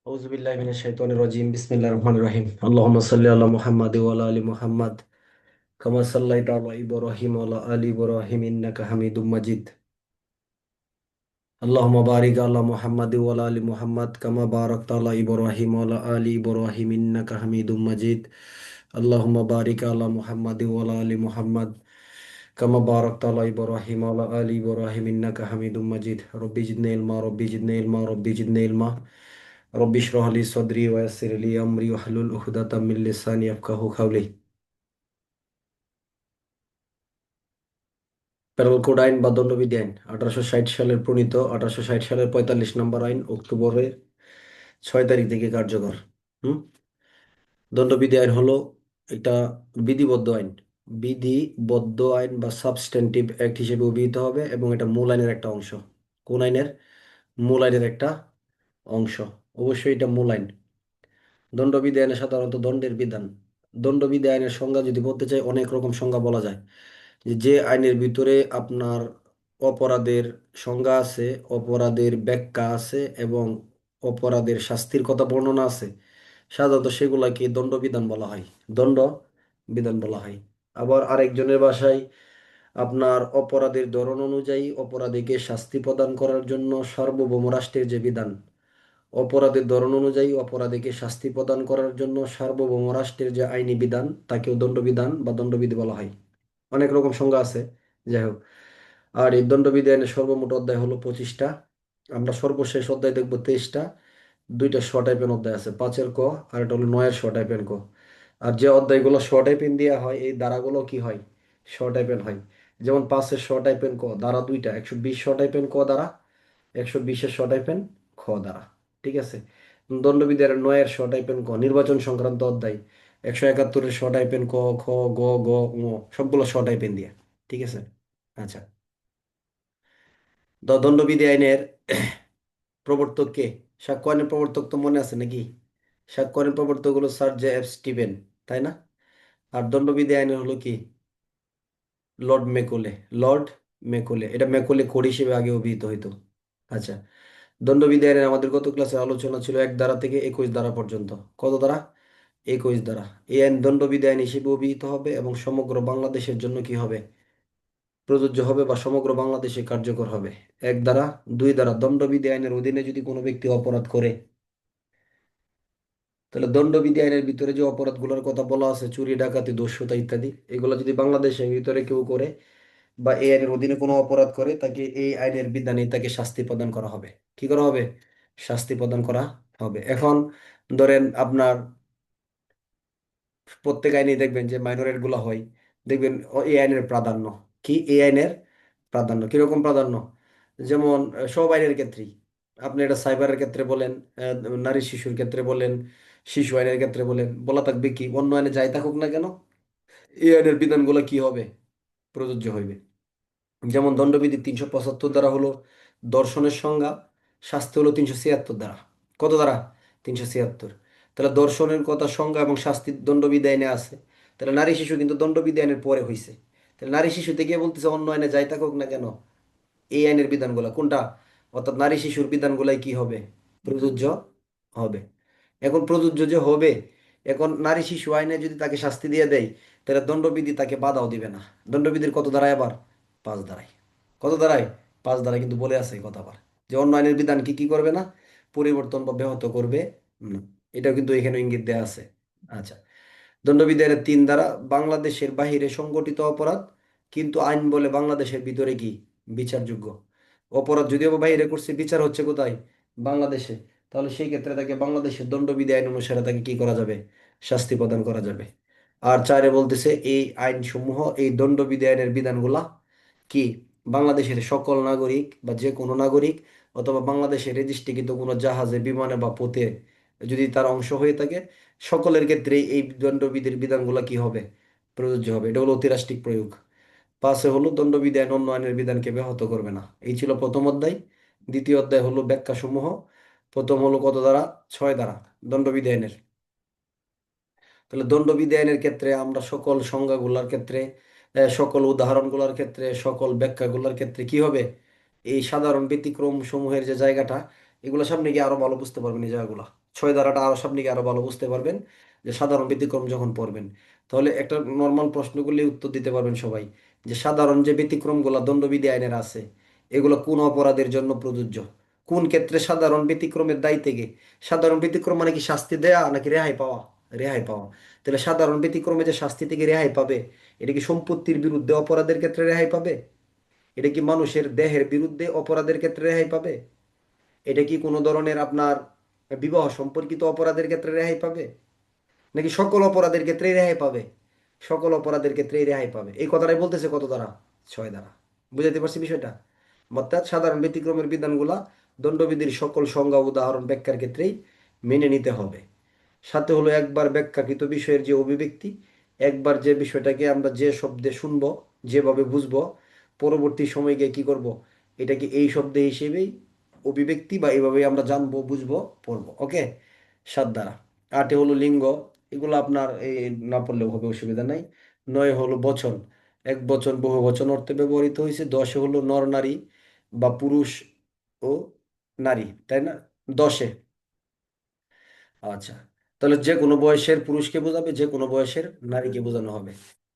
أعوذ بالله من الشيطان الرجيم بسم الله الرحمن الرحيم اللهم صل على محمد وعلى آل محمد كما صليت على إبراهيم وعلى آل إبراهيم إنك حميد مجيد اللهم بارك على محمد وعلى آل محمد كما باركت على إبراهيم وعلى آل إبراهيم إنك حميد مجيد اللهم بارك على محمد وعلى آل محمد كما باركت على إبراهيم وعلى آل إبراهيم إنك حميد مجيد ربي زدني علما ربي زدني علما ربي زدني علما ربي اشرح لي صدري ويسر لي أمري واحلل عقدة من لساني يفقهوا قولي parole code আইন বা দণ্ডবিধি আইন 1860 সালের প্রণীত 1860 সালের 45 নম্বর আইন অক্টোবরের 6 তারিখ থেকে কার্যকর। হুম দণ্ডবিধি আইন হলো একটা বিধিবদ্ধ আইন। বিধিবদ্ধ আইন বা সাবস্ট্যান্টিভ অ্যাক্ট হিসেবে অভিহিত হবে এবং এটা মূল আইনের একটা অংশ। কোন আইনের? মূল আইনের একটা অংশ। অবশ্যই এটা মূল আইন। দণ্ডবিধি আইনে সাধারণত দণ্ডের বিধান। দণ্ডবিধি আইনের সংজ্ঞা যদি বলতে চাই, অনেক রকম সংজ্ঞা বলা যায়। যে আইনের ভিতরে আপনার অপরাধের সংজ্ঞা আছে, অপরাধের ব্যাখ্যা আছে এবং অপরাধের শাস্তির কথা বর্ণনা আছে, সাধারণত সেগুলাকে দণ্ডবিধান বলা হয়। দণ্ড বিধান বলা হয়। আবার আরেকজনের ভাষায় আপনার অপরাধের ধরন অনুযায়ী অপরাধীকে শাস্তি প্রদান করার জন্য সার্বভৌম রাষ্ট্রের যে বিধান, অপরাধের ধরন অনুযায়ী অপরাধীকে শাস্তি প্রদান করার জন্য সার্বভৌম রাষ্ট্রের যে আইনি বিধান, তাকেও দণ্ডবিধান বা দণ্ডবিধি বলা হয়। অনেক রকম সংজ্ঞা আছে, যাই হোক। আর এই দণ্ডবিধি আইনের সর্বমোট অধ্যায় হলো 25টা। আমরা সর্বশেষ অধ্যায় দেখবো 23টা। দুইটা শ টাইপের অধ্যায় আছে, 5-এর ক আর এটা হলো 9-এর শ টাইপের ক। আর যে অধ্যায়গুলো শ টাইপের দেওয়া হয়, এই ধারাগুলো কি হয়? শ টাইপের হয়। যেমন 5-এর শ টাইপের ক ধারা দুইটা, 120 শ টাইপের ক ধারা, 120-এর শ টাইপের খ ধারা। ঠিক আছে। দণ্ডবিধি আর 9-এর শ টাইপের ক নির্বাচন সংক্রান্ত অধ্যায়, 171-এর শ টাইপের ক খ গ গ ঙ, সবগুলো শ টাইপের দিয়ে। ঠিক আছে। আচ্ছা, দণ্ডবিধি আইনের প্রবর্তক কে? সাক্ষ্য আইনের প্রবর্তক তো মনে আছে নাকি? সাক্ষ্য আইনের প্রবর্তক হলো স্যার জে এফ স্টিভেন, তাই না? আর দণ্ডবিধি আইনের হলো কি? Lord Macaulay. লর্ড মেকলে, এটা মেকলে কোড হিসেবে আগে অভিহিত হইতো। আচ্ছা, দণ্ডবিধি আইনের আমাদের গত ক্লাসে আলোচনা ছিল 1 ধারা থেকে 21 ধারা পর্যন্ত। কত ধারা? 21 ধারা। এই আইন দণ্ডবিধি আইন হিসেবে অভিহিত হবে এবং সমগ্র বাংলাদেশের জন্য কি হবে? প্রযোজ্য হবে বা সমগ্র বাংলাদেশে কার্যকর হবে। 1 ধারা। 2 ধারা, দণ্ডবিধি আইনের অধীনে যদি কোনো ব্যক্তি অপরাধ করে, তাহলে দণ্ডবিধি আইনের ভিতরে যে অপরাধগুলোর কথা বলা আছে, চুরি ডাকাতি দস্যুতা ইত্যাদি, এগুলো যদি বাংলাদেশের ভিতরে কেউ করে বা এই আইনের অধীনে কোনো অপরাধ করে, তাকে এই আইনের বিধানে তাকে শাস্তি প্রদান করা হবে। কি করা হবে? শাস্তি প্রদান করা হবে। এখন ধরেন আপনার প্রত্যেক আইনেই দেখবেন যে মাইনরেট গুলো হয়, দেখবেন এই আইনের প্রাধান্য কি? এই আইনের প্রাধান্য কিরকম প্রাধান্য? যেমন সব আইনের ক্ষেত্রেই, আপনি এটা সাইবারের ক্ষেত্রে বলেন, নারী শিশুর ক্ষেত্রে বলেন, শিশু আইনের ক্ষেত্রে বলেন, বলা থাকবে কি অন্য আইনে যাই থাকুক না কেন, এই আইনের বিধানগুলো কি হবে? প্রযোজ্য হইবে। যেমন দণ্ডবিধি 375 দ্বারা হলো দর্শনের সংজ্ঞা, শাস্তি হলো 376 দ্বারা। কত দ্বারা? 376। তাহলে দর্শনের কথা সংজ্ঞা এবং শাস্তি দণ্ডবিধি আইনে আছে, তাহলে নারী শিশু কিন্তু দণ্ডবিধি আইনের পরে হইছে। তাহলে নারী শিশুতে গিয়ে বলতেছে অন্য আইনে যাই থাকুক না কেন, এই আইনের বিধানগুলা কোনটা? অর্থাৎ নারী শিশুর বিধানগুলাই কি হবে? প্রযোজ্য হবে। এখন প্রযোজ্য যে হবে, এখন নারী শিশু আইনে যদি তাকে শাস্তি দিয়ে দেয়, তাহলে দণ্ডবিধি তাকে বাধাও দিবে না। দণ্ডবিধির কত দাঁড়ায় আবার? 5 দাঁড়ায়। কত দাঁড়ায়? 5 দাঁড়ায়, কিন্তু বলে আছে এই কথা আবার, যে অন্য আইনের বিধান কি কি করবে না? পরিবর্তন বা ব্যাহত করবে না। এটা কিন্তু এখানে ইঙ্গিত দেওয়া আছে। আচ্ছা, দণ্ডবিধি আইনের 3 ধারা, বাংলাদেশের বাহিরে সংগঠিত অপরাধ কিন্তু আইন বলে বাংলাদেশের ভিতরে কি বিচারযোগ্য। অপরাধ যদিও বা বাইরে করছে, বিচার হচ্ছে কোথায়? বাংলাদেশে। তাহলে সেই ক্ষেত্রে তাকে বাংলাদেশের দণ্ডবিধি আইন অনুসারে তাকে কি করা যাবে? শাস্তি প্রদান করা যাবে। আর 4-এ বলতেছে এই আইন সমূহ, এই দণ্ডবিধি আইনের বিধানগুলা কি বাংলাদেশের সকল নাগরিক বা যে কোনো নাগরিক অথবা বাংলাদেশের রেজিস্ট্রিকৃত কোনো জাহাজে বিমানে বা পোতে যদি তার অংশ হয়ে থাকে, সকলের ক্ষেত্রে এই দণ্ডবিধির বিধানগুলা কি হবে? প্রযোজ্য হবে। এটা হলো অতিরাষ্ট্রিক প্রয়োগ। 5-এ হলো দণ্ডবিধি আইন অন্য আইনের বিধানকে ব্যাহত করবে না। এই ছিল প্রথম অধ্যায়। দ্বিতীয় অধ্যায় হলো ব্যাখ্যা সমূহ। প্রথম হলো কত দ্বারা? 6 দ্বারা দণ্ডবিধি আইনের। তাহলে দণ্ডবিধি আইনের ক্ষেত্রে আমরা সকল সংজ্ঞাগুলোর ক্ষেত্রে, সকল উদাহরণগুলোর ক্ষেত্রে, সকল ব্যাখ্যাগুলোর ক্ষেত্রে কি হবে? এই সাধারণ ব্যতিক্রম সমূহের যে জায়গাটা, এগুলো সামনে গিয়ে আরো ভালো বুঝতে পারবেন এই জায়গাগুলো। ছয় ধারাটা আরো সামনে গিয়ে আরো ভালো বুঝতে পারবেন, যে সাধারণ ব্যতিক্রম যখন পড়বেন, তাহলে একটা নর্মাল প্রশ্ন করলে উত্তর দিতে পারবেন সবাই, যে সাধারণ যে ব্যতিক্রমগুলো দণ্ডবিধি আইনের আছে, এগুলো কোন অপরাধের জন্য প্রযোজ্য, কোন ক্ষেত্রে সাধারণ ব্যতিক্রমের দায় থেকে। সাধারণ ব্যতিক্রম মানে কি শাস্তি দেয়া নাকি রেহাই পাওয়া? রেহাই পাওয়া। তাহলে সাধারণ ব্যতিক্রমে যে শাস্তি থেকে রেহাই পাবে, এটা কি সম্পত্তির বিরুদ্ধে অপরাধের ক্ষেত্রে রেহাই পাবে? এটা কি মানুষের দেহের বিরুদ্ধে অপরাধের ক্ষেত্রে রেহাই পাবে? এটা কি কোনো ধরনের আপনার বিবাহ সম্পর্কিত অপরাধের ক্ষেত্রে রেহাই পাবে? নাকি সকল অপরাধের ক্ষেত্রেই রেহাই পাবে? সকল অপরাধের ক্ষেত্রেই রেহাই পাবে, এই কথাটাই বলতেছে কত দ্বারা? 6 দ্বারা। বুঝাতে পারছি বিষয়টা? অর্থাৎ সাধারণ ব্যতিক্রমের বিধানগুলা দণ্ডবিধির সকল সংজ্ঞা উদাহরণ ব্যাখ্যার ক্ষেত্রেই মেনে নিতে হবে। সাথে হলো একবার ব্যাখ্যাকৃত বিষয়ের যে অভিব্যক্তি, একবার যে বিষয়টাকে আমরা যে শব্দে শুনবো, যেভাবে বুঝবো, পরবর্তী সময় গিয়ে কি করব, এটাকে এই শব্দে হিসেবেই অভিব্যক্তি বা এইভাবেই আমরা জানবো, বুঝবো, পড়বো। ওকে। 7 দ্বারা। 8 হলো লিঙ্গ, এগুলো আপনার এই না পড়লেও হবে, অসুবিধা নাই। 9 হলো বচন, এক বচন বহু বচন অর্থে ব্যবহৃত হয়েছে। 10 হলো নর নারী বা পুরুষ ও নারী, তাই না? 10-এ, আচ্ছা, তাহলে যে কোনো বয়সের পুরুষকে বোঝাবে, যে কোনো বয়সের নারীকে বোঝানো হবে।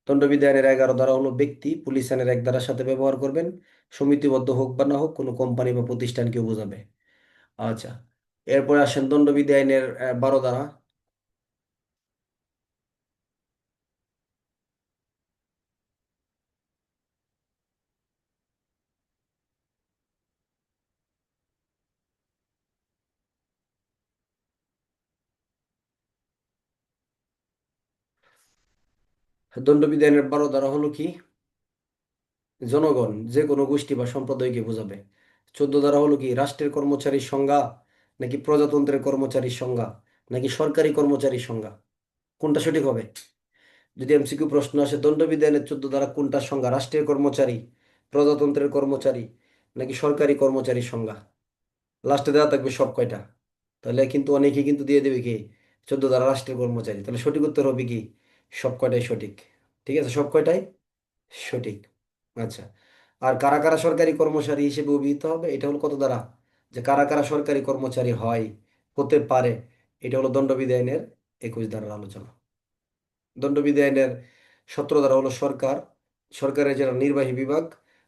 দণ্ডবিধি আইনের 11 দ্বারা হলো ব্যক্তি, পুলিশ আইনের 1 দ্বারার সাথে ব্যবহার করবেন, সমিতিবদ্ধ হোক বা না হোক, কোনো কোম্পানি বা প্রতিষ্ঠানকেও বোঝাবে। আচ্ছা, এরপরে আসেন দণ্ডবিধি আইনের 12 দ্বারা। দণ্ডবিধি আইনের 12 দ্বারা হলো কি? জনগণ, যে কোনো গোষ্ঠী বা সম্প্রদায়কে বোঝাবে। 14 দ্বারা হলো কি? রাষ্ট্রের কর্মচারীর সংজ্ঞা, নাকি প্রজাতন্ত্রের কর্মচারীর সংজ্ঞা, নাকি সরকারি কর্মচারীর সংজ্ঞা? কোনটা সঠিক হবে? যদি এমসিকিউ প্রশ্ন আসে, দণ্ডবিধানের 14 দ্বারা কোনটার সংজ্ঞা? রাষ্ট্রের কর্মচারী, প্রজাতন্ত্রের কর্মচারী, নাকি সরকারি কর্মচারীর সংজ্ঞা? লাস্টে দেওয়া থাকবে সব কয়টা। তাহলে কিন্তু অনেকে কিন্তু দিয়ে দেবে কি 14 দ্বারা রাষ্ট্রের কর্মচারী, তাহলে সঠিক উত্তর হবে কি? সব কয়টাই সঠিক। ঠিক আছে, সব কয়টাই সঠিক। আচ্ছা, আর কারা কারা সরকারি কর্মচারী হিসেবে অভিহিত হবে, এটা হলো কত দ্বারা? যে কারা কারা সরকারি কর্মচারী হয়, হতে পারে, এটা হলো দণ্ডবিধি আইনের 21 দ্বারার আলোচনা। দণ্ডবিধি আইনের 17 দ্বারা হলো সরকার, সরকারের যারা নির্বাহী বিভাগ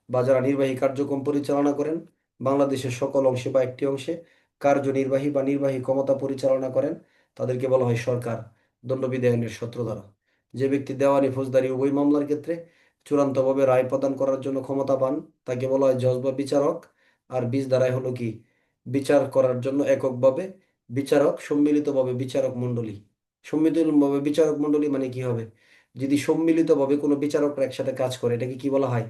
বা যারা নির্বাহী কার্যক্রম পরিচালনা করেন, বাংলাদেশের সকল অংশে বা একটি অংশে কার্যনির্বাহী বা নির্বাহী ক্ষমতা পরিচালনা করেন, তাদেরকে বলা হয় সরকার। দণ্ডবিধি আইনের 17 দ্বারা। যে ব্যক্তি দেওয়ানি ফৌজদারি উভয় মামলার ক্ষেত্রে চূড়ান্তভাবে রায় প্রদান করার জন্য ক্ষমতা পান, তাকে বলা হয় জজ বা বিচারক। আর 20 দ্বারাই হলো কি? বিচার করার জন্য এককভাবে বিচারক, সম্মিলিতভাবে বিচারক মণ্ডলী। সম্মিলিতভাবে বিচারক মণ্ডলী মানে কি হবে? যদি সম্মিলিতভাবে কোনো বিচারকরা একসাথে কাজ করে, এটাকে কি বলা হয়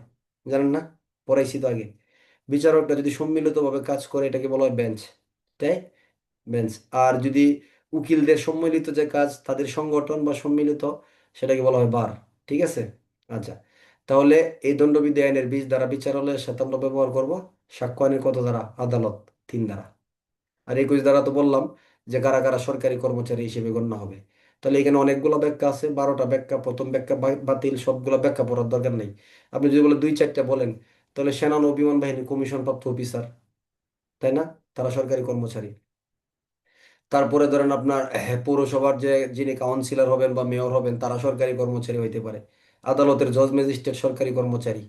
জানেন না? পড়াইছি তো আগে। বিচারকরা যদি সম্মিলিতভাবে কাজ করে, এটাকে বলা হয় বেঞ্চ। তাই, বেঞ্চ। আর যদি উকিলদের সম্মিলিত যে কাজ, তাদের সংগঠন বা সম্মিলিত, সেটাকে বলা হয় বার। ঠিক আছে। আচ্ছা, তাহলে এই দণ্ডবিধি আইনের 20 দ্বারা বিচারালয়ের সাথে আমরা ব্যবহার করব। সাক্ষ্য আইনের কত দ্বারা? আদালত, 3 দ্বারা। আর 21 দ্বারা তো বললাম যে কারা কারা সরকারি কর্মচারী হিসেবে গণ্য হবে। তাহলে এখানে অনেকগুলো ব্যাখ্যা আছে, 12টা ব্যাখ্যা। প্রথম ব্যাখ্যা বাতিল, সবগুলো ব্যাখ্যা পড়ার দরকার নেই। আপনি যদি বলে 2-4টা বলেন, তাহলে সেনা নৌ বিমান বাহিনী কমিশন প্রাপ্ত অফিসার, তাই না? তারা সরকারি কর্মচারী। তারপরে ধরেন আপনার পৌরসভার যে যিনি কাউন্সিলর হবেন বা মেয়র হবেন, তারা সরকারি কর্মচারী হইতে পারে। আদালতের জজ ম্যাজিস্ট্রেট সরকারি কর্মচারী,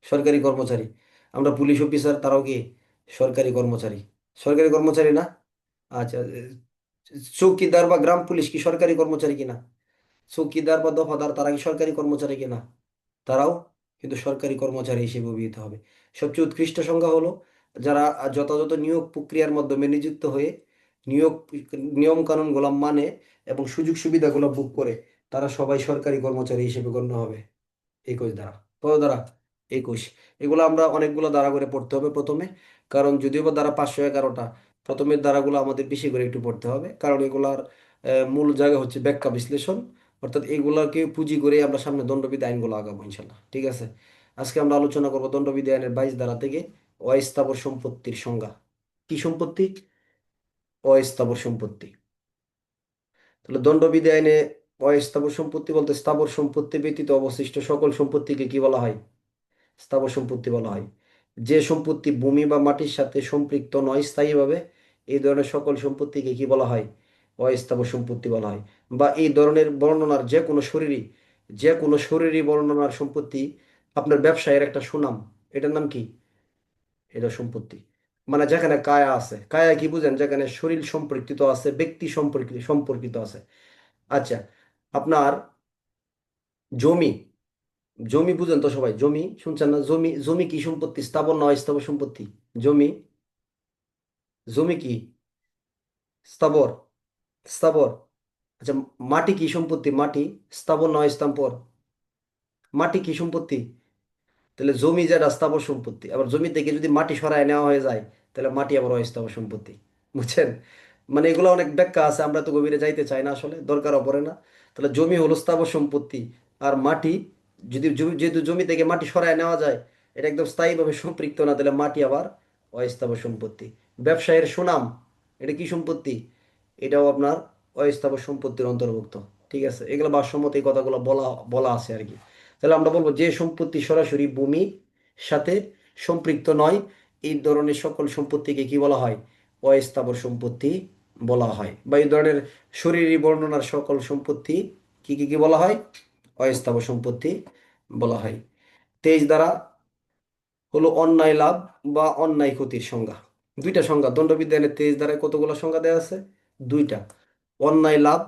সরকারি কর্মচারী। আমরা পুলিশ অফিসার, তারাও কি সরকারি কর্মচারী? সরকারি কর্মচারী না? আচ্ছা, চৌকিদার বা গ্রাম পুলিশ কি সরকারি কর্মচারী কিনা? চৌকিদার বা দফাদার, তারা কি সরকারি কর্মচারী কিনা? তারাও কিন্তু সরকারি কর্মচারী হিসেবে অভিহিত হবে। সবচেয়ে উৎকৃষ্ট সংজ্ঞা হলো যারা যথাযথ নিয়োগ প্রক্রিয়ার মাধ্যমে নিযুক্ত হয়ে নিয়োগ নিয়ম কানুন গোলাম মানে এবং সুযোগ সুবিধাগুলো ভোগ করে, তারা সবাই সরকারি কর্মচারী হিসেবে গণ্য হবে। 21 দ্বারা। কত দ্বারা? 21। এগুলো আমরা অনেকগুলো দ্বারা করে পড়তে হবে প্রথমে, কারণ যদিও বা দ্বারা 511টা, প্রথমের দ্বারাগুলো আমাদের বেশি করে একটু পড়তে হবে, কারণ এগুলার মূল জায়গা হচ্ছে ব্যাখ্যা বিশ্লেষণ। অর্থাৎ এগুলাকে পুঁজি করে আমরা সামনে দণ্ডবিধি আইনগুলো আগাবো ইনশাল্লাহ। ঠিক আছে। আজকে আমরা আলোচনা করবো দণ্ডবিধি আইনের 22 ধারা থেকে অস্থাবর সম্পত্তির সংজ্ঞা। কি সম্পত্তি? অস্থাবর সম্পত্তি। তাহলে দণ্ডবিধি আইনে অস্থাবর সম্পত্তি বলতে স্থাবর সম্পত্তি ব্যতীত অবশিষ্ট সকল সম্পত্তিকে কি বলা হয়? স্থাবর সম্পত্তি বলা হয়। যে সম্পত্তি ভূমি বা মাটির সাথে সম্পৃক্ত নয় স্থায়ীভাবে, এই ধরনের সকল সম্পত্তিকে কি বলা হয়? অস্থাবর সম্পত্তি বলা হয়। বা এই ধরনের বর্ণনার যে কোনো শরীরী বর্ণনার সম্পত্তি, আপনার ব্যবসায়ের একটা সুনাম, এটার নাম কি? এটা সম্পত্তি। মানে যেখানে কায়া আছে, কায়া কি বুঝেন? যেখানে শরীর সম্পর্কিত আছে, ব্যক্তি সম্পর্কিত সম্পর্কিত আছে। আচ্ছা, আপনার জমি, জমি বুঝেন তো সবাই? জমি শুনছেন না? জমি, জমি কি সম্পত্তি? স্থাবর না অস্থাবর সম্পত্তি? জমি, জমি কি স্থাবর? স্থাবর। আচ্ছা, মাটি কি সম্পত্তি? মাটি স্থাবর নয় স্থাবর? মাটি কি সম্পত্তি? তাহলে জমি যেটা স্থাবর সম্পত্তি, আবার জমি থেকে যদি মাটি সরায় নেওয়া হয়ে যায়, তাহলে মাটি আবার অস্থাবর সম্পত্তি। বুঝছেন? মানে এগুলো অনেক ব্যাখ্যা আছে, আমরা তো গভীরে যাইতে চাই না, আসলে দরকারও পড়ে না। তাহলে জমি হলো স্থাবর সম্পত্তি, আর মাটি, যদি যেহেতু জমি থেকে মাটি সরায় নেওয়া যায়, এটা একদম স্থায়ীভাবে সম্পৃক্ত না, তাহলে মাটি আবার অস্থাবর সম্পত্তি। ব্যবসায়ের সুনাম, এটা কি সম্পত্তি? এটাও আপনার অস্থাবর সম্পত্তির অন্তর্ভুক্ত। ঠিক আছে, এগুলো ভারসাম্যতে এই কথাগুলো বলা বলা আছে আর কি। তাহলে আমরা বলবো যে সম্পত্তি সরাসরি ভূমির সাথে সম্পৃক্ত নয়, এই ধরনের সকল সম্পত্তিকে কি বলা হয়? অস্থাবর সম্পত্তি বলা হয়। বা এই ধরনের শরীরী বর্ণনার সকল সম্পত্তি কি কি কি বলা হয়? অস্থাবর সম্পত্তি বলা হয়। 23 দ্বারা হলো অন্যায় লাভ বা অন্যায় ক্ষতির সংজ্ঞা। দুইটা সংজ্ঞা দণ্ডবিজ্ঞানের 23 ধারায় কতগুলো সংজ্ঞা দেওয়া আছে? দুইটা। অন্যায় লাভ,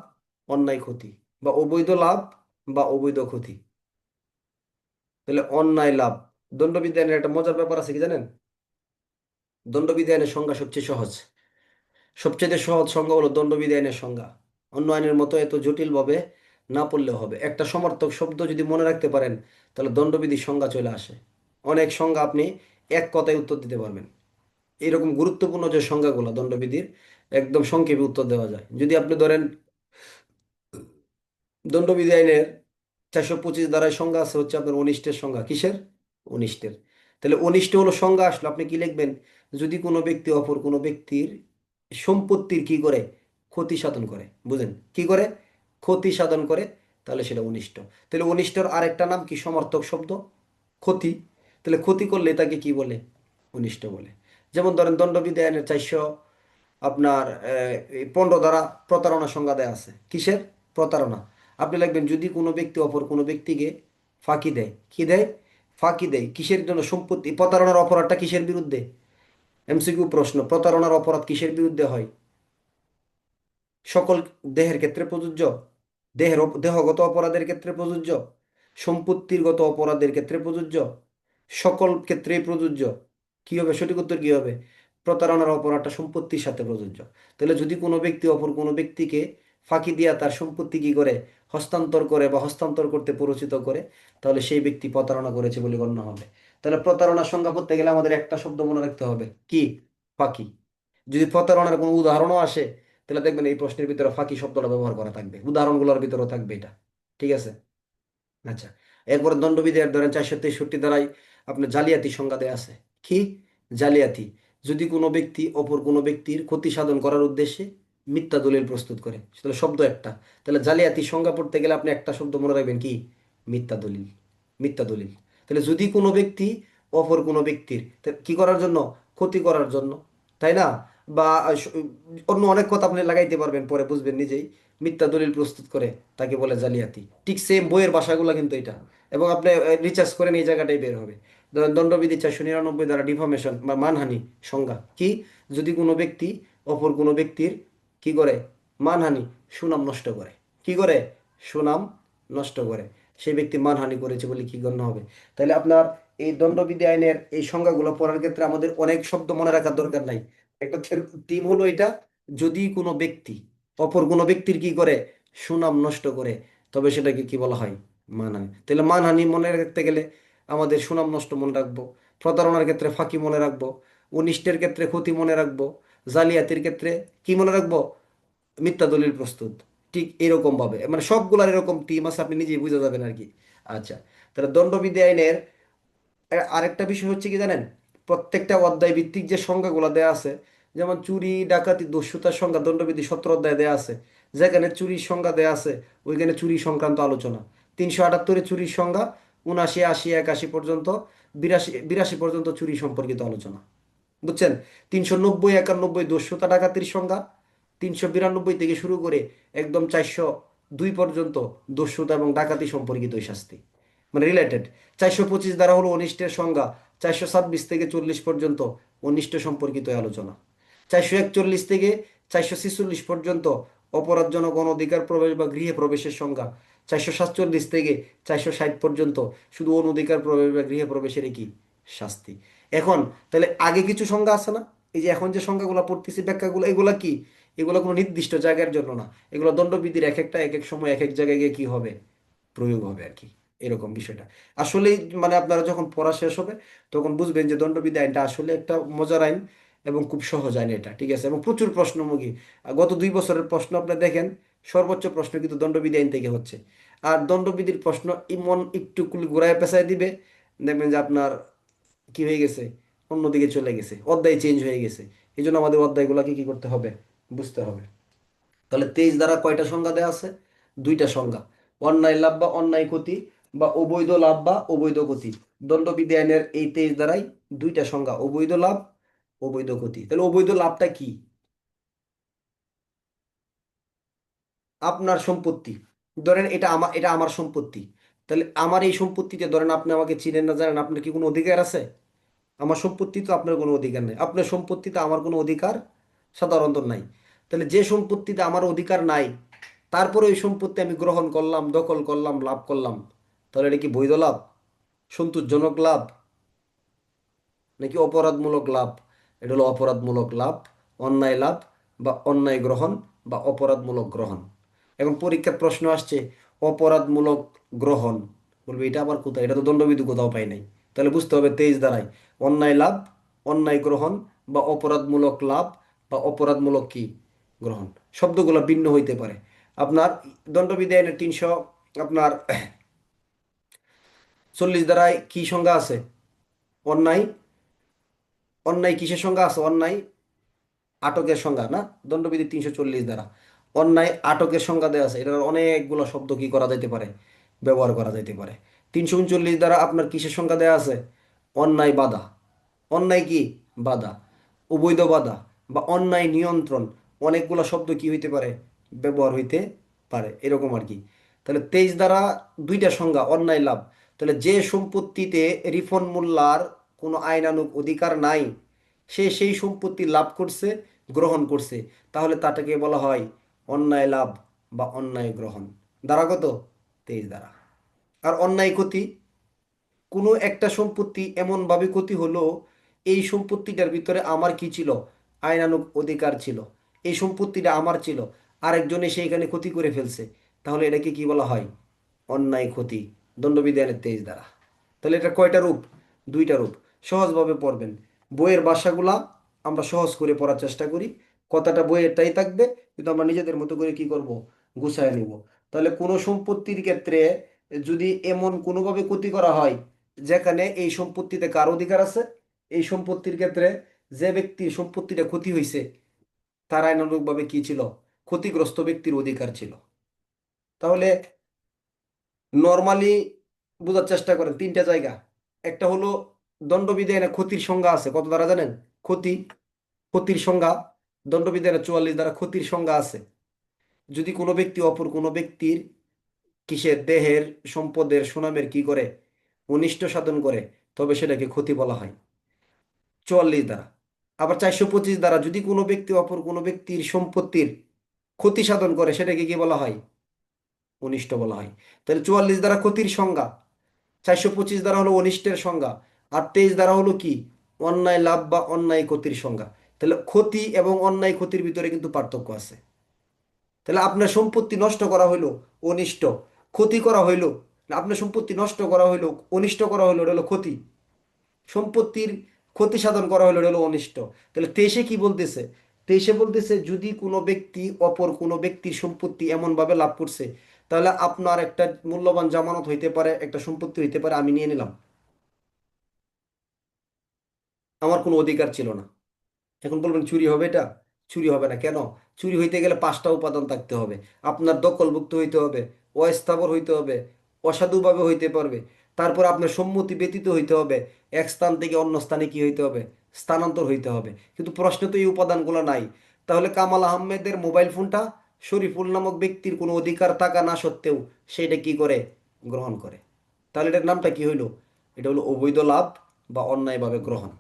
অন্যায় ক্ষতি, বা অবৈধ লাভ বা অবৈধ ক্ষতি। তাহলে অন্যায় লাভ, দণ্ডবিজ্ঞানের একটা মজার ব্যাপার আছে কি জানেন? দণ্ডবিজ্ঞানের সংজ্ঞা সবচেয়ে সহজ। সবচেয়ে সহজ সংজ্ঞা হলো দণ্ডবিজ্ঞানের সংজ্ঞা। অন্য আইনের মতো এত জটিলভাবে না পড়লেও হবে। একটা সমার্থক শব্দ যদি মনে রাখতে পারেন, তাহলে দণ্ডবিধির সংজ্ঞা চলে আসে। অনেক সংজ্ঞা আপনি এক কথায় উত্তর দিতে পারবেন। এরকম গুরুত্বপূর্ণ যে সংজ্ঞাগুলো দণ্ডবিধির, একদম সংক্ষেপে উত্তর দেওয়া যায়। যদি আপনি ধরেন, দণ্ডবিধি আইনের 425 ধারায় সংজ্ঞা আছে হচ্ছে আপনার অনিষ্টের সংজ্ঞা। কিসের? অনিষ্টের। তাহলে অনিষ্ট হলো সংজ্ঞা আসলো, আপনি কি লিখবেন? যদি কোনো ব্যক্তি অপর কোনো ব্যক্তির সম্পত্তির কি করে? ক্ষতি সাধন করে। বুঝেন? কি করে? ক্ষতি সাধন করে, তাহলে সেটা অনিষ্ট। তাহলে অনিষ্টর আরেকটা নাম কি? সমার্থক শব্দ, ক্ষতি। তাহলে ক্ষতি করলে তাকে কি বলে? অনিষ্ট বলে। যেমন ধরেন দণ্ডবিধি আইনের 15 দ্বারা প্রতারণা সংজ্ঞা দেয়া আছে। কিসের? প্রতারণা। আপনি লিখবেন যদি কোনো ব্যক্তি অপর কোনো ব্যক্তিকে ফাঁকি দেয়, কি দেয়? ফাঁকি দেয় কিসের জন্য? সম্পত্তি। প্রতারণার অপরাধটা কিসের বিরুদ্ধে? এমসিকিউ প্রশ্ন, প্রতারণার অপরাধ কিসের বিরুদ্ধে হয়? সকল দেহের ক্ষেত্রে প্রযোজ্য? দেহগত অপরাধের ক্ষেত্রে প্রযোজ্য? সম্পত্তিগত অপরাধের ক্ষেত্রে প্রযোজ্য? সকল ক্ষেত্রেই প্রযোজ্য। কি হবে? সঠিক উত্তর কি হবে? প্রতারণার অপরাধটা সম্পত্তির সাথে প্রযোজ্য। তাহলে যদি কোনো ব্যক্তি অপর কোনো ব্যক্তিকে ফাঁকি দিয়া তার সম্পত্তি কি করে? হস্তান্তর করে বা হস্তান্তর করতে প্ররোচিত করে, তাহলে সেই ব্যক্তি প্রতারণা করেছে বলে গণ্য হবে। তাহলে প্রতারণার সংজ্ঞা করতে গেলে আমাদের একটা শব্দ মনে রাখতে হবে, কি? ফাঁকি। যদি প্রতারণার কোনো উদাহরণও আসে, তাহলে দেখবেন এই প্রশ্নের ভিতরে ফাঁকি শব্দটা ব্যবহার করা থাকবে, উদাহরণগুলোর ভিতরেও থাকবে এটা। ঠিক আছে? আচ্ছা, এরপরে দণ্ডবিধির ধরেন 463 দ্বারাই আপনার জালিয়াতি সংজ্ঞা দেয়া আছে। কি? জালিয়াতি, যদি কোনো ব্যক্তি অপর কোনো ব্যক্তির ক্ষতি সাধন করার উদ্দেশ্যে মিথ্যা দলিল প্রস্তুত করে। তাহলে শব্দ একটা। তাহলে জালিয়াতি সংজ্ঞা পড়তে গেলে আপনি একটা শব্দ মনে রাখবেন, কি? মিথ্যা দলিল। মিথ্যা দলিল। তাহলে যদি কোনো ব্যক্তি অপর কোনো ব্যক্তির কি করার জন্য? ক্ষতি করার জন্য, তাই না? বা অন্য অনেক কথা আপনি লাগাইতে পারবেন, পরে বুঝবেন নিজেই। মিথ্যা দলিল প্রস্তুত করে, তাকে বলে জালিয়াতি। ঠিক সেম বইয়ের ভাষাগুলো কিন্তু এটা। এবং আপনি রিচার্জ করেন, এই জায়গাটাই বের হবে। ধরেন দণ্ডবিধি 499 দ্বারা ডিফামেশন বা মানহানি সংজ্ঞা কি? যদি কোনো ব্যক্তি অপর কোনো ব্যক্তির কি করে? মানহানি, সুনাম নষ্ট করে। কি করে? সুনাম নষ্ট করে। সেই ব্যক্তি মানহানি করেছে বলে কি গণ্য হবে? তাহলে আপনার এই দণ্ডবিধি আইনের এই সংজ্ঞাগুলো পড়ার ক্ষেত্রে আমাদের অনেক শব্দ মনে রাখার দরকার নাই। একটা টিম হলো এটা, যদি কোনো ব্যক্তি অপর কোনো ব্যক্তির কি করে? সুনাম নষ্ট করে, তবে সেটাকে কি বলা হয়? মানহানি। তাহলে মানহানি মনে রাখতে গেলে আমাদের সুনাম নষ্ট মনে রাখবো, প্রতারণার ক্ষেত্রে ফাঁকি মনে রাখবো, অনিষ্টের ক্ষেত্রে ক্ষতি মনে রাখবো, জালিয়াতির ক্ষেত্রে কি মনে রাখবো? মিথ্যা দলিল প্রস্তুত। ঠিক এরকম ভাবে মানে সবগুলার এরকম টিম আছে, আপনি নিজেই বুঝে যাবেন আর কি। আচ্ছা, তাহলে দণ্ডবিধি আইনের আরেকটা বিষয় হচ্ছে কি জানেন? প্রত্যেকটা অধ্যায় ভিত্তিক যে সংজ্ঞাগুলো দেয়া আছে, যেমন চুরি ডাকাতি দস্যুতার সংজ্ঞা দণ্ডবিধি 17 অধ্যায় দেয়া আছে। যেখানে চুরির সংজ্ঞা দেয়া আছে, ওইখানে চুরি সংক্রান্ত আলোচনা। 378-এ চুরির সংজ্ঞা, 79, 80, 81 পর্যন্ত বিরাশি পর্যন্ত চুরি সম্পর্কিত আলোচনা। বুঝছেন? 390, 91 দস্যুতা ডাকাতির সংজ্ঞা, 392 থেকে শুরু করে একদম 402 পর্যন্ত দস্যুতা এবং ডাকাতি সম্পর্কিত ওই শাস্তি, মানে রিলেটেড। 425 দ্বারা হলো অনিষ্টের সংজ্ঞা, 426 থেকে 40 পর্যন্ত অনিষ্ট সম্পর্কিত এই আলোচনা। 441 থেকে 446 পর্যন্ত অপরাধজনক অনধিকার প্রবেশ বা গৃহে প্রবেশের সংজ্ঞা। 447 থেকে 460 পর্যন্ত শুধু অনধিকার প্রবেশ বা গৃহে প্রবেশের কি শাস্তি। এখন তাহলে আগে কিছু সংজ্ঞা আছে না, এই যে এখন যে সংজ্ঞাগুলো পড়তেছি ব্যাখ্যাগুলো, এগুলা কি? এগুলো কোনো নির্দিষ্ট জায়গার জন্য না, এগুলো দণ্ডবিধির এক একটা এক এক সময় এক এক জায়গায় গিয়ে কি হবে, প্রয়োগ হবে আর কি। এরকম বিষয়টা আসলেই, মানে আপনারা যখন পড়া শেষ হবে তখন বুঝবেন যে দণ্ডবিধি আইনটা আসলে একটা মজার আইন এবং খুব সহজ আইন এটা, ঠিক আছে? এবং প্রচুর প্রশ্নমুখী। গত 2 বছরের প্রশ্ন আপনি দেখেন, সর্বোচ্চ প্রশ্ন কিন্তু দণ্ডবিধি আইন থেকে হচ্ছে। আর দণ্ডবিধির প্রশ্ন ইমন একটু ঘুরায় পেঁচায় দিবে, দেখবেন যে আপনার কি হয়ে গেছে, অন্যদিকে চলে গেছে, অধ্যায় চেঞ্জ হয়ে গেছে। এই জন্য আমাদের অধ্যায়গুলোকে কি করতে হবে, বুঝতে হবে। তাহলে 23 দ্বারা কয়টা সংজ্ঞা দেওয়া আছে? দুইটা সংজ্ঞা, অন্যায় লাভ বা অন্যায় ক্ষতি, বা অবৈধ লাভ বা অবৈধ ক্ষতি। দণ্ডবিধি আইনের এই 23 দ্বারাই দুইটা সংজ্ঞা, অবৈধ লাভ, অবৈধ ক্ষতি। তাহলে অবৈধ লাভটা কি? আপনার সম্পত্তি, ধরেন এটা আমার সম্পত্তি। তাহলে আমার এই সম্পত্তিতে ধরেন আপনি আমাকে চিনেন না, জানেন, আপনার কি কোনো অধিকার আছে? আমার সম্পত্তি তো আপনার কোনো অধিকার নেই, আপনার সম্পত্তিতে আমার কোনো অধিকার সাধারণত নাই। তাহলে যে সম্পত্তিতে আমার অধিকার নাই, তারপরে ওই সম্পত্তি আমি গ্রহণ করলাম, দখল করলাম, লাভ করলাম, তাহলে এটা কি বৈধ লাভ, সন্তোষজনক লাভ, নাকি অপরাধমূলক লাভ? এটা হলো অপরাধমূলক লাভ, অন্যায় লাভ, বা অন্যায় গ্রহণ, বা অপরাধমূলক গ্রহণ। এবং পরীক্ষার প্রশ্ন আসছে অপরাধমূলক গ্রহণ, বলবে এটা আবার কোথায়, এটা তো দণ্ডবিধি কোথাও পাই নাই। তাহলে বুঝতে হবে 23 দ্বারাই অন্যায় লাভ, অন্যায় গ্রহণ, বা অপরাধমূলক লাভ, বা অপরাধমূলক কি গ্রহণ, শব্দগুলো ভিন্ন হইতে পারে। আপনার দণ্ডবিধি আইনের 300 আপনার 40 দ্বারায় কি সংজ্ঞা আছে? অন্যায়, অন্যায় কিসের সংজ্ঞা আছে? অন্যায় আটকের সংজ্ঞা না, দণ্ডবিধি 340 দ্বারা অন্যায় আটকের সংজ্ঞা দেওয়া আছে। এটার অনেকগুলো শব্দ কি করা যেতে পারে, ব্যবহার করা যেতে পারে। 339 দ্বারা আপনার কিসের সংজ্ঞা দেওয়া আছে? অন্যায় বাধা, অন্যায় কি বাধা, অবৈধ বাধা, বা অন্যায় নিয়ন্ত্রণ। অনেকগুলো শব্দ কি হইতে পারে, ব্যবহার হইতে পারে, এরকম আর কি। তাহলে 23 দ্বারা দুইটা সংজ্ঞা, অন্যায় লাভ। তাহলে যে সম্পত্তিতে রিফন মোল্লার কোনো আইনানুগ অধিকার নাই, সে সেই সম্পত্তি লাভ করছে, গ্রহণ করছে, তাহলে তাটাকে বলা হয় অন্যায় লাভ বা অন্যায় গ্রহণ। দ্বারা কত? 23 দ্বারা। আর অন্যায় ক্ষতি, কোনো একটা সম্পত্তি এমনভাবে ক্ষতি হলো, এই সম্পত্তিটার ভিতরে আমার কি ছিল, আইনানুগ অধিকার ছিল, এই সম্পত্তিটা আমার ছিল, আরেকজনে সেইখানে ক্ষতি করে ফেলছে, তাহলে এটাকে কি বলা হয়, অন্যায় ক্ষতি, দণ্ডবিধানের 23 দ্বারা। তাহলে এটা কয়টা রূপ? দুইটা রূপ। সহজভাবে পড়বেন, বইয়ের ভাষাগুলা আমরা সহজ করে পড়ার চেষ্টা করি, কথাটা বইয়েরটাই থাকবে, কিন্তু আমরা নিজেদের মতো করে কি করব, গুছায় নিব। তাহলে কোনো সম্পত্তির ক্ষেত্রে যদি এমন কোনোভাবে ক্ষতি করা হয় যেখানে এই সম্পত্তিতে কার অধিকার আছে, এই সম্পত্তির ক্ষেত্রে যে ব্যক্তির সম্পত্তিটা ক্ষতি হয়েছে তার আইনানুগভাবে কি ছিল, ক্ষতিগ্রস্ত ব্যক্তির অধিকার ছিল। তাহলে নর্মালি বোঝার চেষ্টা করেন, তিনটা জায়গা। একটা হলো দণ্ডবিধানে ক্ষতির সংজ্ঞা আছে কত দ্বারা জানেন? ক্ষতি, ক্ষতির সংজ্ঞা দণ্ডবিধানে 44 দ্বারা ক্ষতির সংজ্ঞা আছে। যদি কোনো ব্যক্তি অপর কোনো ব্যক্তির কিসের, দেহের, সম্পদের, সুনামের কি করে, অনিষ্ট সাধন করে, তবে সেটাকে ক্ষতি বলা হয় 44 দ্বারা। আবার 425 দ্বারা যদি কোনো ব্যক্তি অপর কোনো ব্যক্তির সম্পত্তির ক্ষতি সাধন করে, সেটাকে কি বলা হয়, অনিষ্ট বলা হয়। তাহলে 44 দ্বারা ক্ষতির সংজ্ঞা, 425 দ্বারা হলো অনিষ্টের সংজ্ঞা, আর 23 দ্বারা হলো কি, অন্যায় লাভ বা অন্যায় ক্ষতির সংজ্ঞা। তাহলে ক্ষতি এবং অন্যায় ক্ষতির ভিতরে কিন্তু পার্থক্য আছে। তাহলে আপনার সম্পত্তি নষ্ট করা হইলো অনিষ্ট, ক্ষতি করা হইলো, আপনার সম্পত্তি নষ্ট করা হইলো, অনিষ্ট করা হইলো, এটা হলো ক্ষতি। সম্পত্তির ক্ষতি সাধন করা হলো, এটা হলো অনিষ্ট। তাহলে তেইশে কি বলতেছে? তেইশে বলতেছে যদি কোনো ব্যক্তি অপর কোনো ব্যক্তির সম্পত্তি এমনভাবে লাভ করছে, তাহলে আপনার একটা মূল্যবান জামানত হইতে পারে, একটা সম্পত্তি হইতে পারে, আমি নিয়ে নিলাম, আমার কোনো অধিকার ছিল না। এখন বলবেন চুরি হবে এটা? চুরি হবে না কেন? চুরি হইতে গেলে 5টা উপাদান থাকতে হবে। আপনার দখলভুক্ত হইতে হবে, অস্থাবর হইতে হবে, অসাধুভাবে হইতে পারবে, তারপর আপনার সম্মতি ব্যতীত হইতে হবে, এক স্থান থেকে অন্য স্থানে কি হইতে হবে, স্থানান্তর হইতে হবে। কিন্তু প্রশ্নে তো এই উপাদানগুলো নাই। তাহলে কামাল আহমেদের মোবাইল ফোনটা শরীফুল নামক ব্যক্তির কোনো অধিকার থাকা না সত্ত্বেও সেটা কি করে, গ্রহণ করে। তাহলে এটার নামটা কি হইলো? এটা হলো অবৈধ লাভ বা অন্যায়ভাবে গ্রহণ।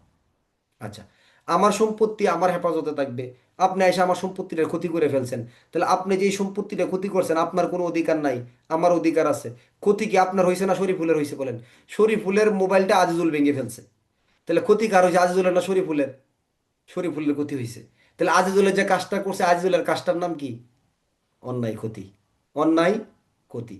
আচ্ছা, আমার সম্পত্তি আমার হেফাজতে থাকবে, আপনি এসে আমার সম্পত্তিটা ক্ষতি করে ফেলছেন। তাহলে আপনি যে এই সম্পত্তিটা ক্ষতি করছেন আপনার কোনো অধিকার নাই, আমার অধিকার আছে। ক্ষতি কি আপনার হয়েছে না শরীফুলের হয়েছে বলেন? শরীফুলের মোবাইলটা আজিজুল ভেঙে ফেলছে, তাহলে ক্ষতি কার হয়েছে, আজিজুলের না শরীফুলের? শরীফুলের ক্ষতি হয়েছে। তাহলে আজিজুলের যে কাজটা করছে, আজিজুলের কাজটার নাম কি? অন্যায় ক্ষতি। অন্যায় ক্ষতি।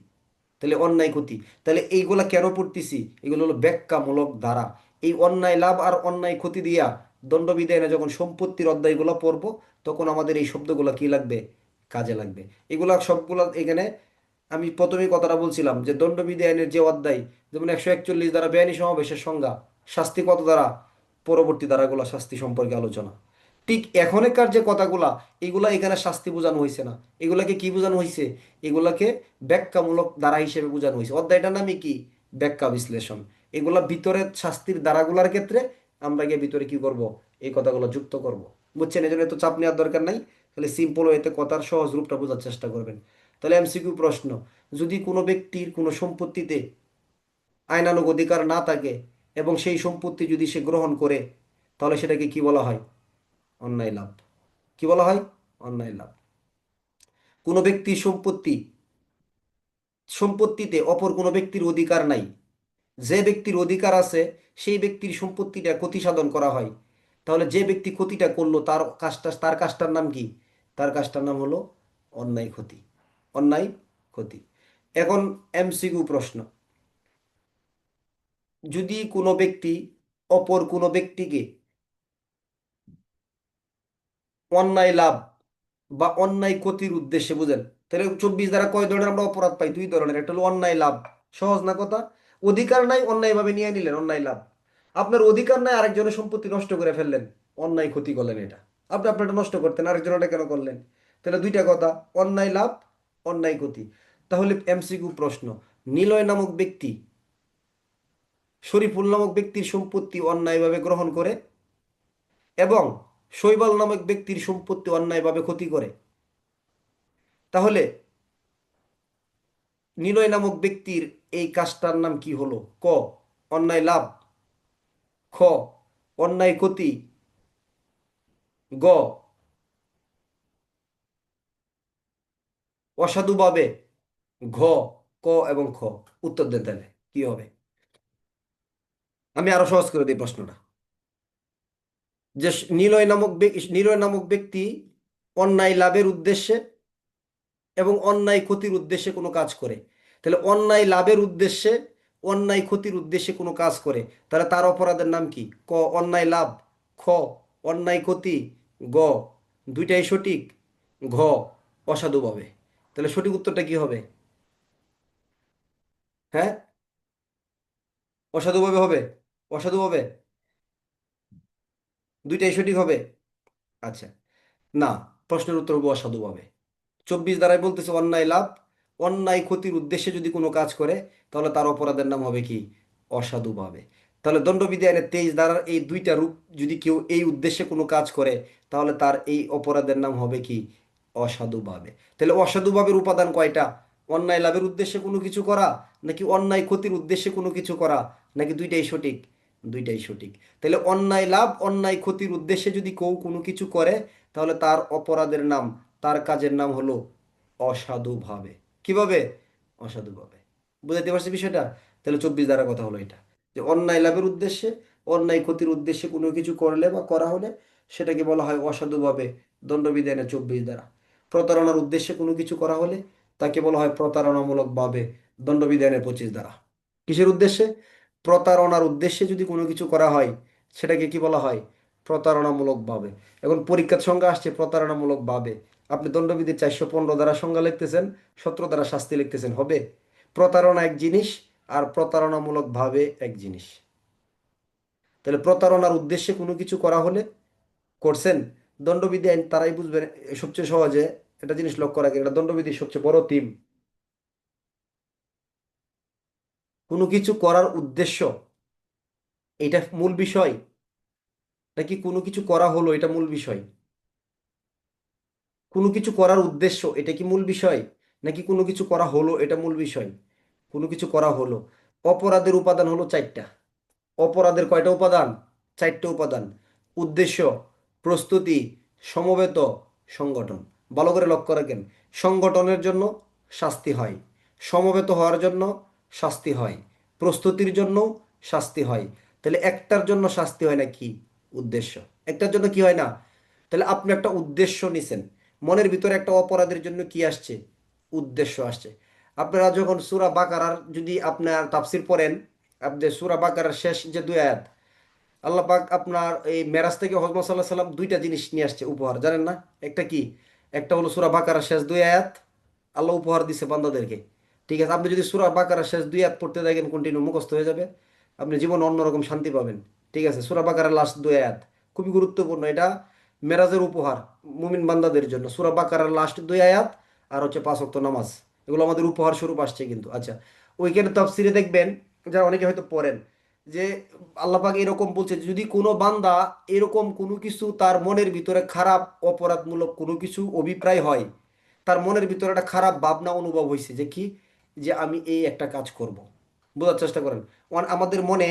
তাহলে অন্যায় ক্ষতি। তাহলে এইগুলা কেন পড়তেছি? এগুলো হলো ব্যাখ্যামূলক ধারা। এই অন্যায় লাভ আর অন্যায় ক্ষতি দিয়া দণ্ডবিধানে যখন সম্পত্তির অধ্যায়গুলো পড়ব, তখন আমাদের এই শব্দগুলো কি লাগবে, কাজে লাগবে। এগুলা সবগুলা এখানে আমি প্রথমেই কথাটা বলছিলাম যে দণ্ডবিধি আইনের যে অধ্যায়, যেমন 141 দ্বারা বেআইনি সমাবেশের সংজ্ঞা, শাস্তি কত দ্বারা, পরবর্তী ধারাগুলো শাস্তি সম্পর্কে আলোচনা। ঠিক এখনকার যে কথাগুলা, এগুলা এখানে শাস্তি বোঝানো হয়েছে না, এগুলাকে কি বোঝানো হয়েছে, এগুলাকে ব্যাখ্যামূলক ধারা হিসেবে বোঝানো হয়েছে। অধ্যায়টার নামই কি, ব্যাখ্যা বিশ্লেষণ। এগুলা ভিতরে শাস্তির ধারাগুলার ক্ষেত্রে আমরা গিয়ে ভিতরে কি করব, এই কথাগুলো যুক্ত করব। বুঝছেন? এই জন্য এত চাপ নেওয়ার দরকার নাই। তাহলে সিম্পল ওয়েতে কথার সহজ রূপটা বোঝার চেষ্টা করবেন। তাহলে এমসিকিউ প্রশ্ন, যদি কোনো ব্যক্তির কোনো সম্পত্তিতে আইনানুগ অধিকার না থাকে এবং সেই সম্পত্তি যদি সে গ্রহণ করে, তাহলে সেটাকে কি বলা হয়, অন্যায় লাভ। কি বলা হয়? অন্যায় লাভ। কোনো ব্যক্তির সম্পত্তিতে অপর কোনো ব্যক্তির অধিকার নাই, যে ব্যক্তির অধিকার আছে সেই ব্যক্তির সম্পত্তিটা ক্ষতি সাধন করা হয়, তাহলে যে ব্যক্তি ক্ষতিটা করলো তার কাজটার নাম কি? তার কাজটার নাম হলো অন্যায় ক্ষতি। অন্যায় ক্ষতি। এখন এমসিকিউ প্রশ্ন, যদি কোনো ব্যক্তি অপর কোনো ব্যক্তিকে অন্যায় লাভ বা অন্যায় ক্ষতির উদ্দেশ্যে, বুঝেন? তাহলে 24 দ্বারা কয় ধরনের আমরা অপরাধ পাই? দুই ধরনের। একটা হলো অন্যায় লাভ, সহজ না কথা? অধিকার নাই, অন্যায়ভাবে নিয়ে নিলেন, অন্যায় লাভ। আপনার অধিকার নাই, আরেকজনের সম্পত্তি নষ্ট করে ফেললেন, অন্যায় ক্ষতি করলেন। এটা আপনি আপনারটা নষ্ট করতেন, আরেকজনটা কেন করলেন? তাহলে দুইটা কথা, অন্যায় লাভ, অন্যায় ক্ষতি। তাহলে এমসিকিউ প্রশ্ন, নিলয় নামক ব্যক্তি শরীফুল নামক ব্যক্তির সম্পত্তি অন্যায়ভাবে গ্রহণ করে এবং শৈবাল নামক ব্যক্তির সম্পত্তি অন্যায়ভাবে ক্ষতি করে, তাহলে নিলয় নামক ব্যক্তির এই কাজটার নাম কি হলো? ক, অন্যায় লাভ, খ, অন্যায় ক্ষতি, গ, অসাধুভাবে, ঘ, ক এবং খ। উত্তর দেন তাহলে কি হবে? আমি আরো সহজ করে দিই প্রশ্নটা। যে নিলয় নামক ব্যক্তি অন্যায় লাভের উদ্দেশ্যে এবং অন্যায় ক্ষতির উদ্দেশ্যে কোনো কাজ করে, তাহলে অন্যায় লাভের উদ্দেশ্যে, অন্যায় ক্ষতির উদ্দেশ্যে কোনো কাজ করে, তাহলে তার অপরাধের নাম কি? ক, অন্যায় লাভ, খ, অন্যায় ক্ষতি, গ, দুইটাই সঠিক, ঘ, অসাধুভাবে। তাহলে সঠিক উত্তরটা কি হবে? হ্যাঁ, অসাধুভাবে হবে। অসাধুভাবে, দুইটাই সঠিক হবে। আচ্ছা, না, প্রশ্নের উত্তর হবে অসাধুভাবে। 24 দ্বারাই বলতেছে অন্যায় লাভ, অন্যায় ক্ষতির উদ্দেশ্যে যদি কোনো কাজ করে, তাহলে তার অপরাধের নাম হবে কি? অসাধুভাবে। তাহলে দণ্ডবিধি আইনের 23 ধারার এই দুইটা রূপ, যদি কেউ এই উদ্দেশ্যে কোনো কাজ করে, তাহলে তার এই অপরাধের নাম হবে কি? অসাধুভাবে। তাহলে অসাধুভাবের উপাদান কয়টা? অন্যায় লাভের উদ্দেশ্যে কোনো কিছু করা, নাকি অন্যায় ক্ষতির উদ্দেশ্যে কোনো কিছু করা, নাকি দুইটাই সঠিক? দুইটাই সঠিক। তাহলে অন্যায় লাভ, অন্যায় ক্ষতির উদ্দেশ্যে যদি কেউ কোনো কিছু করে, তাহলে তার অপরাধের নাম, তার কাজের নাম হলো অসাধুভাবে। কিভাবে? অসাধুভাবে। বুঝাইতে পারছি বিষয়টা? তাহলে 24 দ্বারা কথা হলো এটা, যে অন্যায় লাভের উদ্দেশ্যে, অন্যায় ক্ষতির উদ্দেশ্যে কোনো কিছু করলে বা করা হলে সেটাকে বলা হয় অসাধুভাবে, দণ্ডবিধানে 24 দ্বারা। প্রতারণার উদ্দেশ্যে কোনো কিছু করা হলে তাকে বলা হয় প্রতারণামূলক ভাবে, দণ্ডবিধানে 25 দ্বারা। কিসের উদ্দেশ্যে? প্রতারণার উদ্দেশ্যে যদি কোনো কিছু করা হয় সেটাকে কি বলা হয়? প্রতারণামূলক ভাবে। এখন পরীক্ষার সংজ্ঞা আসছে প্রতারণামূলক ভাবে, আপনি দণ্ডবিধির 415 দ্বারা সংজ্ঞা লিখতেছেন, 17 দ্বারা শাস্তি লিখতেছেন, হবে? প্রতারণা এক জিনিস আর প্রতারণামূলক ভাবে এক জিনিস। তাহলে প্রতারণার উদ্দেশ্যে কোনো কিছু করা হলে, করছেন, দণ্ডবিধি আইন তারাই বুঝবেন সবচেয়ে সহজে। একটা জিনিস লক্ষ্য রাখেন, এটা দণ্ডবিধির সবচেয়ে বড় থিম। কোনো কিছু করার উদ্দেশ্য এটা মূল বিষয়, নাকি কোনো কিছু করা হলো এটা মূল বিষয়? কোনো কিছু করার উদ্দেশ্য এটা কি মূল বিষয়, নাকি কোনো কিছু করা হলো এটা মূল বিষয়? কোনো কিছু করা হলো। অপরাধের উপাদান হলো চারটা। অপরাধের কয়টা উপাদান? চারটে উপাদান। উদ্দেশ্য, প্রস্তুতি, সমবেত, সংগঠন। ভালো করে লক্ষ্য রাখেন। সংগঠনের জন্য শাস্তি হয়, সমবেত হওয়ার জন্য শাস্তি হয়, প্রস্তুতির জন্য শাস্তি হয়। তাহলে একটার জন্য শাস্তি হয় না কি? উদ্দেশ্য। একটার জন্য কি হয় না? তাহলে আপনি একটা উদ্দেশ্য নিছেন, মনের ভিতরে একটা অপরাধের জন্য কি আসছে? উদ্দেশ্য আসছে। আপনারা যখন সূরা বাকারার যদি আপনার তাফসির পড়েন, আপনি সূরা বাকারার শেষ যে দুই আয়াত, আল্লাহ পাক আপনার এই মেরাজ থেকে হজরত মুহাম্মদ সাল্লাল্লাহু আলাইহি সাল্লাম দুইটা জিনিস নিয়ে আসছে উপহার, জানেন না? একটা কি? একটা হলো সূরা বাকারার শেষ দুই আয়াত, আল্লাহ উপহার দিছে বান্দাদেরকে। ঠিক আছে, আপনি যদি সূরা বাকারার শেষ দুই আয়াত পড়তে থাকেন কন্টিনিউ মুখস্থ হয়ে যাবে, আপনি জীবনে অন্যরকম শান্তি পাবেন। ঠিক আছে, সূরা বাকারার লাস্ট দুই আয়াত খুবই গুরুত্বপূর্ণ। এটা মেরাজের উপহার মুমিন বান্দাদের জন্য। সূরা বাকারার লাস্ট দুই আয়াত আর হচ্ছে পাঁচ ওয়াক্ত নামাজ, এগুলো আমাদের উপহার স্বরূপ আসছে কিন্তু। আচ্ছা, ওইখানে তাফসিরে দেখবেন, যারা অনেকে হয়তো পড়েন, যে আল্লাহ পাক এরকম বলছে যদি কোনো বান্দা এরকম কোনো কিছু তার মনের ভিতরে খারাপ অপরাধমূলক কোনো কিছু অভিপ্রায় হয়, তার মনের ভিতরে একটা খারাপ ভাবনা অনুভব হয়েছে যে কি, যে আমি এই একটা কাজ করব। বোঝার চেষ্টা করেন। আমাদের মনে,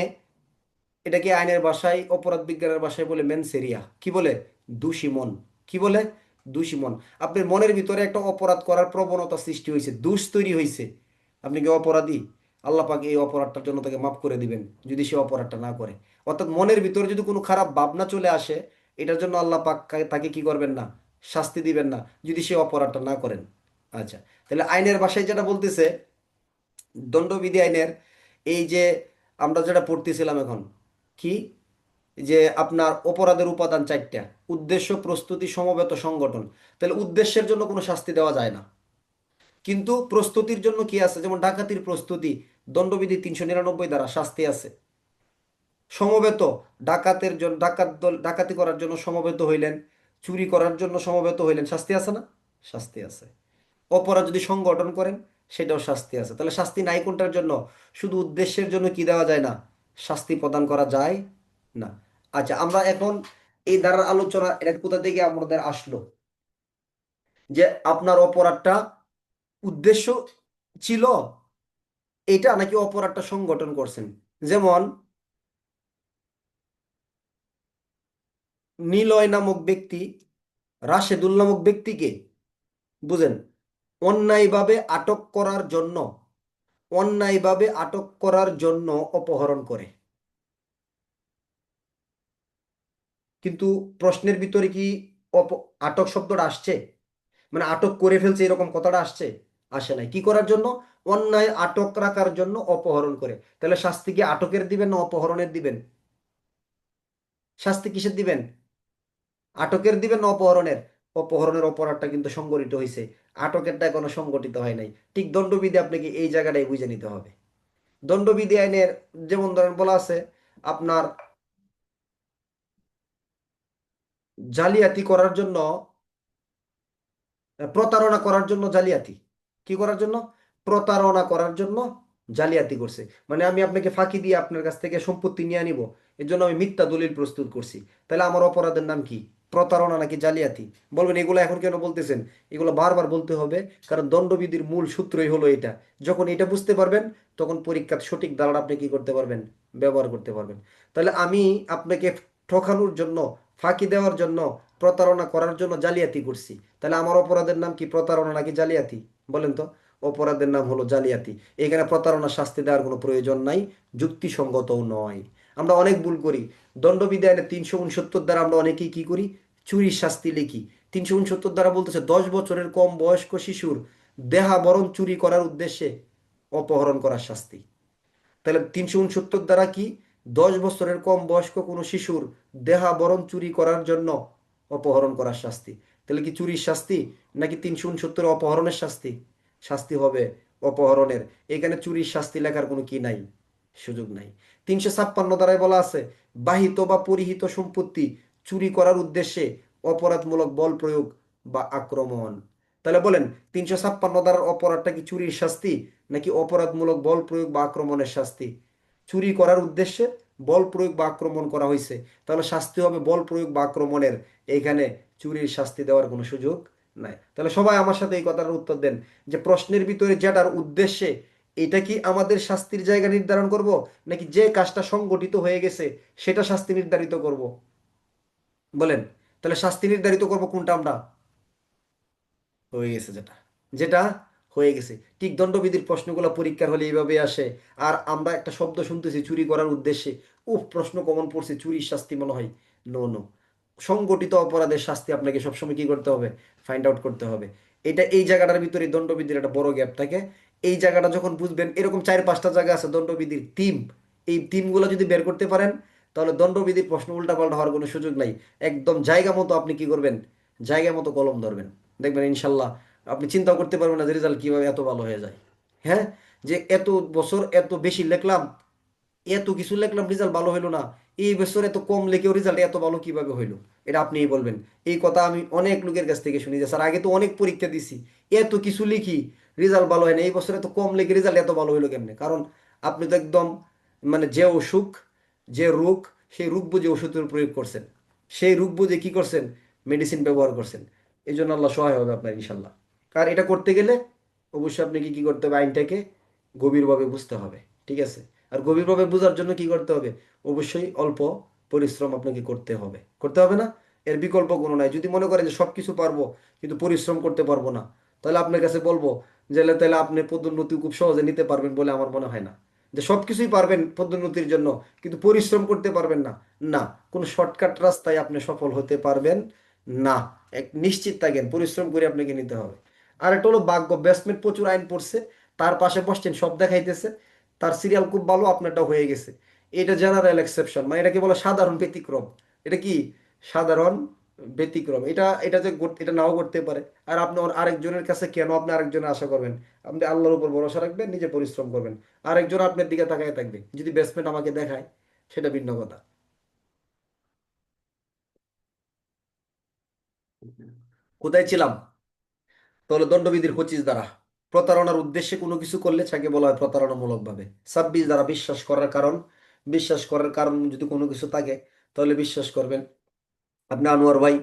এটাকে আইনের ভাষায় অপরাধ বিজ্ঞানের ভাষায় বলে মেনসেরিয়া, কি বলে? দোষী মন। কি বলে? দোষী মন। আপনার মনের ভিতরে একটা অপরাধ করার প্রবণতা সৃষ্টি হয়েছে, দোষ তৈরি হয়েছে, আপনি কি অপরাধী? আল্লাহ পাক এই অপরাধটার জন্য তাকে মাফ করে দিবেন যদি সে অপরাধটা না করে। অর্থাৎ মনের ভিতরে যদি কোনো খারাপ ভাবনা চলে আসে, এটার জন্য আল্লাহ পাক তাকে কি করবেন না? শাস্তি দিবেন না যদি সে অপরাধটা না করেন। আচ্ছা, তাহলে আইনের ভাষায় যেটা বলতেছে, দণ্ডবিধি আইনের এই যে আমরা যেটা পড়তেছিলাম এখন, কি, যে আপনার অপরাধের উপাদান চারটা: উদ্দেশ্য, প্রস্তুতি, সমবেত, সংগঠন। তাহলে উদ্দেশ্যের জন্য কোনো শাস্তি দেওয়া যায় না, কিন্তু প্রস্তুতির জন্য কি আছে? যেমন ডাকাতির প্রস্তুতি, দণ্ডবিধি 399 দ্বারা শাস্তি আছে। সমবেত, ডাকাতের জন্য, ডাকাত দল ডাকাতি করার জন্য সমবেত হইলেন, চুরি করার জন্য সমবেত হইলেন, শাস্তি আছে না? শাস্তি আছে। অপরাধ যদি সংগঠন করেন, সেটাও শাস্তি আছে। তাহলে শাস্তি নাই কোনটার জন্য? শুধু উদ্দেশ্যের জন্য কি দেওয়া যায় না? শাস্তি প্রদান করা যায় না। আচ্ছা, আমরা এখন এই দ্বারার আলোচনা এটা কোথা থেকে আমাদের আসলো, যে আপনার অপরাধটা উদ্দেশ্য ছিল এটা, নাকি অপরাধটা সংগঠন করছেন? যেমন নিলয় নামক ব্যক্তি, রাশেদুল নামক ব্যক্তিকে, বুঝেন, অন্যায়ভাবে আটক করার জন্য, অন্যায়ভাবে আটক করার জন্য অপহরণ করে। কিন্তু প্রশ্নের ভিতরে কি আটক শব্দটা আসছে? মানে আটক করে ফেলছে এরকম কথাটা আসছে? আসে নাই। কি করার জন্য? অন্যায় আটক রাখার জন্য অপহরণ করে। তাহলে শাস্তি কি আটকের দিবেন না অপহরণের দিবেন? শাস্তি কিসের দিবেন? আটকের দিবেন না অপহরণের? অপহরণের অপরাধটা কিন্তু সংগঠিত হয়েছে, আটকেরটা এখনো সংগঠিত হয় নাই। ঠিক দণ্ডবিধি আপনাকে এই জায়গাটাই বুঝে নিতে হবে। দণ্ডবিধি আইনের যেমন ধরেন বলা আছে আপনার জালিয়াতি করার জন্য, প্রতারণা করার জন্য জালিয়াতি। কি করার জন্য? প্রতারণা করার জন্য জালিয়াতি করছে। মানে আমি আপনাকে ফাঁকি দিয়ে আপনার কাছ থেকে সম্পত্তি নিয়ে নিব, এর জন্য আমি মিথ্যা দলিল প্রস্তুত করছি। তাহলে আমার অপরাধের নাম কি? প্রতারণা নাকি জালিয়াতি? বলবেন এগুলো এখন কেন বলতেছেন? এগুলো বারবার বলতে হবে, কারণ দণ্ডবিধির মূল সূত্রই হলো এটা। যখন এটা বুঝতে পারবেন, তখন পরীক্ষার সঠিক ধারণা আপনি কি করতে পারবেন? ব্যবহার করতে পারবেন। তাহলে আমি আপনাকে ঠকানোর জন্য, ফাঁকি দেওয়ার জন্য, প্রতারণা করার জন্য জালিয়াতি করছি। তাহলে আমার অপরাধের নাম কি? প্রতারণা নাকি জালিয়াতি? বলেন তো। অপরাধের নাম হলো জালিয়াতি। এখানে প্রতারণা শাস্তি দেওয়ার কোনো প্রয়োজন নাই, যুক্তিসঙ্গতও নয়। আমরা অনেক ভুল করি। দণ্ডবিধি আইনে 369 দ্বারা আমরা অনেকেই কি করি? চুরির শাস্তি লিখি। 369 দ্বারা বলতেছে 10 বছরের কম বয়স্ক শিশুর দেহাবরণ চুরি করার উদ্দেশ্যে অপহরণ করার শাস্তি। তাহলে 369 দ্বারা কি? 10 বছরের কম বয়স্ক কোনো শিশুর দেহাবরণ চুরি করার জন্য অপহরণ করার শাস্তি। তাহলে কি চুরির শাস্তি, নাকি 369 অপহরণের শাস্তি? শাস্তি হবে অপহরণের। এখানে চুরির শাস্তি লেখার কোনো কি নাই, সুযোগ নাই। 356 দ্বারাই বলা আছে বাহিত বা পরিহিত সম্পত্তি চুরি করার উদ্দেশ্যে অপরাধমূলক বল প্রয়োগ বা আক্রমণ। তাহলে বলেন, 356 ধারার অপরাধটা কি চুরির শাস্তি নাকি অপরাধমূলক বল প্রয়োগ বা আক্রমণের শাস্তি? চুরি করার উদ্দেশ্যে বল প্রয়োগ বা আক্রমণ করা হয়েছে, তাহলে শাস্তি হবে বল প্রয়োগ বা আক্রমণের। এইখানে চুরির শাস্তি দেওয়ার কোনো সুযোগ নাই। তাহলে সবাই আমার সাথে এই কথাটার উত্তর দেন যে প্রশ্নের ভিতরে যেটার উদ্দেশ্যে, এটা কি আমাদের শাস্তির জায়গা নির্ধারণ করব, নাকি যে কাজটা সংগঠিত হয়ে গেছে সেটা শাস্তি নির্ধারিত করব? বলেন, তাহলে শাস্তি নির্ধারিত করব কোনটা আমরা? হয়ে গেছে যেটা, যেটা হয়ে গেছে। ঠিক দণ্ডবিধির প্রশ্নগুলো পরীক্ষার হলে এইভাবে আসে। আর আমরা একটা শব্দ শুনতেছি চুরি করার উদ্দেশ্যে, প্রশ্ন কমন পড়ছে, চুরির শাস্তি মনে হয়। নো নো, সংগঠিত অপরাধের শাস্তি আপনাকে সবসময় কি করতে হবে? ফাইন্ড আউট করতে হবে। এটা এই জায়গাটার ভিতরে দণ্ডবিধির একটা বড় গ্যাপ থাকে। এই জায়গাটা যখন বুঝবেন, এরকম 4-5টা জায়গা আছে দণ্ডবিধির থিম, এই থিমগুলো যদি বের করতে পারেন, তাহলে দণ্ডবিধির প্রশ্ন উল্টাপাল্টা হওয়ার কোনো সুযোগ নাই। একদম জায়গা মতো আপনি কি করবেন? জায়গা মতো কলম ধরবেন, দেখবেন ইনশাল্লাহ আপনি চিন্তাও করতে পারবেন না যে রেজাল্ট কিভাবে এত ভালো হয়ে যায়। হ্যাঁ, যে এত বছর এত বেশি লিখলাম, এত কিছু লিখলাম, রেজাল্ট ভালো হইলো না, এই বছর এত কম লিখেও রেজাল্ট এত ভালো কিভাবে হইলো? এটা আপনিই বলবেন। এই কথা আমি অনেক লোকের কাছ থেকে শুনি যে স্যার আগে তো অনেক পরীক্ষা দিছি, এত কিছু লিখি, রেজাল্ট ভালো হয় না, এই বছর এত কম লিখে রেজাল্ট এত ভালো হইলো কেমনে? কারণ আপনি তো একদম মানে যে অসুখ, যে রোগ, সেই রোগ বুঝে ওষুধের প্রয়োগ করছেন, সেই রোগ বুঝে কি করছেন? মেডিসিন ব্যবহার করছেন। এই জন্য আল্লাহ সহায় হবে আপনার ইনশাল্লাহ। আর এটা করতে গেলে অবশ্যই আপনাকে কি করতে হবে? আইনটাকে গভীরভাবে বুঝতে হবে। ঠিক আছে? আর গভীরভাবে বোঝার জন্য কি করতে হবে? অবশ্যই অল্প পরিশ্রম আপনাকে করতে হবে। করতে হবে না? এর বিকল্প কোনো নাই। যদি মনে করেন যে সব কিছু পারবো কিন্তু পরিশ্রম করতে পারবো না, তাহলে আপনার কাছে বলবো যে তাহলে আপনি পদোন্নতি খুব সহজে নিতে পারবেন বলে আমার মনে হয় না। যে সব কিছুই পারবেন পদোন্নতির জন্য কিন্তু পরিশ্রম করতে পারবেন না, না, কোনো শর্টকাট রাস্তায় আপনি সফল হতে পারবেন না। এক নিশ্চিত থাকেন, পরিশ্রম করে আপনাকে নিতে হবে। আর একটা হলো ভাগ্য, ব্যাটসম্যান প্রচুর আইন পড়ছে, তার পাশে বসছেন, সব দেখাইতেছে, তার সিরিয়াল খুব ভালো, আপনারটা হয়ে গেছে। এটা জেনারেল এক্সেপশন, মানে এটাকে বলে সাধারণ ব্যতিক্রম। এটা কি? সাধারণ ব্যতিক্রম। এটা এটা যে এটা নাও করতে পারে। আর আপনি আরেকজনের কাছে কেন আপনি আরেকজনের আশা করবেন? আপনি আল্লাহর উপর ভরসা রাখবেন, নিজে পরিশ্রম করবেন, আরেকজন আপনার দিকে তাকায় থাকবে। যদি ব্যাটসম্যান আমাকে দেখায় সেটা ভিন্ন কথা। কোথায় ছিলাম? তাহলে দণ্ডবিধির 25 ধারা, প্রতারণার উদ্দেশ্যে কোনো কিছু করলে তাকে বলা হয় প্রতারণামূলক ভাবে। 26 ধারা, বিশ্বাস করার কারণ। বিশ্বাস করার কারণ যদি কোনো কিছু থাকে, তাহলে বিশ্বাস করবেন। আপনি আনোয়ার ভাই,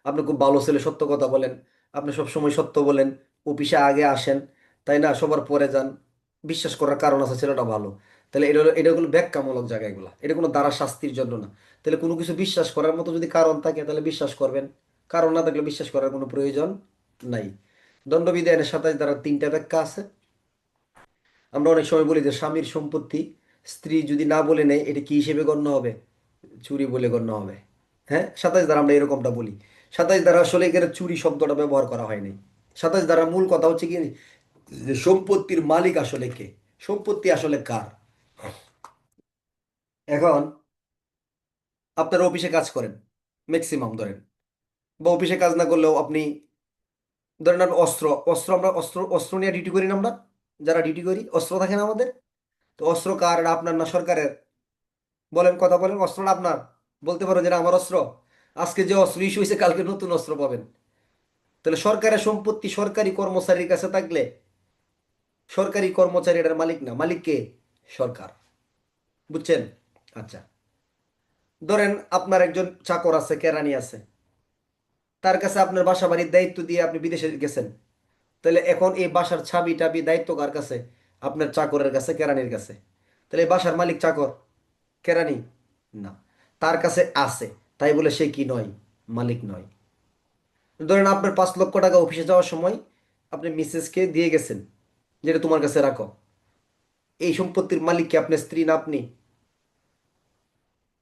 আপনি খুব ভালো ছেলে, সত্য কথা বলেন, আপনি সব সময় সত্য বলেন, অফিসে আগে আসেন, তাই না, সবার পরে যান, বিশ্বাস করার কারণ আছে, ছেলেটা ভালো। তাহলে এটা হলো ব্যাখ্যামূলক জায়গা, এগুলা এটা কোনো দ্বারা শাস্তির জন্য না। তাহলে কোনো কিছু বিশ্বাস করার মতো যদি কারণ থাকে তাহলে বিশ্বাস করবেন, কারণ না থাকলে বিশ্বাস করার কোনো প্রয়োজন নাই। দণ্ডবিধি আইনের 27 ধারার 3টা ব্যাখ্যা আছে। আমরা অনেক সময় বলি যে স্বামীর সম্পত্তি স্ত্রী যদি না বলে নেয়, এটা কি হিসেবে গণ্য হবে? চুরি বলে গণ্য হবে। হ্যাঁ, 27 ধারা আমরা এরকমটা বলি। 27 ধারা আসলে এখানে চুরি শব্দটা ব্যবহার করা হয়নি। 27 ধারার মূল কথা হচ্ছে কি, যে সম্পত্তির মালিক আসলে কে, সম্পত্তি আসলে কার। এখন আপনার অফিসে কাজ করেন, ম্যাক্সিমাম ধরেন, বা অফিসে কাজ না করলেও আপনি ধরেন আপনি অস্ত্র, আমরা অস্ত্র অস্ত্র নিয়ে ডিউটি করি না আমরা, যারা ডিউটি করি অস্ত্র থাকে না আমাদের। তো অস্ত্র কার? এটা আপনার না সরকারের? বলেন, কথা বলেন, অস্ত্রটা আপনার? বলতে পারো যেটা আমার অস্ত্র। আজকে যে অস্ত্র ইস্যু হয়েছে কালকে নতুন অস্ত্র পাবেন। তাহলে সরকারের সম্পত্তি সরকারি কর্মচারীর কাছে থাকলে, সরকারি কর্মচারী এটার মালিক না, মালিক কে? সরকার। বুঝছেন? আচ্ছা, ধরেন আপনার একজন চাকর আছে, কেরানি আছে, তার কাছে আপনার বাসা বাড়ির দায়িত্ব দিয়ে আপনি বিদেশে গেছেন। তাহলে এখন এই বাসার চাবি টাবি দায়িত্ব কার কাছে? আপনার চাকরের কাছে, কেরানির কাছে। তাহলে এই বাসার মালিক চাকর, কেরানি না, তার কাছে আছে, তাই বলে সে কি নয়? মালিক নয়। ধরেন আপনার 5 লক্ষ টাকা অফিসে যাওয়ার সময় আপনি মিসেসকে দিয়ে গেছেন, যেটা তোমার কাছে রাখো। এই সম্পত্তির মালিক কি আপনার স্ত্রী না আপনি?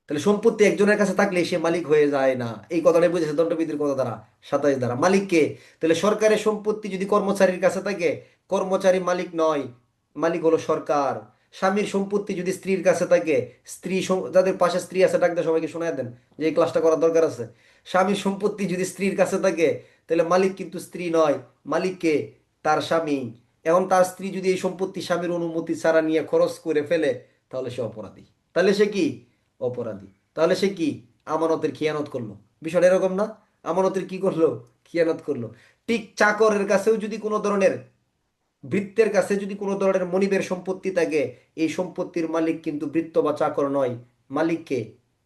তাহলে সম্পত্তি একজনের কাছে থাকলে সে মালিক হয়ে যায় না। এই কথাটাই বুঝেছে দণ্ডবিধির কথা দ্বারা, 27 ধারা। মালিক কে? তাহলে সরকারের সম্পত্তি যদি কর্মচারীর কাছে থাকে, কর্মচারী মালিক নয়, মালিক হলো সরকার। স্বামীর সম্পত্তি যদি স্ত্রীর কাছে থাকে, যাদের পাশে স্ত্রী আছে ডাক দিয়ে সবাইকে শোনায় দেন যে এই ক্লাসটা করার দরকার আছে। স্বামীর সম্পত্তি যদি স্ত্রীর কাছে থাকে, তাহলে মালিক কিন্তু স্ত্রী নয়, মালিক কে? তার স্বামী। এখন তার স্ত্রী যদি এই সম্পত্তি স্বামীর অনুমতি ছাড়া নিয়ে খরচ করে ফেলে, তাহলে সে অপরাধী। তাহলে সে কি? অপরাধী। তাহলে সে কি? আমানতের খিয়ানত করলো। বিষয়টা এরকম না? আমানতের কি করলো? খিয়ানত করলো। ঠিক চাকরের কাছেও যদি কোনো ধরনের, ভৃত্যের কাছে যদি কোনো ধরনের মনিবের সম্পত্তি থাকে, এই সম্পত্তির মালিক কিন্তু ভৃত্য বা চাকর নয়, মালিককে,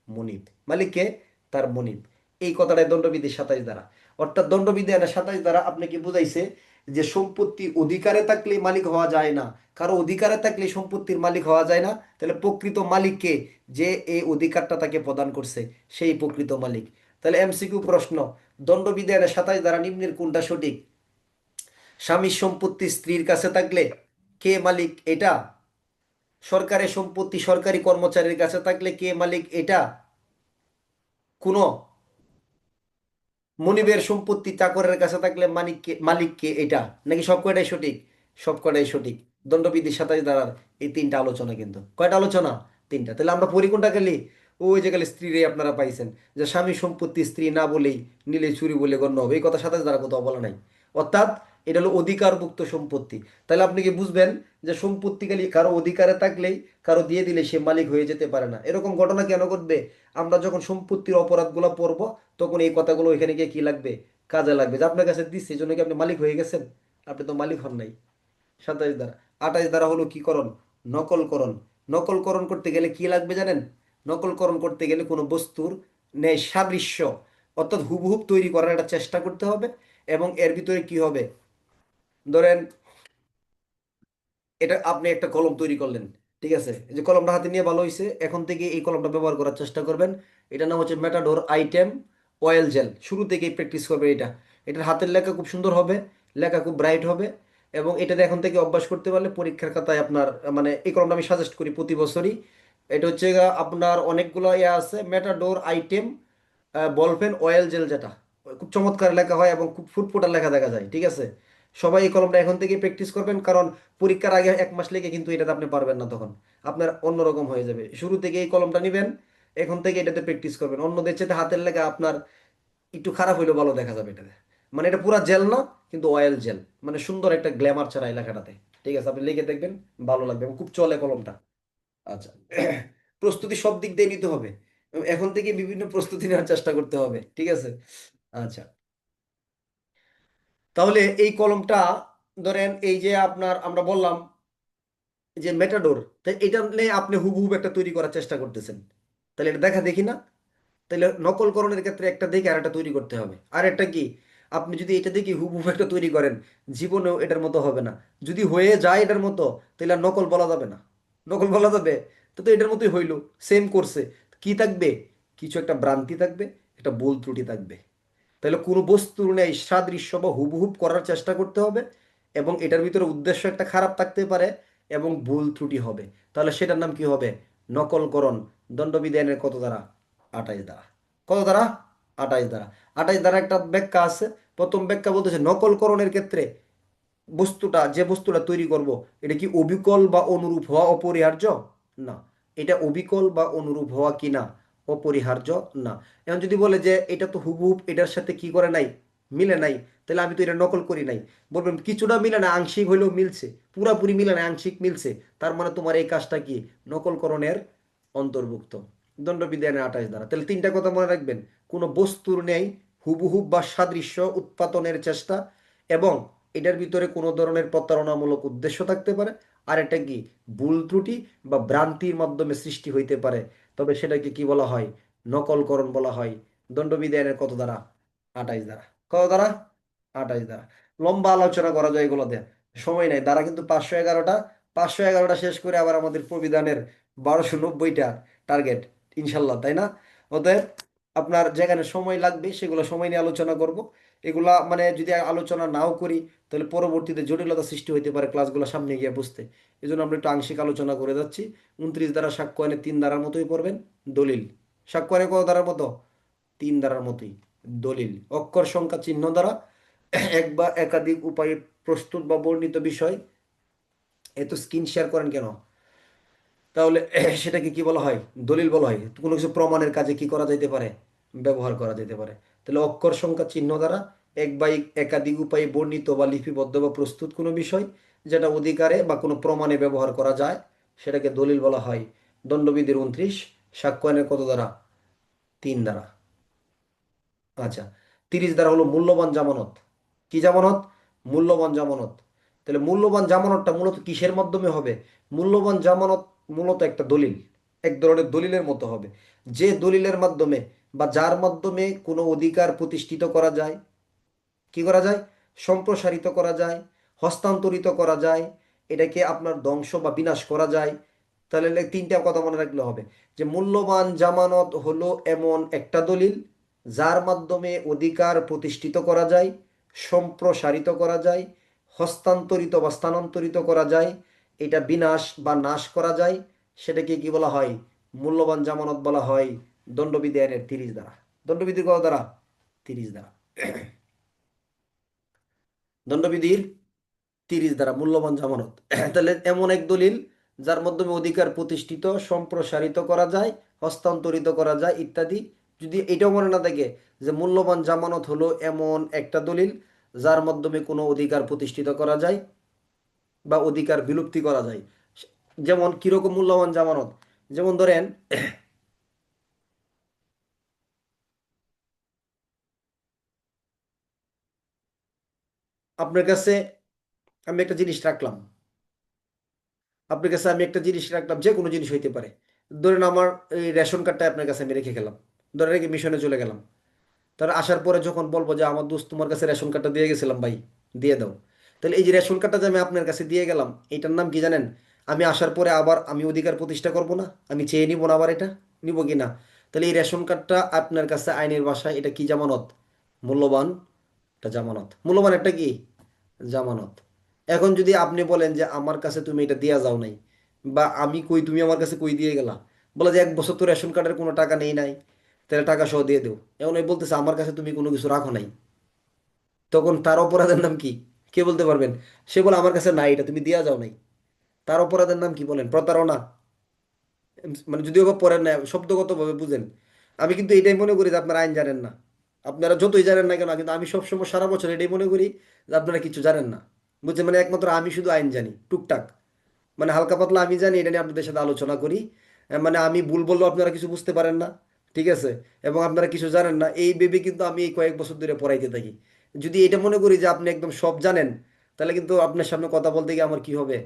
মনিব, মালিককে, তার মনিব। এই কথাটাই দণ্ডবিধি 27 দ্বারা। অর্থাৎ দণ্ডবিধি 27 দ্বারা আপনাকে বুঝাইছে যে সম্পত্তি অধিকারে থাকলে মালিক হওয়া যায় না, কারো অধিকারে থাকলে সম্পত্তির মালিক হওয়া যায় না। তাহলে প্রকৃত মালিককে, যে এই অধিকারটা তাকে প্রদান করছে, সেই প্রকৃত মালিক। তাহলে এমসিকিউ প্রশ্ন, দণ্ডবিধি 27 দ্বারা নিম্নের কোনটা সঠিক? স্বামীর সম্পত্তি স্ত্রীর কাছে থাকলে কে মালিক এটা? সরকারের সম্পত্তি সরকারি কর্মচারীর কাছে থাকলে কে মালিক এটা? কোনো মনিবের সম্পত্তি চাকরের কাছে থাকলে মালিককে, মালিককে এটা? নাকি সব কয়টাই সঠিক? সব কয়টাই সঠিক। দণ্ডবিধি 27 ধারার এই তিনটা আলোচনা, কিন্তু কয়টা আলোচনা? তিনটা। তাহলে আমরা পড়ি কোনটা খালি? ওই যে খালি স্ত্রীরে আপনারা পাইছেন, যে স্বামী সম্পত্তি স্ত্রী না বলেই নিলে চুরি বলে গণ্য হবে, এই কথা 27 ধারা কোথাও বলা নাই। অর্থাৎ এটা হলো অধিকারভুক্ত সম্পত্তি। তাহলে আপনি কি বুঝবেন যে সম্পত্তি খালি কারো অধিকারে থাকলেই, কারো দিয়ে দিলে সে মালিক হয়ে যেতে পারে না? এরকম ঘটনা কেন ঘটবে? আমরা যখন সম্পত্তির অপরাধগুলো পড়বো, তখন এই কথাগুলো এখানে গিয়ে কি লাগবে? কাজে লাগবে। যে আপনার কাছে দিচ্ছে, এই জন্য কি আপনি মালিক হয়ে গেছেন? আপনি তো মালিক হন নাই। 27 দ্বারা। 28 দ্বারা হলো কি করণ? নকলকরণ। নকলকরণ করতে গেলে কি লাগবে জানেন? নকলকরণ করতে গেলে কোনো বস্তুর ন্যায় সাদৃশ্য, অর্থাৎ হুবহুব তৈরি করার একটা চেষ্টা করতে হবে। এবং এর ভিতরে কি হবে? ধরেন এটা আপনি একটা কলম তৈরি করলেন, ঠিক আছে? এই যে কলমটা হাতে নিয়ে ভালো হয়েছে, এখন থেকে এই কলমটা ব্যবহার করার চেষ্টা করবেন। এটার নাম হচ্ছে মেটাডোর আইটেম অয়েল জেল। শুরু থেকেই প্র্যাকটিস করবে এটা। এটার হাতের লেখা খুব সুন্দর হবে, লেখা খুব ব্রাইট হবে। এবং এটাতে এখন থেকে অভ্যাস করতে পারলে পরীক্ষার খাতায় আপনার, মানে এই কলমটা আমি সাজেস্ট করি প্রতি বছরই। এটা হচ্ছে আপনার অনেকগুলো ইয়ে আছে, Matador item ball pen oil gel, যেটা খুব চমৎকার লেখা হয় এবং খুব ফুটফুটা লেখা দেখা যায়, ঠিক আছে? সবাই এই কলমটা এখন থেকে প্র্যাকটিস করবেন, কারণ পরীক্ষার আগে 1 মাস লেগে কিন্তু এটাতে আপনি পারবেন না, তখন আপনার অন্যরকম হয়ে যাবে। শুরু থেকে এই কলমটা নেবেন, এখন থেকে এটাতে প্র্যাকটিস করবেন। অন্যদের চেয়ে হাতের লেখা আপনার একটু খারাপ হইলেও ভালো দেখা যাবে এটাতে। মানে এটা পুরা জেল না, কিন্তু অয়েল জেল, মানে সুন্দর একটা গ্ল্যামার ছাড়া এই লেখাটাতে। ঠিক আছে, আপনি লিখে দেখবেন, ভালো লাগবে এবং খুব চলে কলমটা। আচ্ছা। প্রস্তুতি সব দিক দিয়ে নিতে হবে, এবং এখন থেকে বিভিন্ন প্রস্তুতি নেওয়ার চেষ্টা করতে হবে, ঠিক আছে? আচ্ছা, তাহলে এই কলমটা, ধরেন এই যে আপনার আমরা বললাম যে মেটাডোর, তাই এটা নিয়ে আপনি হুবহুব একটা তৈরি করার চেষ্টা করতেছেন, তাহলে এটা দেখা দেখি না? তাহলে নকলকরণের ক্ষেত্রে একটা দেখে আর একটা তৈরি করতে হবে। আর একটা কি, আপনি যদি এটা দেখি হুবহুব একটা তৈরি করেন, জীবনেও এটার মতো হবে না। যদি হয়ে যায় এটার মতো, তাহলে আর নকল বলা যাবে না। নকল বলা যাবে? তো তো এটার মতোই হইলো, সেম করছে। কি থাকবে? কিছু একটা ভ্রান্তি থাকবে, একটা ভুল ত্রুটি থাকবে। তাহলে কোনো বস্তুর ন্যায় সাদৃশ্য বা হুবহুব করার চেষ্টা করতে হবে, এবং এটার ভিতরে উদ্দেশ্য একটা খারাপ থাকতে পারে, এবং ভুল ত্রুটি হবে। তাহলে সেটার নাম কি হবে? নকলকরণ। দণ্ডবিধানের কত দ্বারা? 28 দ্বারা। কত দ্বারা? 28 দ্বারা। 28 দ্বারা একটা ব্যাখ্যা আছে। প্রথম ব্যাখ্যা বলতেছে নকলকরণের ক্ষেত্রে বস্তুটা, যে বস্তুটা তৈরি করব, এটা কি অবিকল বা অনুরূপ হওয়া অপরিহার্য? না। এটা অবিকল বা অনুরূপ হওয়া কি না? অপরিহার্য না। এখন যদি বলে যে এটা তো হুবহুব এটার সাথে কি করে নাই, মিলে নাই, তাহলে আমি তো এটা নকল করি নাই। বলবেন কিছুটা মিলে না, আংশিক হইলেও মিলছে, পুরাপুরি মিলে না, আংশিক মিলছে, তার মানে তোমার এই কাজটা কি? নকলকরণের অন্তর্ভুক্ত। দণ্ডবিধানের 28 দ্বারা। তাহলে তিনটা কথা মনে রাখবেন: কোনো বস্তুর নেই হুবহুব বা সাদৃশ্য উৎপাদনের চেষ্টা, এবং এটার ভিতরে কোনো ধরনের প্রতারণামূলক উদ্দেশ্য থাকতে পারে, আর এটা কি? ভুল ত্রুটি বা ভ্রান্তির মাধ্যমে সৃষ্টি হইতে পারে, তবে সেটাকে কি বলা হয়? নকলকরণ বলা হয়। দণ্ডবিধানের কত দ্বারা? 28 দ্বারা। কত দ্বারা? 28 দ্বারা। লম্বা আলোচনা করা যায় এগুলো দিয়ে, সময় নাই। দ্বারা কিন্তু 511টা, 511টা শেষ করে আবার আমাদের প্রবিধানের 1290টা টার্গেট, ইনশাল্লাহ, তাই না? অতএব আপনার যেখানে সময় লাগবে সেগুলো সময় নিয়ে আলোচনা করব। এগুলা মানে যদি আলোচনা নাও করি, তাহলে পরবর্তীতে জটিলতা সৃষ্টি হইতে পারে ক্লাসগুলো সামনে গিয়ে বুঝতে। এই জন্য আমরা একটু আংশিক আলোচনা করে যাচ্ছি। 29 দ্বারা সাক্ষ্য আইনে 3 ধারার মতোই পড়বেন। দলিল, সাক্ষ্য আইনে কত ধারার মতো? 3 ধারার মতোই। দলিল, অক্ষর সংখ্যা চিহ্ন দ্বারা এক বা একাধিক উপায়ে প্রস্তুত বা বর্ণিত বিষয়। এত স্ক্রিন শেয়ার করেন কেন? তাহলে সেটাকে কি বলা হয়? দলিল বলা হয়। কোনো কিছু প্রমাণের কাজে কি করা যেতে পারে? ব্যবহার করা যেতে পারে। তাহলে অক্ষর সংখ্যা চিহ্ন দ্বারা এক বা একাধিক উপায়ে বর্ণিত বা লিপিবদ্ধ বা প্রস্তুত কোনো বিষয়, যেটা অধিকারে বা কোনো প্রমাণে ব্যবহার করা যায়, সেটাকে দলিল বলা হয়। দণ্ডবিধির 29, সাক্ষ্য আইনের কত দ্বারা? 3 দ্বারা। আচ্ছা। 30 দ্বারা হলো মূল্যবান জামানত। কি জামানত? মূল্যবান জামানত। তাহলে মূল্যবান জামানতটা মূলত কিসের মাধ্যমে হবে? মূল্যবান জামানত মূলত একটা দলিল, এক ধরনের দলিলের মতো হবে, যে দলিলের মাধ্যমে বা যার মাধ্যমে কোনো অধিকার প্রতিষ্ঠিত করা যায়, কি করা যায়, সম্প্রসারিত করা যায়, হস্তান্তরিত করা যায়, এটাকে আপনার ধ্বংস বা বিনাশ করা যায়। তাহলে তিনটা কথা মনে রাখলে হবে, যে মূল্যবান জামানত হলো এমন একটা দলিল যার মাধ্যমে অধিকার প্রতিষ্ঠিত করা যায়, সম্প্রসারিত করা যায়, হস্তান্তরিত বা স্থানান্তরিত করা যায়, এটা বিনাশ বা নাশ করা যায়। সেটাকে কি বলা হয়? মূল্যবান জামানত বলা হয়। দণ্ডবিধি আইনের 30 ধারা। দণ্ডবিধির কত ধারা? 30 ধারা। দণ্ডবিধির 30 ধারা মূল্যবান জামানত। তাহলে এমন এক দলিল যার মাধ্যমে অধিকার প্রতিষ্ঠিত, সম্প্রসারিত করা যায়, হস্তান্তরিত করা যায় ইত্যাদি। যদি এটাও মনে না থাকে যে মূল্যবান জামানত হলো এমন একটা দলিল যার মাধ্যমে কোনো অধিকার প্রতিষ্ঠিত করা যায় বা অধিকার বিলুপ্তি করা যায়। যেমন কিরকম মূল্যবান জামানত? যেমন ধরেন, আপনার কাছে আমি একটা জিনিস রাখলাম, আপনার কাছে আমি একটা জিনিস রাখলাম, যে কোনো জিনিস হইতে পারে। ধরেন আমার এই রেশন কার্ডটা আপনার কাছে আমি রেখে গেলাম, ধরে রেখে মিশনে চলে গেলাম। তারা আসার পরে যখন বলবো যে আমার দোস্ত তোমার কাছে রেশন কার্ডটা দিয়ে গেছিলাম ভাই, দিয়ে দাও। তাহলে এই যে রেশন কার্ডটা যে আমি আপনার কাছে দিয়ে গেলাম, এটার নাম কি জানেন? আমি আসার পরে আবার আমি অধিকার প্রতিষ্ঠা করব না? আমি চেয়ে নিব না আবার এটা? নিব কি না? তাহলে এই রেশন কার্ডটা আপনার কাছে আইনের ভাষায় এটা কি জামানত? মূল্যবান একটা জামানত। মূল্যবান একটা কি জামানত। এখন যদি আপনি বলেন যে আমার কাছে তুমি এটা দিয়া যাও নাই, বা আমি কই তুমি আমার কাছে কই দিয়ে গেলা, বলে যে 1 বছর তো রেশন কার্ডের কোনো টাকা নেই নাই, তাহলে টাকা সহ দিয়ে দেও। এখন এই বলতেছে আমার কাছে তুমি কোনো কিছু রাখো নাই, তখন তার অপরাধের নাম কি? কে বলতে পারবেন? সে বলে আমার কাছে নাই, এটা তুমি দিয়া যাও নাই। তার অপরাধের নাম কি বলেন? প্রতারণা। মানে যদিও বা পড়েন না, শব্দগতভাবে বুঝেন। আমি কিন্তু এটাই মনে করি যে আপনারা আইন জানেন না। আপনারা যতই জানেন না কেন, কিন্তু আমি সবসময় সারা বছর এটাই মনে করি যে আপনারা কিছু জানেন না। বুঝছেন? মানে একমাত্র আমি শুধু আইন জানি টুকটাক, মানে হালকা পাতলা আমি জানি, এটা নিয়ে আপনাদের সাথে আলোচনা করি। মানে আমি ভুল বললেও আপনারা কিছু বুঝতে পারেন না, ঠিক আছে? এবং আপনারা কিছু জানেন না এই ভেবে কিন্তু আমি এই কয়েক বছর ধরে পড়াইতে থাকি। যদি এটা মনে করি যে আপনি একদম সব জানেন, তাহলে কিন্তু আপনার সামনে কথা বলতে গিয়ে আমার কি হবে?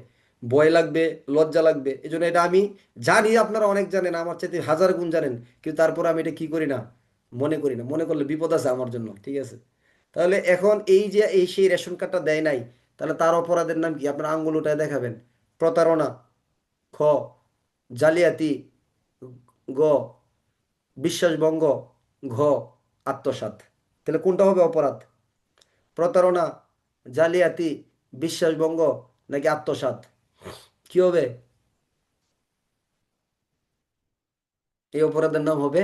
ভয় লাগবে, লজ্জা লাগবে। এই জন্য এটা আমি জানি আপনারা অনেক জানেন, আমার চাইতে হাজার গুণ জানেন, কিন্তু তারপর আমি এটা কি করি না, মনে করি না। মনে করলে বিপদ আছে আমার জন্য, ঠিক আছে? তাহলে এখন এই যে এই সেই রেশন কার্ডটা দেয় নাই, তাহলে তার অপরাধের নাম কি? আপনার আঙ্গুল উঠায় দেখাবেন। প্রতারণা, খ। জালিয়াতি, গ। বিশ্বাসভঙ্গ, ঘ। আত্মসাৎ। তাহলে কোনটা হবে অপরাধ? প্রতারণা, জালিয়াতি, বিশ্বাসভঙ্গ, নাকি আত্মসাৎ? কি হবে? এই অপরাধের নাম হবে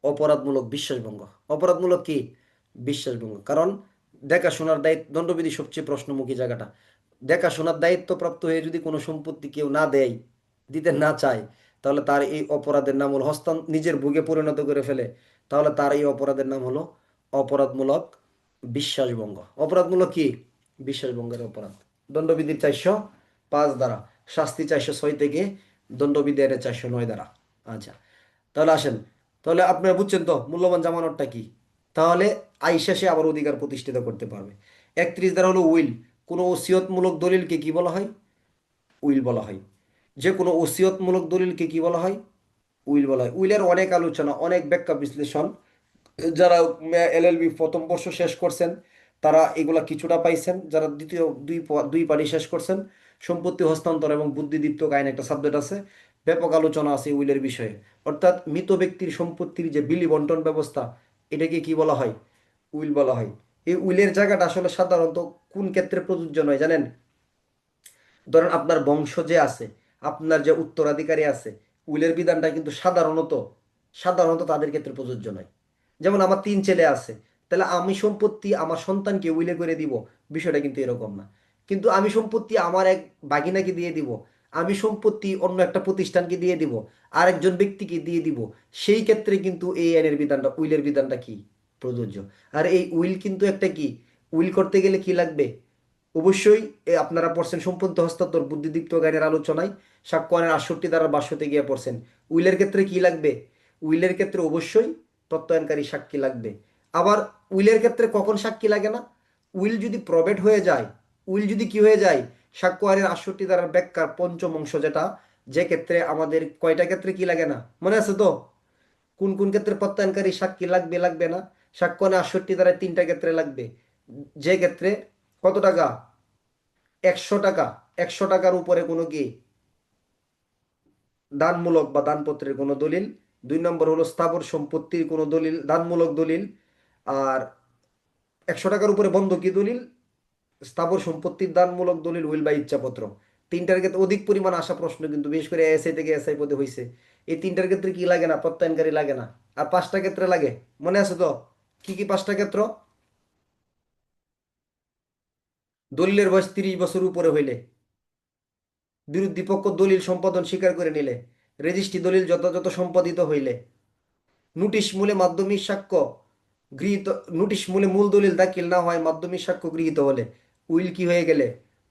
অপরাধমূলক বিশ্বাসভঙ্গ। অপরাধমূলক কি? বিশ্বাসভঙ্গ। কারণ দেখাশোনার দায়িত্ব, দণ্ডবিধি সবচেয়ে প্রশ্নমুখী জায়গাটা। দেখাশোনার দায়িত্বপ্রাপ্ত হয়ে যদি কোনো সম্পত্তি কেউ না দেয়, দিতে না চায়, তাহলে তার এই অপরাধের নাম হলো নিজের ভোগে পরিণত করে ফেলে, তাহলে তার এই অপরাধের নাম হলো অপরাধমূলক বিশ্বাসভঙ্গ। অপরাধমূলক কি? বিশ্বাসভঙ্গের অপরাধ। দণ্ডবিধির 405 ধারা, শাস্তি 406 থেকে দণ্ডবিধি এর 409 ধারা। আচ্ছা, তাহলে আসেন। তাহলে আপনারা বুঝছেন তো মূল্যবান জামানতটা কি? তাহলে আইসা সে আবার অধিকার প্রতিষ্ঠিত করতে পারবে। 31 ধারা হলো উইল। কোনো ওসিয়তমূলক দলিলকে কি বলা হয়? উইল বলা হয়। যে কোনো ওসিয়তমূলক দলিলকে কি বলা হয়? উইল বলা হয়। উইলের অনেক আলোচনা, অনেক ব্যাখ্যা বিশ্লেষণ। যারা এলএলবি প্রথম বর্ষ শেষ করছেন তারা এগুলা কিছুটা পাইছেন, যারা দ্বিতীয় দুই পারি শেষ করছেন, সম্পত্তি হস্তান্তর এবং বুদ্ধিদীপ্ত আইন একটা সাবজেক্ট আছে, ব্যাপক আলোচনা আছে উইলের বিষয়ে। অর্থাৎ মৃত ব্যক্তির সম্পত্তির যে বিলি বন্টন ব্যবস্থা, এটাকে কি বলা হয়? উইল বলা হয়। এই উইলের জায়গাটা আসলে সাধারণত কোন ক্ষেত্রে প্রযোজ্য নয় জানেন? ধরেন আপনার বংশ যে আছে, আপনার যে উত্তরাধিকারী আছে, উইলের বিধানটা কিন্তু সাধারণত সাধারণত তাদের ক্ষেত্রে প্রযোজ্য নয়। যেমন আমার 3 ছেলে আছে, তাহলে আমি সম্পত্তি আমার সন্তানকে উইলে করে দিব, বিষয়টা কিন্তু এরকম না। কিন্তু আমি সম্পত্তি আমার এক বাগিনাকে দিয়ে দিব, আমি সম্পত্তি অন্য একটা প্রতিষ্ঠানকে দিয়ে দিব, আরেকজন ব্যক্তিকে দিয়ে দিব, সেই ক্ষেত্রে কিন্তু এই আইনের বিধানটা, উইলের বিধানটা কি প্রযোজ্য। আর এই উইল কিন্তু একটা কি, উইল করতে গেলে কি লাগবে? অবশ্যই আপনারা পড়ছেন সম্পত্তি হস্তান্তর বুদ্ধিদীপ্ত আইনের আলোচনায়, সাক্ষ্য আইনের 68 ধারার 62 গিয়ে পড়ছেন। উইলের ক্ষেত্রে কি লাগবে? উইলের ক্ষেত্রে অবশ্যই তত্ত্বায়নকারী সাক্ষী লাগবে। আবার উইলের ক্ষেত্রে কখন সাক্ষী লাগে না? উইল যদি প্রবেট হয়ে যায়, উইল যদি কি হয়ে যায়, সাক্ষ্য আইনের 68 ধারার ব্যাখ্যার পঞ্চম অংশ যেটা, যে ক্ষেত্রে আমাদের কয়টা ক্ষেত্রে কি লাগে না মনে আছে তো, কোন কোন ক্ষেত্রে প্রত্যয়নকারী সাক্ষী লাগবে লাগবে না, সাক্ষ্য আইনের 68 ধারায় তিনটা ক্ষেত্রে লাগবে। যে ক্ষেত্রে কত টাকা, 100 টাকা, 100 টাকার উপরে কোনো কি দানমূলক বা দানপত্রের কোনো দলিল, 2 নম্বর হলো স্থাবর সম্পত্তির কোনো দলিল, দানমূলক দলিল, আর 100 টাকার উপরে বন্ধকি দলিল, স্থাবর সম্পত্তির দানমূলক দলিল, উইল বা ইচ্ছাপত্র। তিনটার ক্ষেত্রে অধিক পরিমাণ আসা প্রশ্ন কিন্তু, বিশেষ করে এসআই থেকে এসআই পদে হয়েছে। এই তিনটার ক্ষেত্রে কি লাগে না, প্রত্যয়নকারী লাগে না। আর পাঁচটা ক্ষেত্রে লাগে, মনে আছে তো, কি কি পাঁচটা ক্ষেত্র? দলিলের বয়স 30 বছর উপরে হইলে, বিরোধী পক্ষ দলিল সম্পাদন স্বীকার করে নিলে, রেজিস্ট্রি দলিল যথাযথ সম্পাদিত হইলে, নোটিশ মূলে মাধ্যমিক সাক্ষ্য গৃহীত, নোটিশ মূলে মূল দলিল দাখিল না হয় মাধ্যমিক সাক্ষ্য গৃহীত হলে, উইল কি হয়ে গেলে,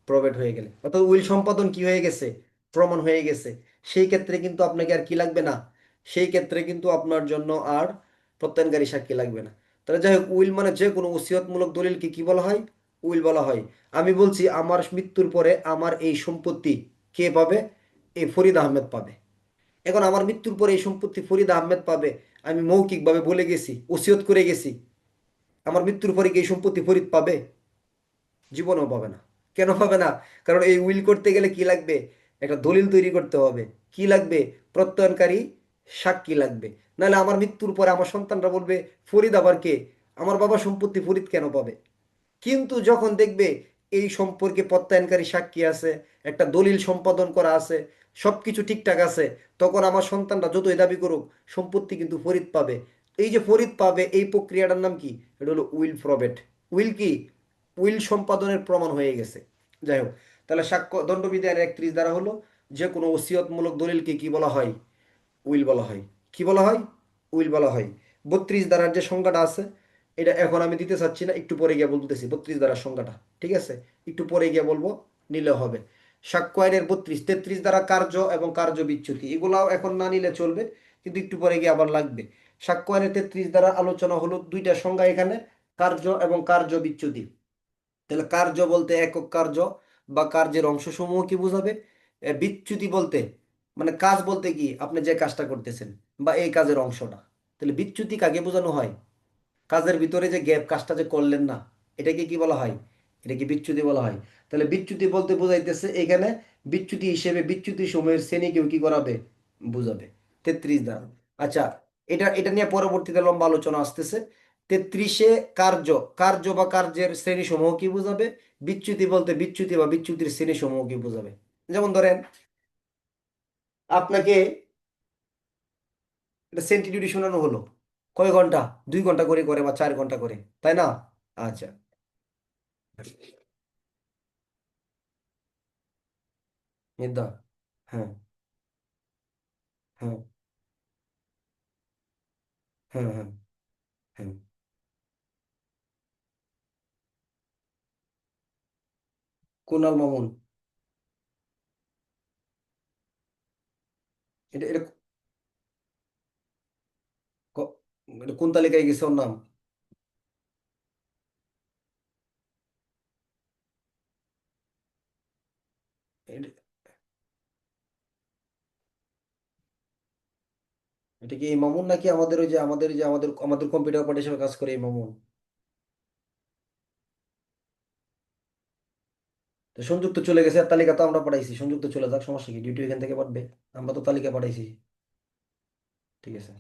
প্রবেট হয়ে গেলে, অর্থাৎ উইল সম্পাদন কি হয়ে গেছে, প্রমাণ হয়ে গেছে। সেই ক্ষেত্রে কিন্তু আপনাকে আর কি লাগবে না, সেই ক্ষেত্রে কিন্তু আপনার জন্য আর প্রত্যয়নকারী সাক্ষী লাগবে না। তাহলে যাই হোক, উইল মানে যে কোনো ওসিয়তমূলক দলিলকে কি বলা হয়, উইল বলা হয়। আমি বলছি আমার মৃত্যুর পরে আমার এই সম্পত্তি কে পাবে, এই ফরিদ আহমেদ পাবে। এখন আমার মৃত্যুর পরে এই সম্পত্তি ফরিদ আহমেদ পাবে, আমি মৌখিকভাবে বলে গেছি, ওসিয়ত করে গেছি, আমার মৃত্যুর পরে কি এই সম্পত্তি ফরিদ পাবে? জীবনেও পাবে না। কেন পাবে না? কারণ এই উইল করতে গেলে কি লাগবে, একটা দলিল তৈরি করতে হবে। কি লাগবে? প্রত্যয়নকারী সাক্ষী লাগবে। নাহলে আমার মৃত্যুর পরে আমার সন্তানরা বলবে ফরিদ আবার কে, আমার বাবা সম্পত্তি ফরিদ কেন পাবে? কিন্তু যখন দেখবে এই সম্পর্কে প্রত্যয়নকারী সাক্ষী আছে, একটা দলিল সম্পাদন করা আছে, সবকিছু ঠিকঠাক আছে, তখন আমার সন্তানরা যতই দাবি করুক সম্পত্তি কিন্তু ফরিদ পাবে। এই যে ফরিদ পাবে, এই প্রক্রিয়াটার নাম কি? এটা হলো উইল প্রবেট। উইল কি? উইল সম্পাদনের প্রমাণ হয়ে গেছে। যাই হোক, তাহলে সাক্ষ্য দণ্ডবিধি আইনের 31 দ্বারা হলো, যে কোনো ওসিয়তমূলক দলিলকে কি বলা হয়, উইল বলা হয়। কি বলা হয়? উইল বলা হয়। 32 ধারার যে সংজ্ঞাটা আছে, এটা এখন আমি দিতে চাচ্ছি না, একটু পরে গিয়ে বলতেছি 32 ধারার সংজ্ঞাটা, ঠিক আছে? একটু পরে গিয়ে বলবো, নিলে হবে। সাক্ষ্য আইনের 33 ধারা কার্য এবং কার্য বিচ্যুতি, এগুলাও এখন না নিলে চলবে, কিন্তু একটু পরে গিয়ে আবার লাগবে। সাক্ষ্য আইনের 33 ধারা আলোচনা হলো দুইটা সংজ্ঞা এখানে, কার্য এবং কার্য বিচ্যুতি। তাহলে কার্য বলতে একক কার্য বা কার্যের অংশসমূহ কি বোঝাবে, বিচ্যুতি বলতে মানে কাজ বলতে কি আপনি যে কাজটা করতেছেন বা এই কাজের অংশটা। তাহলে বিচ্যুতি কাকে বোঝানো হয়? কাজের ভিতরে যে গ্যাপ, কাজটা যে করলেন না, এটাকে কি বলা হয়? এটাকে বিচ্যুতি বলা হয়। তাহলে বিচ্যুতি বলতে বোঝাইতেছে এখানে, বিচ্যুতি হিসেবে বিচ্যুতি সময়ের শ্রেণীকেও কি করাবে, বুঝাবে। 33 ধারা। আচ্ছা, এটা এটা নিয়ে পরবর্তীতে লম্বা আলোচনা আসতেছে। 33-এ কার্য, কার্য বা কার্যের শ্রেণী সমূহ কি বোঝাবে, বিচ্যুতি বলতে বিচ্যুতি বা বিচ্যুতির শ্রেণী সমূহ কি বোঝাবে। যেমন ধরেন, আপনাকে এটা সেন্টিটিউড শোনানো হলো, কয় ঘন্টা, 2 ঘন্টা করে করে বা 4 ঘন্টা করে, তাই না? আচ্ছা। নির্দা, হ্যাঁ, হ্যাঁ, হ্যাঁ, হ্যাঁ, হ্যাঁ। কুনাল মামুন, এটা এটা ক- এটা কোন তালিকায় গেছে ওর নাম? এটা এটা কি এই মামুন নাকি আমাদের ওই যে আমাদের যে আমাদের আমাদের কম্পিউটার অপারেটর হিসেবে কাজ করে এই মামুন? তো সংযুক্ত চলে গেছে, আর তালিকা তো আমরা পাঠাইছি, সংযুক্ত চলে যাক, সমস্যা কি, ডিউটি এখান থেকে পাঠবে, আমরা তো তালিকা পাঠাইছি। ঠিক আছে,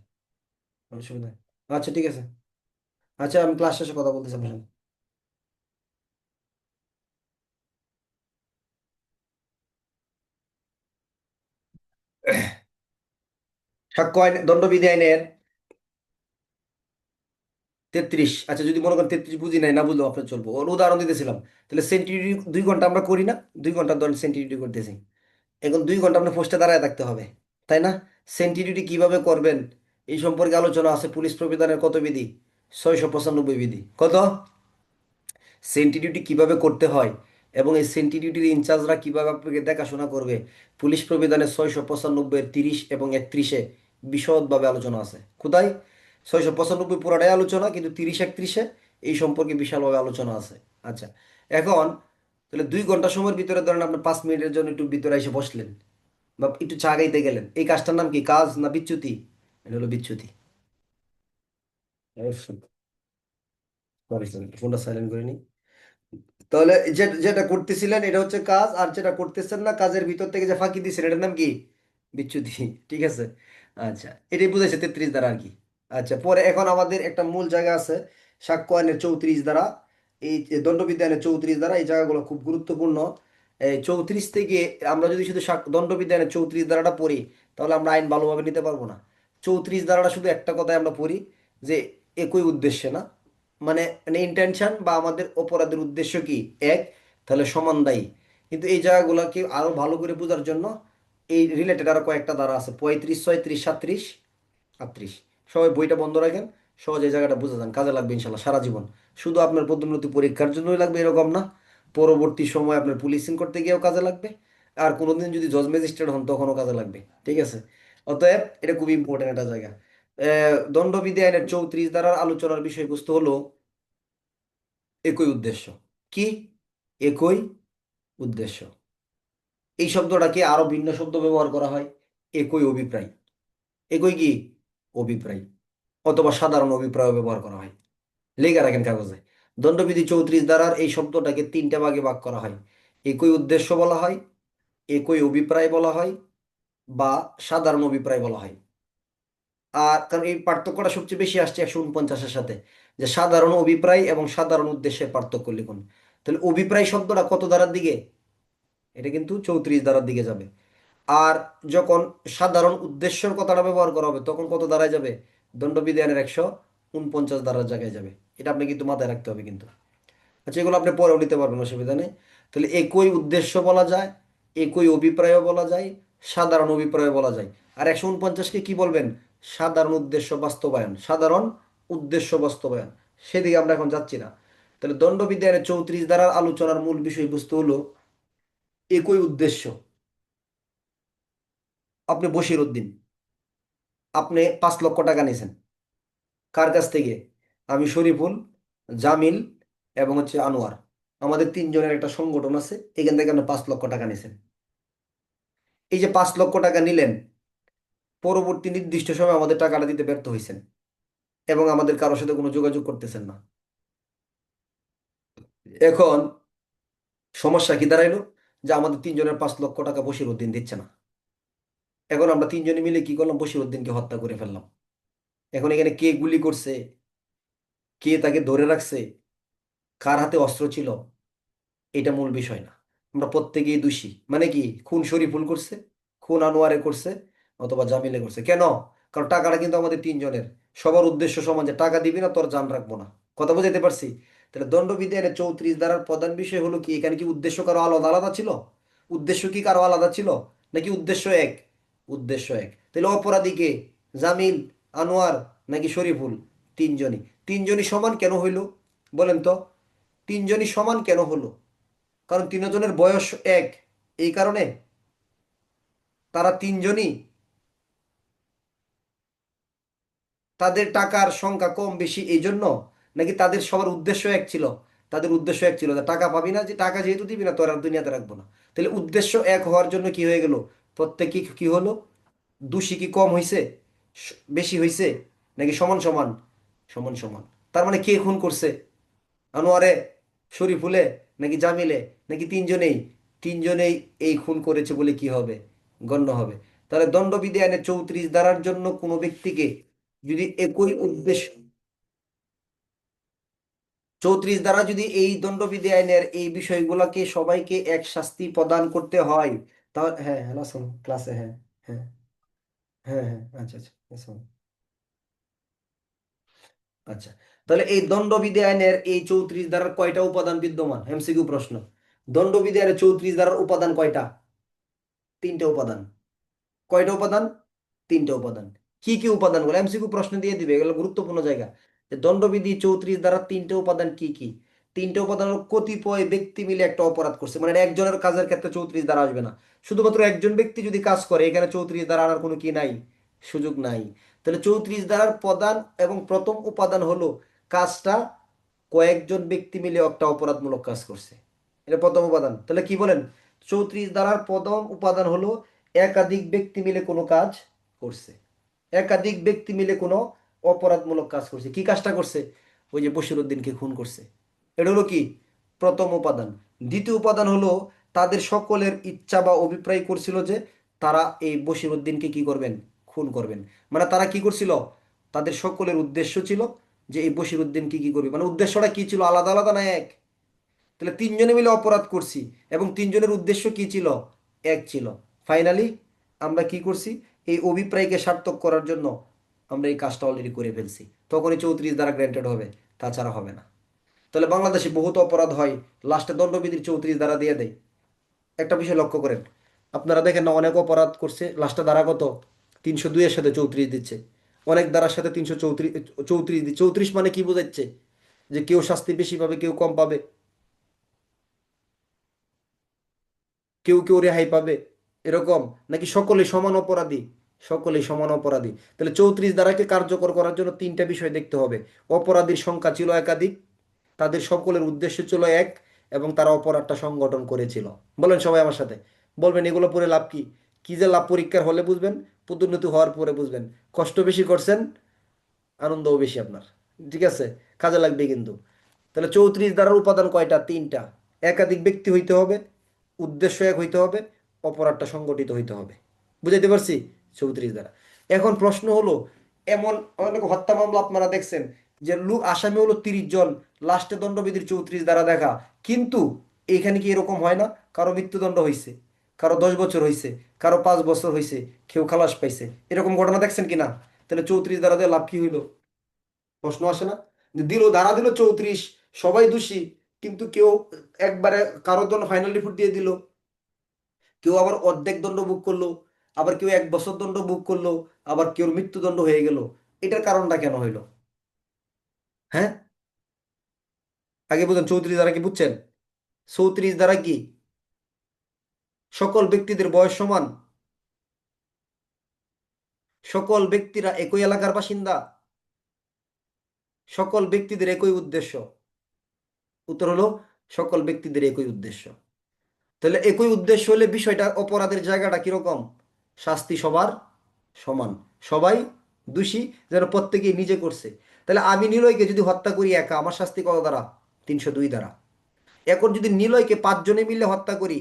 অসুবিধা নেই। আচ্ছা ঠিক আছে। আচ্ছা, আমি ক্লাস শেষে কথা বলতেছি আপনার সাথে। সাক্ষ্য আইন দণ্ডবিধি আইনের 33, আচ্ছা যদি মনে করেন 33 বুঝি নাই, না বুঝলেও আপনার চলবো, ওর উদাহরণ দিতেছিলাম। তাহলে সেন্টিডিউটি 2 ঘন্টা আমরা করি না, 2 ঘন্টা ধরেন সেন্টিডিউটি করতেছি, এখন 2 ঘন্টা আপনার পোস্টে দাঁড়ায় থাকতে হবে, তাই না? সেন্টিডিউটি কিভাবে করবেন এই সম্পর্কে আলোচনা আছে পুলিশ প্রবিধানের কত বিধি, 695 বিধি। কত? সেন্টিডিউটি কিভাবে করতে হয় এবং এই সেন্টিডিউটির ইনচার্জরা কিভাবে আপনাকে দেখাশোনা করবে, পুলিশ প্রবিধানের 695 30 এবং 31-এ বিশদভাবে আলোচনা আছে। কোথায়? 695 পুরাটাই আলোচনা, কিন্তু 30 31-এ এই সম্পর্কে বিশালভাবে আলোচনা আছে। আচ্ছা, এখন তাহলে 2 ঘন্টা সময়ের ভিতরে ধরেন আপনি 5 মিনিটের জন্য একটু ভিতরে এসে বসলেন বা একটু চা খাইতে গেলেন, এই কাজটার নাম কি, কাজ না বিচ্যুতি? এটা হলো বিচ্যুতি। সরি সরি, ফোনটা সাইলেন্ট করে নি। তাহলে যেটা করতেছিলেন এটা হচ্ছে কাজ, আর যেটা করতেছেন না কাজের ভিতর থেকে যে ফাঁকি দিচ্ছেন এটার নাম কি, বিচ্যুতি। ঠিক আছে। আচ্ছা, এটাই বুঝেছে 33 দ্বারা আর কি। আচ্ছা, পরে এখন আমাদের একটা মূল জায়গা আছে, সাক্ষ্য আইনের 34 দ্বারা, এই যে দণ্ডবিধি আইনের 34 দ্বারা, এই জায়গাগুলো খুব গুরুত্বপূর্ণ। এই 34 থেকে আমরা যদি শুধু দণ্ডবিধি আইনের 34 দ্বারাটা পড়ি, তাহলে আমরা আইন ভালোভাবে নিতে পারবো না। 34 দ্বারাটা শুধু একটা কথায় আমরা পড়ি, যে একই উদ্দেশ্যে না, মানে মানে ইন্টেনশন বা আমাদের অপরাধের উদ্দেশ্য কি এক, তাহলে সমান দায়ী। কিন্তু এই জায়গাগুলোকে আরো ভালো করে বোঝার জন্য এই রিলেটেড আরো কয়েকটা ধারা আছে, 35, 36, 37, 38। সবাই বইটা বন্ধ রাখেন, সহজে এই জায়গাটা বুঝে যান, কাজে লাগবে ইনশাল্লাহ সারা জীবন। শুধু আপনার পদোন্নতি পরীক্ষার জন্যই লাগবে এরকম না, পরবর্তী সময় আপনার পুলিশিং করতে গিয়েও কাজে লাগবে, আর কোনোদিন যদি জজ ম্যাজিস্ট্রেট হন তখনও কাজে লাগবে। ঠিক আছে। অতএব এটা খুবই ইম্পর্টেন্ট একটা জায়গা। দণ্ডবিধি আইনের 34 ধারার আলোচনার বিষয়বস্তু হলো একই উদ্দেশ্য। কি? একই উদ্দেশ্য। এই শব্দটাকে আরো ভিন্ন শব্দ ব্যবহার করা হয়, একই অভিপ্রায়। একই কি? অভিপ্রায়। অথবা সাধারণ অভিপ্রায় ব্যবহার করা হয়। লেখা রাখেন কাগজে। দণ্ডবিধি 34 ধারার এই শব্দটাকে তিনটা ভাগে ভাগ করা হয়। একই উদ্দেশ্য বলা হয়, একই অভিপ্রায় বলা হয়, বা সাধারণ অভিপ্রায় বলা হয়। আর কারণ এই পার্থক্যটা সবচেয়ে বেশি আসছে 149-এর সাথে, যে সাধারণ অভিপ্রায় এবং সাধারণ উদ্দেশ্যের পার্থক্য লিখুন। তাহলে অভিপ্রায় শব্দটা কত ধারার দিকে? এটা কিন্তু 34 ধারার দিকে যাবে। আর যখন সাধারণ উদ্দেশ্যের কথাটা ব্যবহার করা হবে তখন কত ধারায় যাবে? দণ্ডবিধানের 149 ধারার জায়গায় যাবে। এটা আপনি কিন্তু মাথায় রাখতে হবে কিন্তু। আচ্ছা, এগুলো আপনি পরেও নিতে পারবেন, অসুবিধা নেই। তাহলে একই উদ্দেশ্য বলা যায়, একই অভিপ্রায়ও বলা যায়, সাধারণ অভিপ্রায় বলা যায়। আর 149কে কি বলবেন? সাধারণ উদ্দেশ্য বাস্তবায়ন, সাধারণ উদ্দেশ্য বাস্তবায়ন। সেদিকে আমরা এখন যাচ্ছি না। তাহলে দণ্ডবিধানের 34 ধারার আলোচনার মূল বিষয়বস্তু হলো একই উদ্দেশ্য। আপনি বশির উদ্দিন, আপনি 5 লক্ষ টাকা নিয়েছেন। কার কাছ থেকে? আমি শরীফুল, জামিল এবং হচ্ছে আনোয়ার, আমাদের তিনজনের একটা সংগঠন আছে, এখান থেকে আপনি 5 লক্ষ টাকা নিয়েছেন। এই যে 5 লক্ষ টাকা নিলেন, পরবর্তী নির্দিষ্ট সময় আমাদের টাকাটা দিতে ব্যর্থ হয়েছেন এবং আমাদের কারোর সাথে কোনো যোগাযোগ করতেছেন না। এখন সমস্যা কি দাঁড়াইলো? যে আমাদের তিনজনের 5 লক্ষ টাকা বশির উদ্দিন দিচ্ছে না। এখন আমরা তিনজনে মিলে কি করলাম? বশির উদ্দিনকে হত্যা করে ফেললাম। এখন এখানে কে গুলি করছে, কে তাকে ধরে রাখছে, কার হাতে অস্ত্র ছিল, এটা মূল বিষয় না। আমরা প্রত্যেকেই দোষী। মানে কি, খুন শরীফুল করছে, খুন আনোয়ারে করছে, অথবা জামিলে করছে। কেন? কারণ টাকাটা কিন্তু আমাদের তিনজনের। সবার উদ্দেশ্য সমান, যে টাকা দিবি না তোর জান রাখবো না। কথা বুঝাইতে পারছি? তাহলে দণ্ডবিধি আইনের 34 ধারার প্রধান বিষয় হলো কি, এখানে কি উদ্দেশ্য কারো আলাদা আলাদা ছিল? উদ্দেশ্য কি কারো আলাদা ছিল, নাকি উদ্দেশ্য এক? উদ্দেশ্য এক। তাহলে অপরাধী কে? জামিল, আনোয়ার, নাকি শরীফুল? তিনজনই। তিনজনই সমান কেন হইল বলেন তো? তিনজনই সমান কেন হলো? কারণ তিনজনের বয়স এক, এই কারণে। তারা তিনজনই, তাদের টাকার সংখ্যা কম বেশি এই জন্য, নাকি তাদের সবার উদ্দেশ্য এক ছিল? তাদের উদ্দেশ্য এক ছিল, যে টাকা পাবি না, যে টাকা যেহেতু দিবি না তোর আর দুনিয়াতে রাখবো না। তাহলে উদ্দেশ্য এক হওয়ার জন্য কি হয়ে গেল? প্রত্যেকে কি হলো? দোষী কি কম হইছে, বেশি হইছে, নাকি সমান সমান? সমান সমান। তার মানে কে খুন করছে? আনোয়ারে, শরীফুলে, নাকি জামিলে, নাকি তিনজনেই? তিনজনেই এই খুন করেছে বলে কি হবে? গণ্য হবে। তাহলে দণ্ডবিধি আইনের 34 ধারার জন্য কোনো ব্যক্তিকে যদি একই উদ্দেশ্য, 34 ধারা যদি এই দণ্ডবিধি আইনের এই বিষয়গুলোকে সবাইকে এক শাস্তি প্রদান করতে হয়, তাহলে হ্যাঁ হ্যাঁ শোনো ক্লাসে, হ্যাঁ হ্যাঁ হ্যাঁ হ্যাঁ, আচ্ছা আচ্ছা, শোনো। আচ্ছা, তাহলে এই দণ্ডবিধি আইনের এই 34 ধারার কয়টা উপাদান বিদ্যমান? এমসিকিউ প্রশ্ন। দণ্ডবিধি আইনের 34 ধারার উপাদান কয়টা? তিনটা উপাদান। কয়টা উপাদান? তিনটা উপাদান। কি কি উপাদানগুলো? এমসিকিউ প্রশ্ন দিয়ে দিবে, এগুলো গুরুত্বপূর্ণ জায়গা। যে দণ্ডবিধি 34 ধারা তিনটা উপাদান কি কি? তিনটা উপাদান হলো, কতিপয় ব্যক্তি মিলে একটা অপরাধ করছে, মানে একজনের কাজের ক্ষেত্রে 34 ধারা আসবে না। শুধুমাত্র একজন ব্যক্তি যদি কাজ করে, এখানে 34 ধারা আনার কোনো কি নাই, সুযোগ নাই। তাহলে 34 ধারার প্রধান এবং প্রথম উপাদান হলো কাজটা কয়েকজন ব্যক্তি মিলে একটা অপরাধমূলক কাজ করছে। এটা প্রথম উপাদান। তাহলে কি বলেন? 34 ধারার প্রথম উপাদান হলো একাধিক ব্যক্তি মিলে কোনো কাজ করছে। একাধিক ব্যক্তি মিলে কোনো অপরাধমূলক কাজ করছে। কি কাজটা করছে? ওই যে বশিরউদ্দিনকে খুন করছে। এটা হলো কি? প্রথম উপাদান। দ্বিতীয় উপাদান হলো তাদের সকলের ইচ্ছা বা অভিপ্রায় করছিল যে তারা এই বশিরউদ্দিনকে কি করবেন? খুন করবেন। মানে তারা কি করছিল? তাদের সকলের উদ্দেশ্য ছিল যে এই বশিরউদ্দিনকে কি করবে, মানে উদ্দেশ্যটা কি ছিল? আলাদা আলাদা না এক? তাহলে তিনজনে মিলে অপরাধ করছি এবং তিনজনের উদ্দেশ্য কি ছিল? এক ছিল। ফাইনালি আমরা কি করছি? এই অভিপ্রায়কে সার্থক করার জন্য আমরা এই কাজটা অলরেডি করে ফেলছি। তখনই 34 দ্বারা গ্র্যান্টেড হবে, তাছাড়া হবে না। তাহলে বাংলাদেশে বহুত অপরাধ হয়, লাস্টে দণ্ডবিধির 34 দ্বারা দিয়ে দেয়। একটা বিষয় লক্ষ্য করেন, আপনারা দেখেন না, অনেক অপরাধ করছে, লাস্টে দ্বারা কত? 302 এর সাথে 34 দিচ্ছে। অনেক দ্বারার সাথে 334, 34 দিচ্ছে। 34 মানে কি বোঝাচ্ছে? যে কেউ শাস্তি বেশি পাবে, কেউ কম পাবে, কেউ কেউ রেহাই পাবে, এরকম? নাকি সকলেই সমান অপরাধী? সকলেই সমান অপরাধী। তাহলে 34 ধারাকে কার্যকর করার জন্য তিনটা বিষয় দেখতে হবে। অপরাধীর সংখ্যা ছিল একাধিক, তাদের সকলের উদ্দেশ্য ছিল এক, এবং তারা অপরাধটা সংগঠন করেছিল। বলেন সবাই আমার সাথে, বলবেন এগুলো পড়ে লাভ কি? কি যে লাভ পরীক্ষার হলে বুঝবেন, পদোন্নতি হওয়ার পরে বুঝবেন। কষ্ট বেশি করছেন, আনন্দও বেশি আপনার। ঠিক আছে? কাজে লাগবে কিন্তু। তাহলে 34 ধারার উপাদান কয়টা? তিনটা। একাধিক ব্যক্তি হইতে হবে, উদ্দেশ্য এক হইতে হবে, অপরাধটা সংগঠিত হইতে হবে। বুঝাইতে পারছি? 34 ধারা। এখন প্রশ্ন হলো, এমন অনেক হত্যা মামলা আপনারা দেখছেন যে লোক আসামি হলো 30 জন, লাস্টে দণ্ডবিধির 34 ধারা দেখা, কিন্তু এখানে কি এরকম হয় না? কারো মৃত্যুদণ্ড হয়েছে, কারো 10 বছর হয়েছে, কারো 5 বছর হয়েছে, কেউ খালাস পাইছে। এরকম ঘটনা দেখছেন কিনা? তাহলে 34 ধারা দিয়ে লাভ কি হইলো? প্রশ্ন আসে না? যে দিল, ধারা দিল 34, সবাই দোষী, কিন্তু কেউ একবারে কারোর জন্য ফাইনাল রিপোর্ট দিয়ে দিল, কেউ আবার অর্ধেক দণ্ড ভোগ করলো, আবার কেউ 1 বছর দণ্ড ভোগ করলো, আবার কেউ মৃত্যুদণ্ড হয়ে গেল। এটার কারণটা কেন হইলো? হ্যাঁ, আগে বুঝেন 34 দ্বারা কি বুঝছেন? 34 দ্বারা কি সকল ব্যক্তিদের বয়স সমান? সকল ব্যক্তিরা একই এলাকার বাসিন্দা? সকল ব্যক্তিদের একই উদ্দেশ্য? উত্তর হলো সকল ব্যক্তিদের একই উদ্দেশ্য। তাহলে একই উদ্দেশ্য হলে বিষয়টা, অপরাধের জায়গাটা কিরকম? শাস্তি সবার সমান, সবাই দোষী, যেন প্রত্যেকেই নিজে করছে। তাহলে আমি নিলয়কে যদি হত্যা করি একা, আমার শাস্তি কত দ্বারা? 302 দ্বারা। এখন যদি নিলয়কে 5 জনে মিলে হত্যা করি,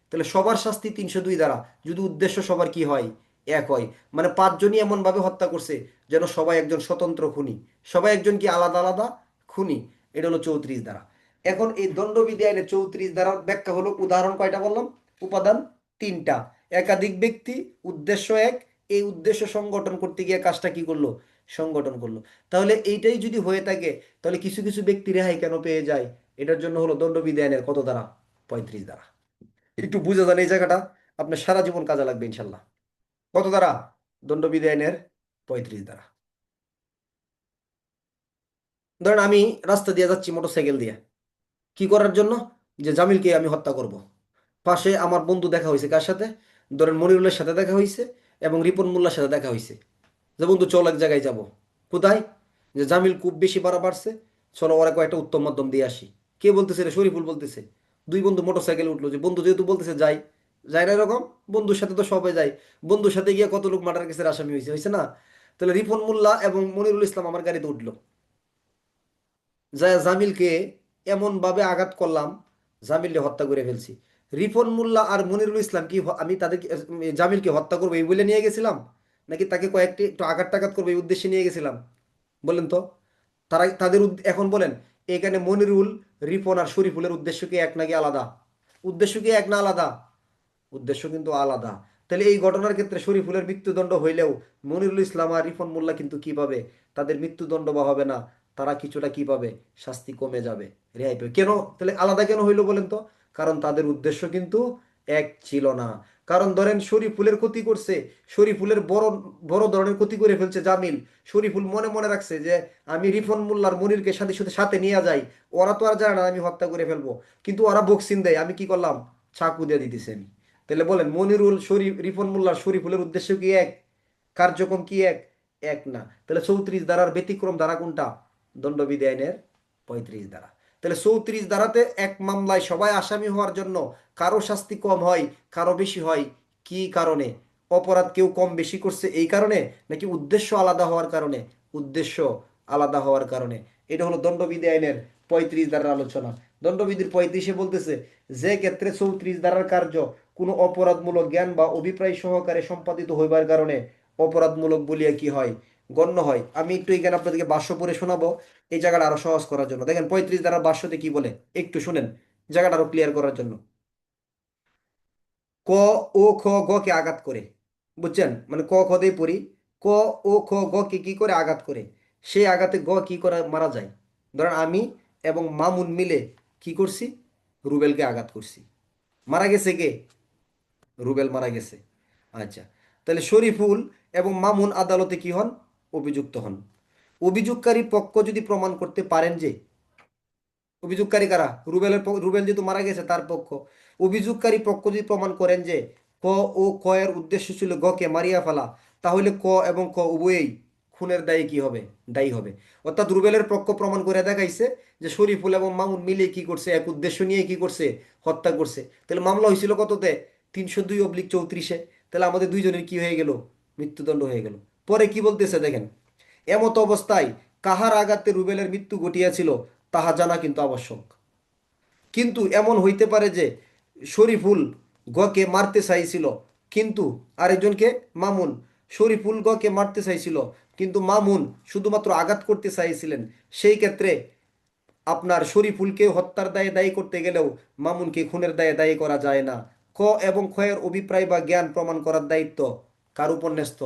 তাহলে সবার শাস্তি 302 দ্বারা, যদি উদ্দেশ্য সবার কি হয়? এক হয়। মানে 5 জনই এমনভাবে হত্যা করছে যেন সবাই একজন স্বতন্ত্র খুনি, সবাই একজন কি আলাদা আলাদা খুনি। এটা হলো 34 দ্বারা। এখন এই দণ্ডবিধি আইনে 34 দ্বারার ব্যাখ্যা হলো, উদাহরণ কয়টা বললাম? উপাদান তিনটা। একাধিক ব্যক্তি, উদ্দেশ্য এক, এই উদ্দেশ্য সংগঠন করতে গিয়ে কাজটা কি করলো? সংগঠন করলো। তাহলে এইটাই যদি হয়ে থাকে, তাহলে কিছু কিছু ব্যক্তি রেহাই কেন পেয়ে যায়? এটার জন্য হলো দণ্ডবিধি আইনের কত দ্বারা? 35 দ্বারা। একটু বুঝে যান এই জায়গাটা, আপনার সারা জীবন কাজে লাগবে ইনশাল্লাহ। কত দ্বারা? দণ্ডবিধি আইনের 35 দ্বারা। ধরেন আমি রাস্তা দিয়ে যাচ্ছি মোটরসাইকেল দিয়ে, কি করার জন্য? যে জামিলকে আমি হত্যা করব। পাশে আমার বন্ধু দেখা হয়েছে, কার সাথে? ধরেন মনিরুলের সাথে দেখা হয়েছে, এবং রিপন মোল্লার সাথে দেখা হয়েছে। যে বন্ধু চল এক জায়গায় যাব। কোথায়? যে জামিল খুব বেশি বাড়া বাড়ছে, চলো ওরা কয়েকটা উত্তম মাধ্যম দিয়ে আসি। কে বলতেছে? রে শরীফুল বলতেছে। দুই বন্ধু মোটর সাইকেলে উঠলো, যে বন্ধু যেহেতু বলতেছে যাই, যাই না এরকম, বন্ধুর সাথে তো সবাই যায়। বন্ধুর সাথে গিয়ে কত লোক মার্ডার কেসের আসামি হয়েছে, হয়েছে না? তাহলে রিপন মোল্লা এবং মনিরুল ইসলাম আমার গাড়িতে উঠলো, যায় জামিলকে এমন ভাবে আঘাত করলাম, জামিলকে হত্যা করে ফেলছি। রিপন মোল্লা আর মনিরুল ইসলাম কি আমি তাদেরকে, জামিলকে হত্যা করবো এই বলে নিয়ে গেছিলাম, নাকি তাকে কয়েকটি একটু আঘাত টাঘাত করবো এই উদ্দেশ্যে নিয়ে গেছিলাম? বলেন তো। তারা তাদের এখন বলেন, এখানে মনিরুল, রিপন আর শরীফুলের উদ্দেশ্য কি এক নাকি আলাদা? উদ্দেশ্য কি এক না আলাদা? উদ্দেশ্য কিন্তু আলাদা। তাহলে এই ঘটনার ক্ষেত্রে শরীফুলের মৃত্যুদণ্ড হইলেও মনিরুল ইসলাম আর রিফন মোল্লা কিন্তু কি পাবে? তাদের মৃত্যুদণ্ড বা হবে না, তারা কিছুটা কি পাবে? শাস্তি কমে যাবে, রেহাই পাবে। কেন তাহলে আলাদা কেন হইলো বলেন তো? কারণ তাদের উদ্দেশ্য কিন্তু এক ছিল না। কারণ ধরেন শরীফুলের ক্ষতি করছে, শরীফুলের বড় বড় ধরনের ক্ষতি করে ফেলছে জামিল। শরীফুল মনে মনে রাখছে যে আমি রিফন মোল্লার মনিরকে সাথে সাথে সাথে নিয়ে যাই, ওরা তো আর জানে না আমি হত্যা করে ফেলবো, কিন্তু ওরা বকসিন দেয়, আমি কি করলাম? চাকু দিয়ে দিতেছি আমি। তাহলে বলেন মনিরুল, শরীফ, রিপন মোল্লার, শরীফুলের উদ্দেশ্য কি এক? কার্যক্রম কি এক? এক না। তাহলে 34 ধারার ব্যতিক্রম ধারা কোনটা? দণ্ডবিধি আইনের 35 ধারা। তাহলে 34 ধারাতে এক মামলায় সবাই আসামি হওয়ার জন্য কারো শাস্তি কম হয়, কারো বেশি হয়। কি কারণে? অপরাধ কেউ কম বেশি করছে এই কারণে, নাকি উদ্দেশ্য আলাদা হওয়ার কারণে? উদ্দেশ্য আলাদা হওয়ার কারণে। এটা হলো দণ্ডবিধি আইনের 35 ধারার আলোচনা। দণ্ডবিধির 35-এ বলতেছে, যে ক্ষেত্রে 34 ধারার কার্য কোনো অপরাধমূলক জ্ঞান বা অভিপ্রায় সহকারে সম্পাদিত হইবার কারণে অপরাধমূলক বলিয়া কি হয়, গণ্য হয়। আমি একটু এখানে আপনাদেরকে ভাষ্য পড়ে শোনাবো এই জায়গাটা আরো সহজ করার জন্য। দেখেন 35 ধারার ভাষ্যতে কি বলে, একটু শুনেন জায়গাটা আরো ক্লিয়ার করার জন্য। ক ও খ গ কে আঘাত করে, বুঝছেন? মানে ক খ দিয়ে পড়ি, ক ও খ গ কে কি করে আঘাত করে, সেই আঘাতে গ কি করে মারা যায়। ধরেন আমি এবং মামুন মিলে কি করছি, রুবেলকে আঘাত করছি। মারা গেছে কে? রুবেল মারা গেছে। আচ্ছা, তাহলে শরীফুল এবং মামুন আদালতে কি হন, অভিযুক্ত হন। অভিযোগকারী পক্ষ যদি প্রমাণ করতে পারেন যে, অভিযোগকারী কারা, রুবেল যেহেতু মারা গেছে তার পক্ষ। অভিযোগকারী পক্ষ যদি প্রমাণ করেন যে ক ও ক এর উদ্দেশ্য ছিল গ কে মারিয়া ফেলা, তাহলে ক এবং খ উভয়েই খুনের দায়ী কি হবে, দায়ী হবে। অর্থাৎ রুবেলের পক্ষ প্রমাণ করে দেখাইছে যে শরীফুল এবং মামুন মিলে কি করছে, এক উদ্দেশ্য নিয়ে কি করছে, হত্যা করছে। তাহলে মামলা হয়েছিল কততে, 302/34। তাহলে আমাদের দুইজনের কি হয়ে গেল, মৃত্যুদণ্ড হয়ে গেল। পরে কি বলতেছে দেখেন, এমত অবস্থায় কাহার আঘাতে রুবেলের মৃত্যু ঘটিয়াছিল তাহা জানা কিন্তু আবশ্যক। কিন্তু এমন হইতে পারে যে শরীফুল গকে মারতে চাইছিল, কিন্তু আরেকজনকে, মামুন, শরীফুল গকে মারতে চাইছিল কিন্তু মামুন শুধুমাত্র আঘাত করতে চাইছিলেন। সেই ক্ষেত্রে আপনার শরীফুলকে হত্যার দায়ে দায়ী করতে গেলেও মামুনকে খুনের দায়ে দায়ী করা যায় না। ক এবং খয়ের অভিপ্রায় বা জ্ঞান প্রমাণ করার দায়িত্ব কার উপর ন্যস্ত,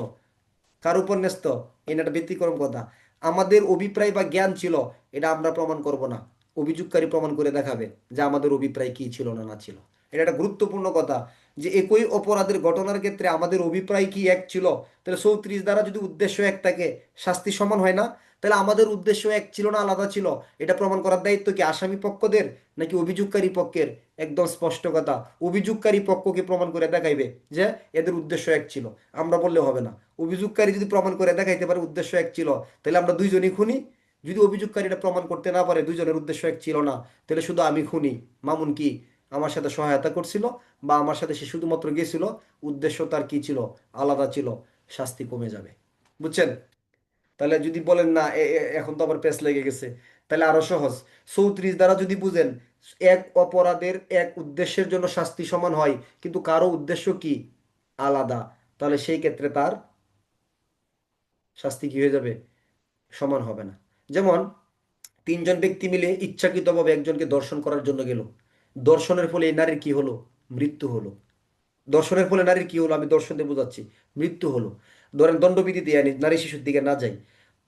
কার উপর ন্যস্ত? এটা একটা ব্যতিক্রম কথা। আমাদের অভিপ্রায় বা জ্ঞান ছিল, এটা আমরা প্রমাণ করব না, অভিযোগকারী প্রমাণ করে দেখাবে যে আমাদের অভিপ্রায় কি ছিল না না ছিল। এটা একটা গুরুত্বপূর্ণ কথা, যে একই অপরাধের ঘটনার ক্ষেত্রে আমাদের অভিপ্রায় কি এক ছিল। তাহলে 34 দ্বারা যদি উদ্দেশ্য এক থাকে, শাস্তি সমান হয় না? তাহলে আমাদের উদ্দেশ্য এক ছিল না আলাদা ছিল, এটা প্রমাণ করার দায়িত্ব কি আসামি পক্ষদের নাকি অভিযোগকারী পক্ষের? একদম স্পষ্ট কথা, অভিযোগকারী পক্ষকে প্রমাণ করে দেখাইবে যে এদের উদ্দেশ্য এক ছিল। আমরা বললে হবে না। অভিযোগকারী যদি প্রমাণ করে দেখাইতে পারে উদ্দেশ্য এক ছিল, তাহলে আমরা দুইজনই খুনি। যদি অভিযোগকারীটা প্রমাণ করতে না পারে দুইজনের উদ্দেশ্য এক ছিল না, তাহলে শুধু আমি খুনি, মামুন কি আমার সাথে সহায়তা করছিল বা আমার সাথে সে শুধুমাত্র গেছিল, উদ্দেশ্য তার কি ছিল, আলাদা ছিল, শাস্তি কমে যাবে। বুঝছেন? তাহলে যদি বলেন না এখন তো আবার পেস লেগে গেছে, তাহলে আরো সহজ। 34 দ্বারা যদি বুঝেন এক অপরাধের এক উদ্দেশ্যের জন্য শাস্তি সমান হয় কিন্তু কারো উদ্দেশ্য কি, আলাদা, তাহলে সেই ক্ষেত্রে তার শাস্তি কি হয়ে যাবে, সমান হবে না। যেমন তিনজন ব্যক্তি মিলে ইচ্ছাকৃতভাবে একজনকে দর্শন করার জন্য গেল, দর্শনের ফলে এই নারীর কি হলো, মৃত্যু হলো। দর্শনের ফলে নারীর কি হলো, আমি দর্শন দিয়ে বোঝাচ্ছি, মৃত্যু হলো। ধরেন দণ্ডবিধিতে আনি, নারী শিশুর দিকে না যাই,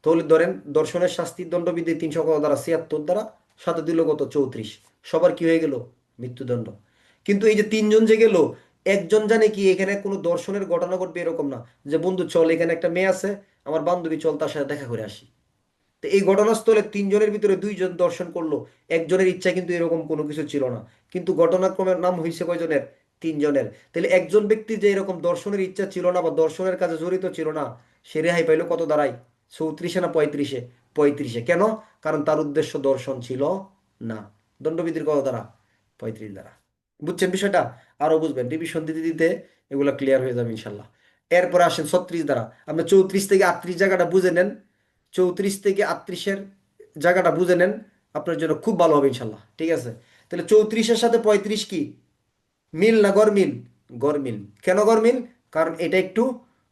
তাহলে ধরেন দর্শনের শাস্তি দণ্ডবিধি 300 দ্বারা 76, সাথে দিল কত 34, সবার কি হয়ে গেল, মৃত্যুদণ্ড। কিন্তু এই যে তিনজন যে গেল, একজন জানে কি এখানে কোনো দর্শনের ঘটনা ঘটবে এরকম না, যে বন্ধু চল এখানে একটা মেয়ে আছে, আমার বান্ধবী চল তার সাথে দেখা করে আসি। তো এই ঘটনাস্থলে তিনজনের ভিতরে দুইজন দর্শন করলো, একজনের ইচ্ছা কিন্তু এরকম কোনো কিছু ছিল না, কিন্তু ঘটনাক্রমের নাম হয়েছে কয়জনের, তিনজনের। তাহলে একজন ব্যক্তির যে এরকম দর্শনের ইচ্ছা ছিল না বা দর্শনের কাজে জড়িত ছিল না, সে রেহাই পাইলো কত দ্বারাই, 34 না 35? 35। কেন? কারণ তার উদ্দেশ্য দর্শন ছিল না। দণ্ডবিধির কত দ্বারা, 35 দ্বারা। বুঝছেন বিষয়টা? আরো বুঝবেন, রিভিশন দিতে দিতে এগুলো ক্লিয়ার হয়ে যাবে ইনশাল্লাহ। এরপরে আসেন 36 দ্বারা। আপনি 34 থেকে 38 জায়গাটা বুঝে নেন, 34 থেকে 38-এর জায়গাটা বুঝে নেন, আপনার জন্য খুব ভালো হবে ইনশাল্লাহ। ঠিক আছে? তাহলে 34-এর সাথে 35 কি মিল না গরমিল? গরমিল। কেন গরমিল? কারণ এটা একটু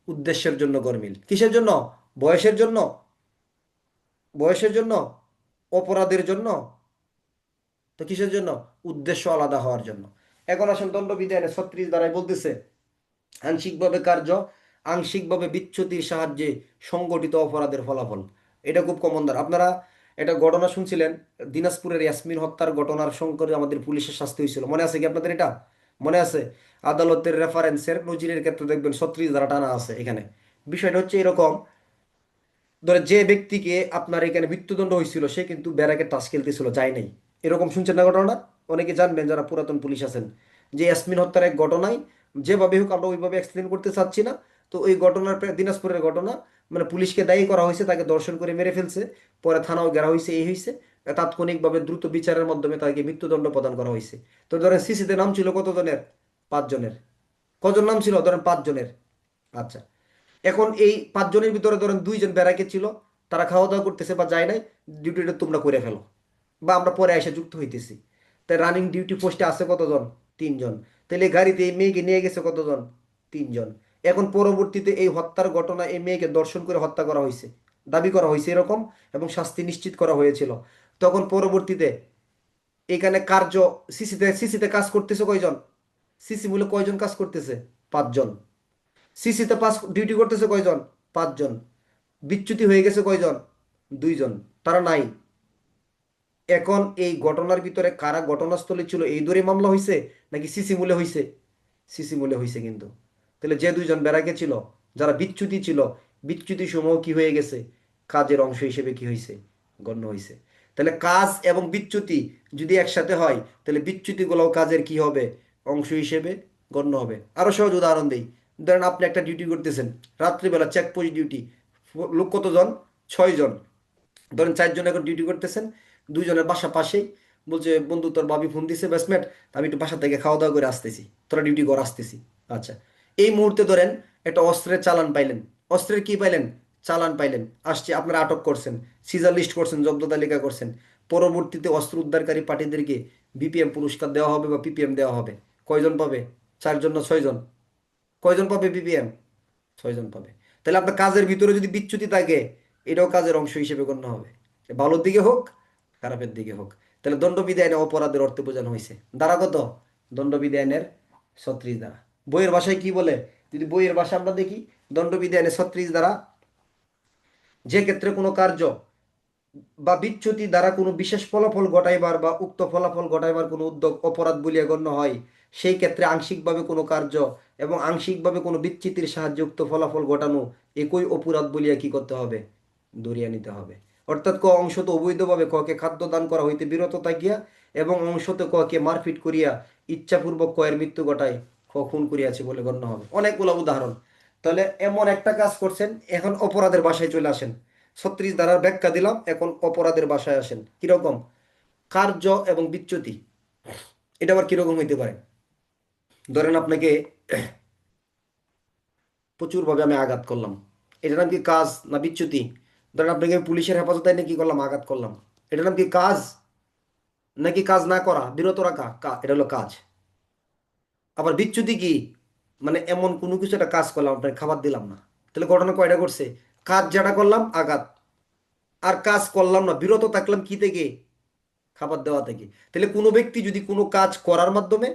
উদ্দেশ্যের জন্য গরমিল। কিসের জন্য? বয়সের জন্য, বয়সের জন্য, অপরাধের জন্য, তো কিসের জন্য, উদ্দেশ্য আলাদা হওয়ার জন্য। এখন আসেন দণ্ডবিধানে 36 দ্বারাই বলতেছে, আংশিকভাবে কার্য আংশিকভাবে বিচ্যুতির সাহায্যে সংগঠিত অপরাধের ফলাফল। এটা খুব কমন ধারা। আপনারা এটা ঘটনা শুনছিলেন, দিনাজপুরের ইয়াসমিন হত্যার ঘটনার সংকটে আমাদের পুলিশের শাস্তি হয়েছিল, মনে আছে কি আপনাদের? এটা মনে আছে? আদালতের রেফারেন্সের নজিরের ক্ষেত্রে দেখবেন 36 ধারা টানা আছে এখানে। বিষয়টা হচ্ছে এরকম, ধরে যে ব্যক্তিকে আপনার এখানে মৃত্যুদণ্ড হয়েছিল সে কিন্তু ব্যারাকে তাস খেলতেছিল, যায় নাই। এরকম শুনছেন না ঘটনা? অনেকে জানবেন যারা পুরাতন পুলিশ আছেন, যে ইয়াসমিন হত্যার এক ঘটনায়, যেভাবে হোক আমরা ওইভাবে এক্সপ্লেন করতে চাচ্ছি না, তো ওই ঘটনার দিনাজপুরের ঘটনা, মানে পুলিশকে দায়ী করা হয়েছে, তাকে দর্শন করে মেরে ফেলছে, পরে থানাও ঘেরা হয়েছে, এই হয়েছে, তাৎক্ষণিকভাবে দ্রুত বিচারের মাধ্যমে তাকে মৃত্যুদণ্ড প্রদান করা হয়েছে। তো ধরেন সিসিতে নাম ছিল কতজনের? 5 জনের। কজন নাম ছিল? ধরেন 5 জনের। আচ্ছা, এখন এই 5 জনের ভিতরে ধরেন 2 জন ব্যারাকে ছিল, তারা খাওয়া দাওয়া করতেছে বা যায় নাই, ডিউটিটা তোমরা করে ফেলো, বা আমরা পরে এসে যুক্ত হইতেছি। তাই রানিং ডিউটি পোস্টে আছে কতজন? 3 জন। তাহলে এই গাড়িতে এই মেয়েকে নিয়ে গেছে কতজন? 3 জন। এখন পরবর্তীতে এই হত্যার ঘটনা, এই মেয়েকে দর্শন করে হত্যা করা হয়েছে, দাবি করা হয়েছে এরকম, এবং শাস্তি নিশ্চিত করা হয়েছিল। তখন পরবর্তীতে এখানে কার্য, সিসিতে সিসিতে কাজ করতেছে কয়জন? সিসি মূলে কয়জন কাজ করতেছে? 5 জন। সিসিতে পাস ডিউটি করতেছে কয়জন? 5 জন। বিচ্যুতি হয়ে গেছে কয়জন? 2 জন। তারা নাই। এখন এই ঘটনার ভিতরে কারা ঘটনাস্থলে ছিল এই ধরে মামলা হয়েছে, নাকি সিসি মূলে হয়েছে? সিসি মূলে হয়েছে কিন্তু। তাহলে যে 2 জন ব্যারাকে ছিল, যারা বিচ্যুতি ছিল, বিচ্যুতি সমূহ কি হয়ে গেছে? কাজের অংশ হিসেবে কি হয়েছে? গণ্য হয়েছে। তাহলে কাজ এবং বিচ্যুতি যদি একসাথে হয়, তাহলে বিচ্যুতিগুলোও কাজের কি হবে? অংশ হিসেবে গণ্য হবে। আরো সহজ উদাহরণ দেই। ধরেন আপনি একটা ডিউটি করতেছেন, রাত্রিবেলা চেকপোস্ট ডিউটি, লোক কতজন? 6 জন। ধরেন 4 জন এখন ডিউটি করতেছেন, 2 জনের বাসা পাশেই। বলছে, বন্ধু তোর ভাবি ফোন দিছে ব্যাসমেট, আমি একটু বাসা থেকে খাওয়া দাওয়া করে আসতেছি, তোরা ডিউটি করে আসতেছি। আচ্ছা, এই মুহূর্তে ধরেন একটা অস্ত্রের চালান পাইলেন। অস্ত্রের কি পাইলেন? চালান পাইলেন, আসছে, আপনারা আটক করছেন, সিজার লিস্ট করছেন, জব্দ তালিকা করছেন। পরবর্তীতে অস্ত্র উদ্ধারকারী পার্টিদেরকে বিপিএম পুরস্কার দেওয়া হবে বা পিপিএম দেওয়া হবে। কয়জন পাবে? 4 জন না 6 জন? কয়জন পাবে বিপিএম? 6 জন পাবে। তাহলে আপনার কাজের ভিতরে যদি বিচ্যুতি থাকে, এটাও কাজের অংশ হিসেবে গণ্য হবে, ভালোর দিকে হোক খারাপের দিকে হোক। তাহলে দণ্ডবিধি আইনে অপরাধের অর্থে বোঝানো হয়েছে। ধারা কত? দণ্ডবিধি আইনের 36 ধারা। বইয়ের ভাষায় কি বলে? যদি বইয়ের ভাষা আমরা দেখি, দণ্ডবিধি আইনের 36 ধারা, যে ক্ষেত্রে কোনো কার্য বা বিচ্যুতি দ্বারা কোনো বিশেষ ফলাফল ঘটাইবার বা উক্ত ফলাফল ঘটাইবার কোনো উদ্যোগ অপরাধ বলিয়া গণ্য হয়, সেই ক্ষেত্রে আংশিকভাবে কোনো কার্য এবং আংশিকভাবে কোনো বিচ্যুতির সাহায্যে উক্ত ফলাফল ঘটানো একই অপরাধ বলিয়া কি করতে হবে? ধরিয়া নিতে হবে। অর্থাৎ ক অংশত অবৈধভাবে ককে খাদ্য দান করা হইতে বিরত থাকিয়া, এবং অংশত ককে মারপিট করিয়া ইচ্ছাপূর্বক কয়ের মৃত্যু ঘটায় ক খুন করিয়াছে বলে গণ্য হবে। অনেকগুলো উদাহরণ। তাহলে এমন একটা কাজ করছেন, এখন অপরাধের বাসায় চলে আসেন। 36 ধারার ব্যাখ্যা দিলাম, এখন অপরাধের বাসায় আসেন। কিরকম? কার্য এবং বিচ্যুতি, এটা আবার কিরকম হইতে পারে? ধরেন আপনাকে প্রচুরভাবে আমি আঘাত করলাম, এটা নাম কি কাজ না বিচ্যুতি? ধরেন আপনাকে পুলিশের হেফাজতে এনে কি করলাম? আঘাত করলাম। এটা নাম কি কাজ, নাকি কাজ না করা, বিরত রাখা? এটা হলো কাজ। আবার বিচ্যুতি কি? মানে এমন কোনো কিছু একটা কাজ করলাম, আপনাকে খাবার দিলাম না। তাহলে ঘটনা কয়টা করছে? কাজ যেটা করলাম আঘাত, আর কাজ করলাম না, বিরত থাকলাম কি থেকে? খাবার দেওয়া থেকে। তাহলে কোনো ব্যক্তি যদি কোনো কাজ করার মাধ্যমে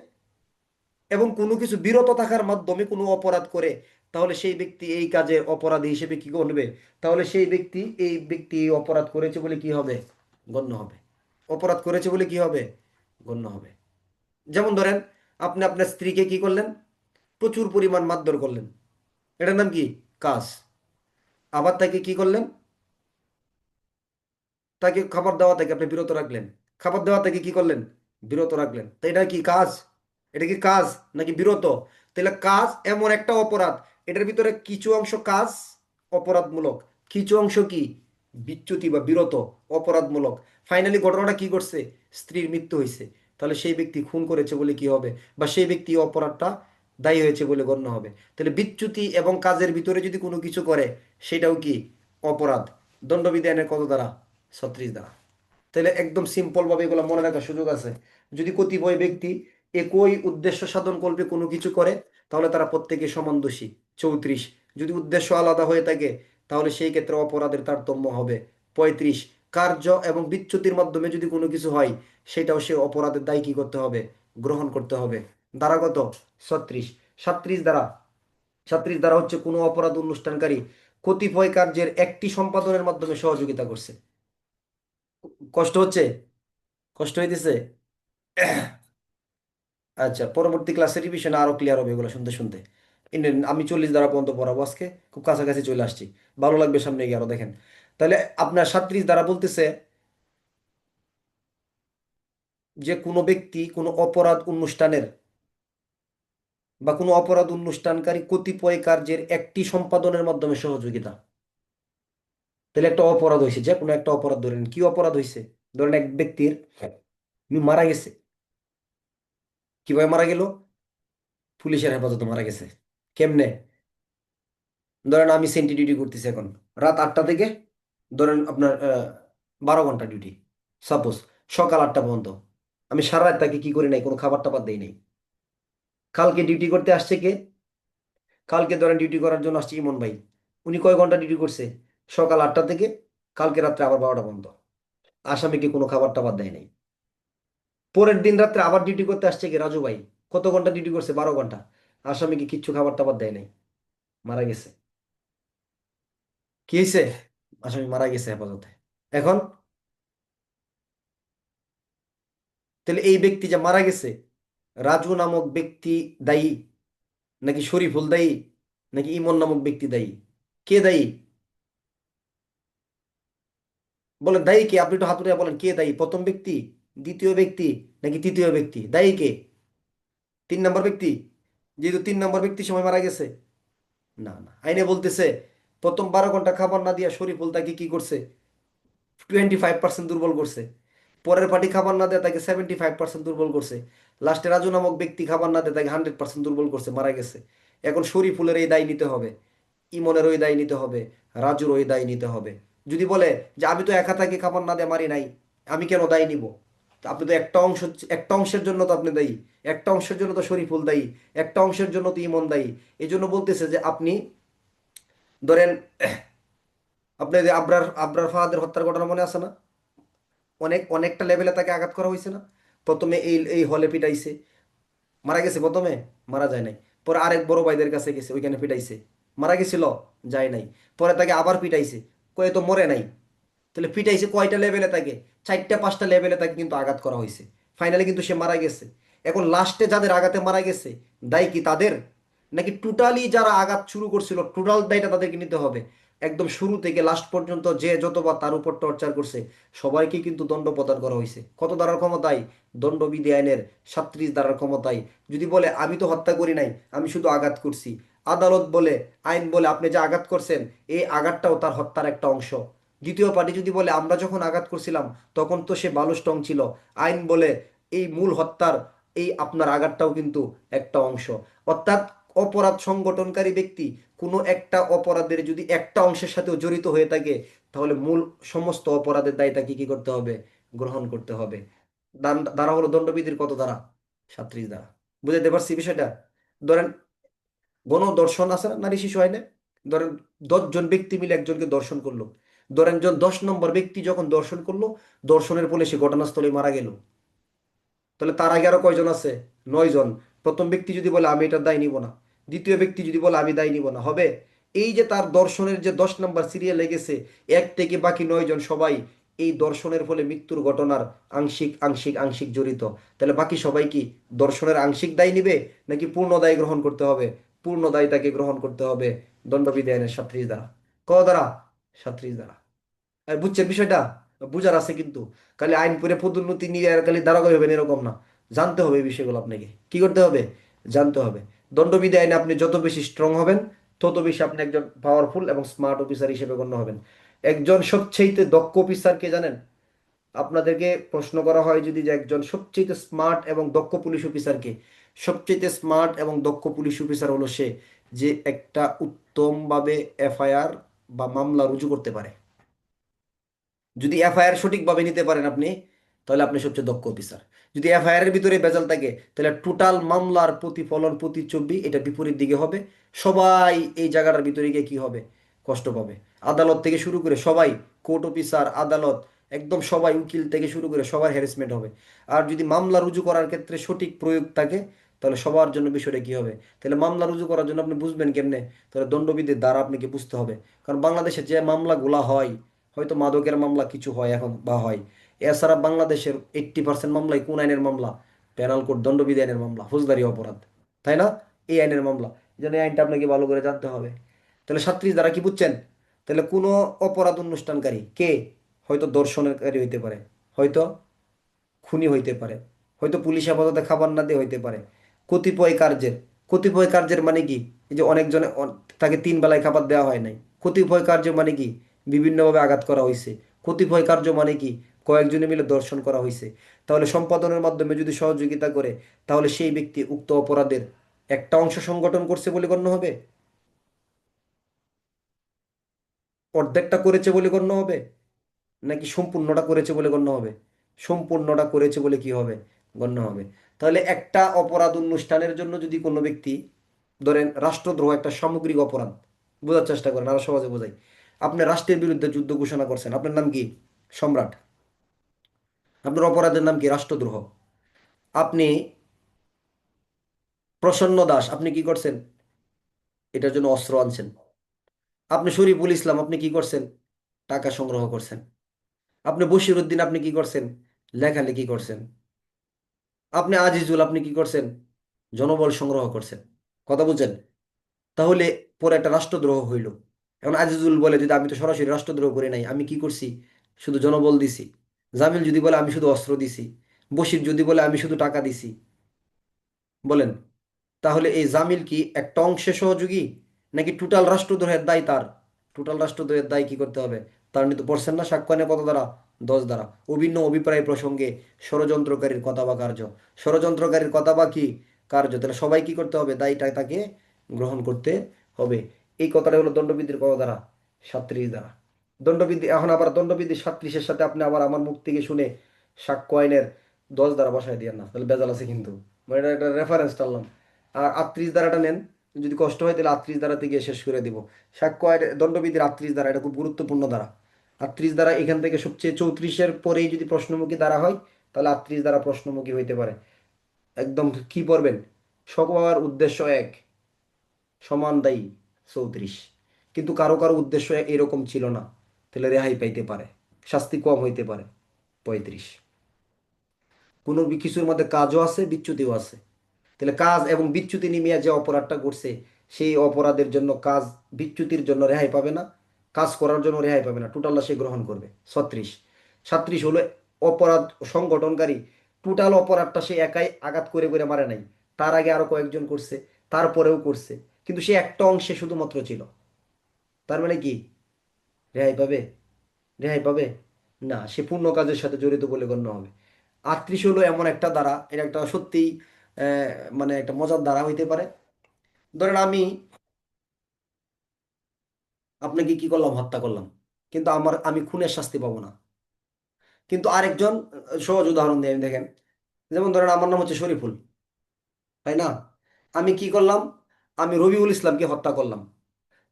এবং কোনো কিছু বিরত থাকার মাধ্যমে কোনো অপরাধ করে, তাহলে সেই ব্যক্তি এই কাজের অপরাধী হিসেবে কি করবে? তাহলে সেই ব্যক্তি এই অপরাধ করেছে বলে কি হবে? গণ্য হবে। অপরাধ করেছে বলে কি হবে? গণ্য হবে। যেমন ধরেন, আপনি আপনার স্ত্রীকে কি করলেন? প্রচুর পরিমাণ মারধর করলেন, এটার নাম কি? কাজ। আবার তাকে কি করলেন? তাকে খাবার দেওয়া থেকে আপনি বিরত রাখলেন। খাবার দেওয়া থেকে কি করলেন? বিরত রাখলেন। তো এটা কি কাজ? এটা কি কাজ নাকি বিরত? তাহলে কাজ এমন একটা অপরাধ, এটার ভিতরে কিছু অংশ কাজ অপরাধমূলক, কিছু অংশ কি? বিচ্যুতি বা বিরত, অপরাধমূলক। ফাইনালি ঘটনাটা কি করছে? স্ত্রীর মৃত্যু হয়েছে। তাহলে সেই ব্যক্তি খুন করেছে বলে কি হবে? বা সেই ব্যক্তি এই অপরাধটা দায়ী হয়েছে বলে গণ্য হবে। তাহলে বিচ্যুতি এবং কাজের ভিতরে যদি কোনো কিছু করে, সেটাও কি? অপরাধ। দণ্ডবিধানের কত দ্বারা? 36 দ্বারা। তাহলে একদম সিম্পল ভাবে এগুলো মনে রাখার সুযোগ আছে। যদি কতিপয় ব্যক্তি একই উদ্দেশ্য সাধন কল্পে কোনো কিছু করে, তাহলে তারা প্রত্যেকে সমান দোষী, 34। যদি উদ্দেশ্য আলাদা হয়ে থাকে, তাহলে সেই ক্ষেত্রে অপরাধের তারতম্য হবে, 35। কার্য এবং বিচ্যুতির মাধ্যমে যদি কোনো কিছু হয়, সেটাও সে অপরাধের দায় কি করতে হবে? গ্রহণ করতে হবে। দ্বারা কত? 36। 37 দ্বারা, 37 দ্বারা হচ্ছে কোনো অপরাধ অনুষ্ঠানকারী কতিপয় কার্যের একটি সম্পাদনের মাধ্যমে সহযোগিতা করছে। কষ্ট হচ্ছে? কষ্ট হইতেছে? আচ্ছা, পরবর্তী ক্লাসে রিভিশনে আরো ক্লিয়ার হবে এগুলো শুনতে শুনতে। আমি 40 দ্বারা পর্যন্ত পড়াবো আজকে, খুব কাছাকাছি চলে আসছি। ভালো লাগবে সামনে গিয়ে আরো, দেখেন। তাহলে আপনার 37 দ্বারা বলতেছে যে কোনো ব্যক্তি কোনো অপরাধ অনুষ্ঠানের বা কোনো অপরাধ অনুষ্ঠানকারী কতিপয় কার্যের একটি সম্পাদনের মাধ্যমে সহযোগিতা। তাহলে একটা অপরাধ হয়েছে, যে কোনো একটা অপরাধ, ধরেন কি অপরাধ হয়েছে? ধরেন এক ব্যক্তির মারা গেছে, কিভাবে মারা গেল? পুলিশের হেফাজতে মারা গেছে। কেমনে? ধরেন আমি সেন্টি ডিউটি করতেছি এখন রাত 8টা থেকে ধরেন আপনার 12 ঘন্টা ডিউটি, সাপোজ সকাল 8টা পর্যন্ত। আমি সারা রাত তাকে কি করি নাই, কোনো খাবার টাবার দেই নাই। কালকে ডিউটি করতে আসছে কে? কালকে ধরেন ডিউটি করার জন্য আসছে ইমন ভাই। উনি কয় ঘন্টা ডিউটি করছে? সকাল 8টা থেকে কালকে রাত্রে আবার 12টা পর্যন্ত। আসামিকে কোনো খাবার টাবার দেয় নাই। পরের দিন রাত্রে আবার ডিউটি করতে আসছে কি রাজু ভাই। কত ঘন্টা ডিউটি করছে? 12 ঘন্টা। আসামিকে কিচ্ছু খাবার টাবার দেয় নাই, মারা গেছে। কি হয়েছে? আসামি মারা গেছে হেফাজতে। এখন তাহলে এই ব্যক্তি যে মারা গেছে, রাজু নামক ব্যক্তি দায়ী, নাকি শরীফুল দায়ী, নাকি ইমন নামক ব্যক্তি দায়ী? কে দায়ী? বলেন দায়ী কে? আপনি একটু হাত উঠিয়ে বলেন কে দায়ী? প্রথম ব্যক্তি, দ্বিতীয় ব্যক্তি, নাকি তৃতীয় ব্যক্তি? দায়ী কে? 3 নম্বর ব্যক্তি। যেহেতু 3 নম্বর ব্যক্তি সময় মারা গেছে। না না, আইনে বলতেছে প্রথম 12 ঘন্টা খাবার না দিয়া শরীফুল তাকে কি করছে? 25% দুর্বল করছে। পরের পার্টি খাবার না দেয় তাকে 75% দুর্বল করছে। লাস্টে রাজু নামক ব্যক্তি খাবার না দেয় তাকে 100% দুর্বল করছে, মারা গেছে। এখন শরীফুলের এই দায় নিতে হবে, ইমনের ওই দায় নিতে হবে, রাজুর ওই দায় নিতে হবে। যদি বলে যে আমি তো একা তাকে খাবার না দিয়ে মারি নাই, আমি কেন দায় নিব? তো আপনি তো একটা অংশ, একটা অংশের জন্য তো আপনি দায়ী, একটা অংশের জন্য তো শরীফুল দায়ী, একটা অংশের জন্য তো ইমন দায়ী। এই জন্য বলতেছে যে আপনি ধরেন, আপনি যে আবরার আবরার ফাহাদের হত্যার ঘটনা মনে আছে না? অনেকটা লেভেলে তাকে আঘাত করা হয়েছে না? প্রথমে এই এই হলে পিটাইছে, মারা গেছে প্রথমে? মারা যায় নাই। পরে আরেক বড় ভাইদের কাছে গেছে, ওইখানে পিটাইছে, মারা গেছিল? যায় নাই। পরে তাকে আবার পিটাইছে, কয়ে তো মরে নাই। তাহলে পিটাইছে কয়টা লেভেলে তাকে? 4টা 5টা লেভেলে তাকে কিন্তু আঘাত করা হয়েছে। ফাইনালি কিন্তু সে মারা গেছে। এখন লাস্টে যাদের আঘাতে মারা গেছে, দায় কি তাদের, নাকি টোটালি যারা আঘাত শুরু করছিল টোটাল দায়টা তাদেরকে নিতে হবে? একদম শুরু থেকে লাস্ট পর্যন্ত যে যতবার তার উপর টর্চার করছে সবাইকে কিন্তু দণ্ড প্রদান করা হয়েছে। কত ধারার ক্ষমতায়? দণ্ডবিধি আইনের 37 ধারার ক্ষমতায়। যদি বলে আমি তো হত্যা করি নাই, আমি শুধু আঘাত করছি, আদালত বলে, আইন বলে আপনি যে আঘাত করছেন এই আঘাতটাও তার হত্যার একটা অংশ। দ্বিতীয় পার্টি যদি বলে আমরা যখন আঘাত করছিলাম তখন তো সে বালু স্ট্রং ছিল, আইন বলে এই মূল হত্যার এই আপনার আঘাতটাও কিন্তু একটা অংশ। অর্থাৎ অপরাধ সংগঠনকারী ব্যক্তি কোনো একটা অপরাধের যদি একটা অংশের সাথেও জড়িত হয়ে থাকে, তাহলে মূল সমস্ত অপরাধের দায় তাকে কি করতে হবে? গ্রহণ করতে হবে। ধারা হলো দণ্ডবিধির কত ধারা? 37 ধারা। বুঝাইতে পারছি বিষয়টা? ধরেন গণধর্ষণ আছে না নারী শিশু আইনে? ধরেন 10 জন ব্যক্তি মিলে একজনকে দর্শন করলো। ধরেন 10 নম্বর ব্যক্তি যখন দর্শন করলো, দর্শনের ফলে সে ঘটনাস্থলে মারা গেল। তাহলে তার আগে আরো কয়জন আছে? 9 জন। প্রথম ব্যক্তি যদি বলে আমি এটার দায় নিব না, দ্বিতীয় ব্যক্তি যদি বলে আমি দায় নিব না, হবে? এই যে তার দর্শনের যে 10 নম্বর সিরিয়ালে গেছে, এক থেকে বাকি 9 জন সবাই এই দর্শনের ফলে মৃত্যুর ঘটনার আংশিক আংশিক আংশিক জড়িত। তাহলে বাকি সবাই কি দর্শনের আংশিক দায় নিবে, নাকি পূর্ণ দায় গ্রহণ করতে হবে? পূর্ণ দায় তাকে গ্রহণ করতে হবে দণ্ডবিধি আইনের 37 ধারা। ক ধারা? 37 ধারা। বুঝছেন বিষয়টা? বুঝার আছে কিন্তু। খালি আইন পড়ে পদোন্নতি নিয়ে আর খালি দাঁড়াতে হবেন এরকম না। জানতে হবে এই বিষয়গুলো, আপনাকে কি করতে হবে? জানতে হবে। দণ্ডবিধি আইনে আপনি যত বেশি স্ট্রং হবেন, তত বেশি আপনি একজন পাওয়ারফুল এবং স্মার্ট অফিসার হিসেবে গণ্য হবেন। একজন সবচেয়ে দক্ষ অফিসার কে জানেন? আপনাদেরকে প্রশ্ন করা হয় যদি যে একজন সবচেয়ে স্মার্ট এবং দক্ষ পুলিশ অফিসার কে, সবচেয়ে স্মার্ট এবং দক্ষ পুলিশ অফিসার হলো সে যে একটা উত্তমভাবে এফআইআর বা মামলা রুজু করতে পারে। যদি এফআইআর সঠিকভাবে নিতে পারেন আপনি, তাহলে আপনি সবচেয়ে দক্ষ অফিসার। যদি এফআইআর এর ভিতরে ভেজাল থাকে, তাহলে টোটাল মামলার প্রতিফলন প্রতিচ্ছবি এটা বিপরীত দিকে হবে। সবাই এই জায়গাটার ভিতরে গিয়ে কি হবে? কষ্ট পাবে। আদালত থেকে শুরু করে সবাই, কোর্ট অফিসার, আদালত, একদম সবাই, উকিল থেকে শুরু করে সবার হ্যারাসমেন্ট হবে। আর যদি মামলা রুজু করার ক্ষেত্রে সঠিক প্রয়োগ থাকে, তাহলে সবার জন্য বিষয়টা কি হবে? তাহলে মামলা রুজু করার জন্য আপনি বুঝবেন কেমনে? তাহলে দণ্ডবিধির দ্বারা আপনাকে বুঝতে হবে। কারণ বাংলাদেশে যে মামলাগুলা হয়, হয়তো মাদকের মামলা কিছু হয় এখন বা হয়, এছাড়া বাংলাদেশের 80% মামলাই কোন আইনের মামলা? পেনাল কোড, দণ্ডবিধি আইনের মামলা, ফৌজদারি অপরাধ, তাই না? এই আইনের মামলা। এই জন্য এই আইনটা আপনাকে ভালো করে জানতে হবে। তাহলে 37 দ্বারা কি বুঝছেন? তাহলে কোনো অপরাধ অনুষ্ঠানকারী কে? হয়তো দর্শনকারী হইতে পারে, হয়তো খুনি হইতে পারে, হয়তো পুলিশ হেফাজতে খাবার না দিয়ে হইতে পারে। কতিপয় কার্যের, কতিপয় কার্যের মানে কি? এই যে অনেকজনে তাকে 3 বেলায় খাবার দেওয়া হয় নাই। কতিপয় কার্য মানে কি? বিভিন্নভাবে আঘাত করা হয়েছে। কতিপয় কার্য মানে কি? কয়েকজনে মিলে দর্শন করা হয়েছে, তাহলে সম্পাদনের মাধ্যমে যদি সহযোগিতা করে, তাহলে সেই ব্যক্তি উক্ত অপরাধের একটা অংশ সংগঠন করছে বলে গণ্য হবে, অর্ধেকটা করেছে বলে গণ্য হবে, নাকি সম্পূর্ণটা করেছে বলে গণ্য হবে? সম্পূর্ণটা করেছে বলে কি হবে? গণ্য হবে। তাহলে একটা অপরাধ অনুষ্ঠানের জন্য যদি কোনো ব্যক্তি, ধরেন রাষ্ট্রদ্রোহ একটা সামগ্রিক অপরাধ, বোঝার চেষ্টা করেন আরো সহজে বোঝাই। আপনি রাষ্ট্রের বিরুদ্ধে যুদ্ধ ঘোষণা করছেন, আপনার নাম কি? সম্রাট। আপনার অপরাধের নাম কি? রাষ্ট্রদ্রোহ। আপনি প্রসন্ন দাস, আপনি কি করছেন? এটার জন্য অস্ত্র আনছেন। আপনি শরীফুল ইসলাম, আপনি কি করছেন? টাকা সংগ্রহ করছেন। আপনি বশির উদ্দিন, আপনি কি করছেন? লেখালেখি করছেন। আপনি আজিজুল, আপনি কি করছেন? জনবল সংগ্রহ করছেন। কথা বুঝছেন? তাহলে পরে একটা রাষ্ট্রদ্রোহ হইল। এখন আজিজুল বলে, যদি আমি তো সরাসরি রাষ্ট্রদ্রোহ করি নাই, আমি কি করছি? শুধু জনবল দিছি। জামিল যদি বলে আমি শুধু অস্ত্র দিছি। বশির যদি বলে আমি শুধু টাকা দিছি। বলেন, তাহলে এই জামিল কি একটা অংশে সহযোগী, নাকি টোটাল রাষ্ট্রদ্রোহের দায় তার? টোটাল রাষ্ট্রদ্রোহের দায় কি করতে হবে? তার নিতে পড়ছেন না সাক্ষ্য কত দ্বারা? 10 দ্বারা। অভিন্ন অভিপ্রায় প্রসঙ্গে ষড়যন্ত্রকারীর কথা বা কার্য, ষড়যন্ত্রকারীর কথা বা কি কার্য, তাহলে সবাই কি করতে হবে? দায়টা তাকে গ্রহণ করতে হবে। এই কথাটা হলো দণ্ডবিধির কত দ্বারা? 37 দ্বারা। দণ্ডবিধি, এখন আবার দণ্ডবিধি 37-এর সাথে আপনি আবার আমার মুখ থেকে শুনে সাক্ষ্য আইনের 10 দ্বারা বসায় দিয়ে না, তাহলে বেজাল আছে কিন্তু। মানে এটা একটা রেফারেন্স টানলাম। আর 38 দ্বারাটা নেন, যদি কষ্ট হয় তাহলে 38 দ্বারা থেকে শেষ করে দিব। সাক্ষ্য আইন দণ্ডবিধির 38 দ্বারা, এটা খুব গুরুত্বপূর্ণ দ্বারা। 38 দ্বারা এখান থেকে সবচেয়ে 34-এর পরেই যদি প্রশ্নমুখী দ্বারা হয়, তাহলে 38 দ্বারা প্রশ্নমুখী হইতে পারে। একদম কি পড়বেন? সবার উদ্দেশ্য এক, সমান দায়ী 34। কিন্তু কারো কারো উদ্দেশ্য এরকম ছিল না, তাহলে রেহাই পাইতে পারে, শাস্তি কম হইতে পারে 35। কোনো কিছুর মধ্যে কাজও আছে, বিচ্যুতিও আছে। তাহলে কাজ এবং বিচ্যুতি নিমিয়া যে অপরাধটা করছে, সেই অপরাধের জন্য কাজ, বিচ্যুতির জন্য রেহাই পাবে না, কাজ করার জন্য রেহাই পাবে না, টোটালটা সে গ্রহণ করবে 36। 37 হলো অপরাধ সংগঠনকারী, টোটাল অপরাধটা সে একাই আঘাত করে করে মারে নাই, তার আগে আরো কয়েকজন করছে, তারপরেও করছে, কিন্তু সে একটা অংশে শুধুমাত্র ছিল। তার মানে কি রেহাই পাবে? রেহাই পাবে না, সে পূর্ণ কাজের সাথে জড়িত বলে গণ্য হবে। 38 হলো এমন একটা ধারা, এটা একটা সত্যিই আহ, মানে একটা মজার ধারা হইতে পারে। ধরেন আমি আপনাকে কি করলাম? হত্যা করলাম, কিন্তু আমি খুনের শাস্তি পাবো না। কিন্তু আরেকজন, সহজ উদাহরণ দিয়ে আমি দেখেন, যেমন ধরেন আমার নাম হচ্ছে শরীফুল, তাই না? আমি কি করলাম? আমি রবিউল ইসলামকে হত্যা করলাম।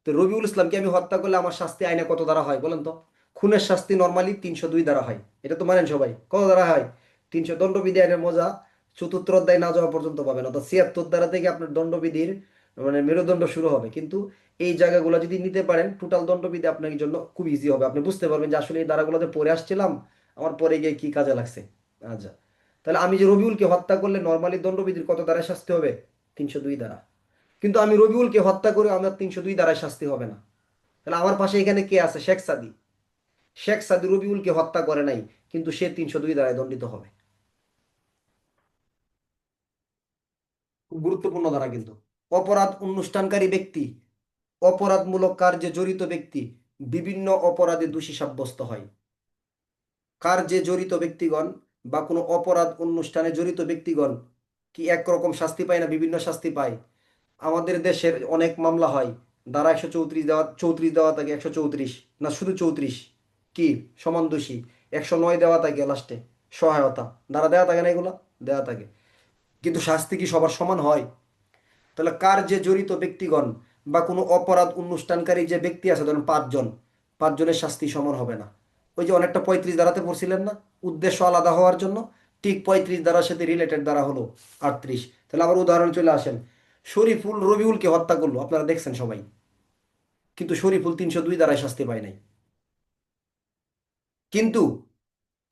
তো রবিউল ইসলামকে আমি হত্যা করলে আমার শাস্তি আইনে কত দ্বারা হয় বলেন তো? খুনের শাস্তি নর্মালি 302 দ্বারা হয়, এটা তো মানেন সবাই। কত দ্বারা হয়? 300। দণ্ডবিধি আইনের মজা চতুর্থ অধ্যায় না যাওয়া পর্যন্ত পাবেন, অর্থাৎ 76 ধারা থেকে আপনার দণ্ডবিধির মানে মেরুদণ্ড শুরু হবে। কিন্তু এই জায়গাগুলো যদি নিতে পারেন, টোটাল দণ্ডবিধি আপনার জন্য খুব ইজি হবে। আপনি বুঝতে পারবেন যে আসলে এই ধারাগুলোতে পড়ে আসছিলাম, আমার পরে গিয়ে কি কাজে লাগছে। আচ্ছা, তাহলে আমি যে রবিউলকে হত্যা করলে নর্মালি দণ্ডবিধির কত দ্বারা শাস্তি হবে? 302 দ্বারা। কিন্তু আমি রবিউলকে হত্যা করে আমার 302 দ্বারাই শাস্তি হবে না। তাহলে আমার পাশে এখানে কে আছে? শেখ সাদি। শেখ সাদি রবিউলকে হত্যা করে নাই, কিন্তু সে 302 দ্বারায় দণ্ডিত হবে। খুব গুরুত্বপূর্ণ ধারা কিন্তু। অপরাধ অনুষ্ঠানকারী ব্যক্তি, অপরাধমূলক কার্যে জড়িত ব্যক্তি বিভিন্ন অপরাধে দোষী সাব্যস্ত হয়। কার্যে জড়িত ব্যক্তিগণ বা কোনো অপরাধ অনুষ্ঠানে জড়িত ব্যক্তিগণ কি একরকম শাস্তি পায় না? বিভিন্ন শাস্তি পায়। আমাদের দেশের অনেক মামলা হয়, ধারা 134 দেওয়া, 34 দেওয়া থাকে, 134 না শুধু 34 কি সমান দোষী, 109 দেওয়া থাকে লাস্টে সহায়তা, ধারা দেওয়া থাকে না, এগুলো দেওয়া থাকে। কিন্তু শাস্তি কি সবার সমান হয়? তাহলে কার যে জড়িত ব্যক্তিগণ বা কোনো অপরাধ অনুষ্ঠানকারী যে ব্যক্তি আছে, ধরেন 5 জন, 5 জনের শাস্তি সমান হবে না। ওই যে অনেকটা 35 ধারাতে পড়ছিলেন না, উদ্দেশ্য আলাদা হওয়ার জন্য, ঠিক 35 ধারার সাথে রিলেটেড দ্বারা হলো 38। তাহলে আবার উদাহরণ চলে আসেন, শরীফুল রবিউলকে হত্যা করলো, আপনারা দেখছেন সবাই, কিন্তু শরীফুল 302 দ্বারায় শাস্তি পায় নাই। কিন্তু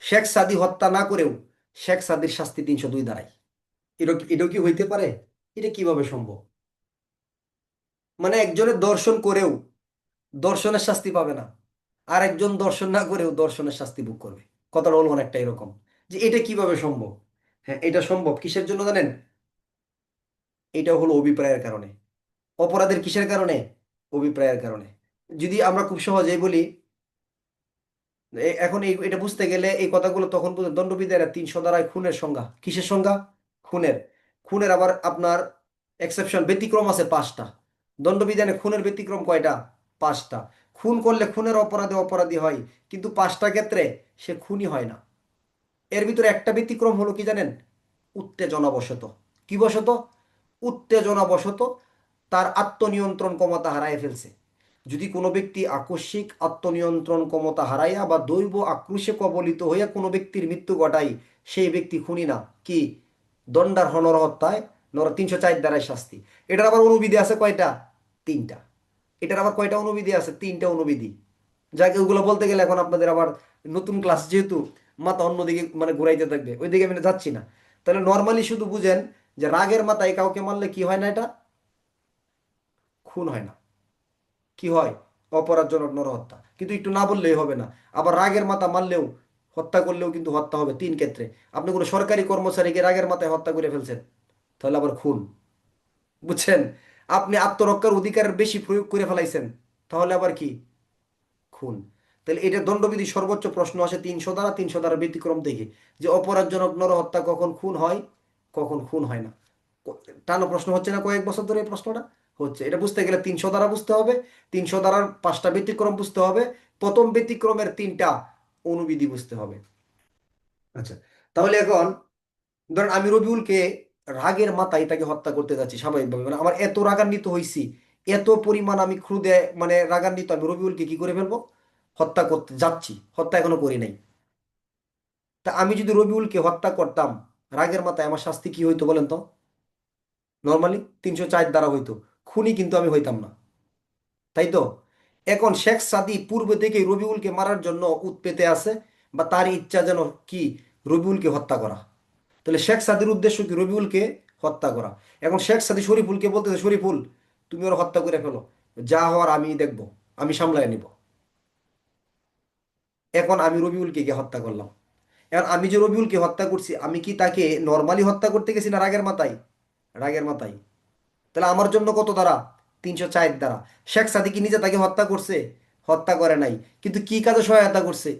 শেখ সাদি হত্যা না করেও শেখ সাদির শাস্তি 302 দ্বারাই। এটাও কি হইতে পারে? এটা কিভাবে সম্ভব? মানে একজনের দর্শন করেও দর্শনের শাস্তি পাবে না, আর একজন দর্শন না করেও দর্শনের শাস্তি ভোগ করবে। কথাটা হলো অনেকটা এরকম, যে এটা কিভাবে সম্ভব? হ্যাঁ, এটা সম্ভব কিসের জন্য জানেন? এটা হলো অভিপ্রায়ের কারণে। অপরাধের কিসের কারণে? অভিপ্রায়ের কারণে। যদি আমরা খুব সহজেই বলি, এখন এটা বুঝতে গেলে এই কথাগুলো তখন বুঝে দণ্ডবিধির 300 ধারায় খুনের সংজ্ঞা কিসের সংজ্ঞা? খুনের। খুনের আবার আপনার এক্সেপশন ব্যতিক্রম আছে 5টা। দণ্ডবিধানে খুনের ব্যতিক্রম কয়টা? 5টা। খুন করলে খুনের অপরাধে অপরাধী হয়, কিন্তু 5টা ক্ষেত্রে সে খুনই হয় না। এর ভিতরে একটা ব্যতিক্রম হলো কি জানেন? উত্তেজনাবশত। কি বশত? উত্তেজনাবশত তার আত্মনিয়ন্ত্রণ ক্ষমতা হারায় ফেলছে। যদি কোনো ব্যক্তি আকস্মিক আত্মনিয়ন্ত্রণ ক্ষমতা হারাইয়া বা দৈব আক্রোশে কবলিত হইয়া কোনো ব্যক্তির মৃত্যু ঘটায়, সেই ব্যক্তি খুনি না। কি? দণ্ডার নরহত্যায় 304 দ্বারাই শাস্তি। এটার আবার অনুবিধি আছে কয়টা? 3টা। এটার আবার কয়টা অনুবিধি আছে? 3টা অনুবিধি। যাকে ওগুলো বলতে গেলে এখন আপনাদের আবার নতুন ক্লাস যেহেতু, মাথা অন্যদিকে মানে ঘুরাইতে থাকবে, ওইদিকে আমি যাচ্ছি না। তাহলে নর্মালি শুধু বুঝেন যে রাগের মাথায় কাউকে মারলে কি হয় না? এটা খুন হয় না। কি হয়? অপরাধজনক নরহত্যা। কিন্তু একটু না বললেই হবে না। আবার রাগের মাথা মারলেও, হত্যা করলেও কিন্তু হত্যা হবে 3 ক্ষেত্রে। আপনি কোনো সরকারি কর্মচারীকে রাগের মাথায় হত্যা করে ফেলছেন, তাহলে আবার খুন। বুঝছেন? আপনি আত্মরক্ষার অধিকারের বেশি প্রয়োগ করে ফেলাইছেন, তাহলে আবার কি? খুন। তাহলে এটা দণ্ডবিধি সর্বোচ্চ প্রশ্ন আসে 300 ধারা, 300 ধারা ব্যতিক্রম থেকে, যে অপরাধজনক নরহত্যা কখন খুন হয়, কখন খুন হয় না। টানো প্রশ্ন হচ্ছে না কয়েক বছর ধরে এই প্রশ্নটা হচ্ছে। এটা বুঝতে গেলে 300 ধারা বুঝতে হবে, 300 ধারার 5টা ব্যতিক্রম বুঝতে হবে, প্রথম ব্যতিক্রমের 3টা অনুবিধি বুঝতে হবে। আচ্ছা, তাহলে এখন ধরেন আমি রবিউলকে রাগের মাথায় তাকে হত্যা করতে যাচ্ছি স্বাভাবিকভাবে, মানে আমার এত রাগান্বিত হয়েছি, এত পরিমাণ আমি ক্রোধে মানে রাগান্বিত, আমি রবিউলকে কি করে ফেলবো? হত্যা করতে যাচ্ছি, হত্যা এখনো করি নাই। তা আমি যদি রবিউলকে হত্যা করতাম রাগের মাথায়, আমার শাস্তি কি হইতো বলেন তো? নর্মালি 304 দ্বারা হইতো। খুনি কিন্তু আমি হইতাম না, তাই তো? এখন শেখ সাদি পূর্বে থেকেই রবিউলকে মারার জন্য উৎপেতে আছে, বা তার ইচ্ছা যেন কি? রবিউলকে হত্যা করা। তাহলে শেখ সাদির উদ্দেশ্য কি? রবিউলকে হত্যা করা। এখন শেখ সাদি শরীফুলকে বলতেছে, শরীফুল তুমি ওরা হত্যা করে ফেলো, যা হওয়ার আমি দেখব, আমি সামলায় নিব। এখন আমি রবিউলকে গিয়ে হত্যা করলাম। এখন আমি যে রবিউলকে হত্যা করছি, আমি কি তাকে নর্মালি হত্যা করতে গেছি না রাগের মাথায়? রাগের মাথায়। তাহলে আমার জন্য কত দ্বারা? 304 দ্বারা। শেখ সাদি কি নিজে তাকে হত্যা করছে? হত্যা করে নাই। কিন্তু কি কাজে সহায়তা করছে?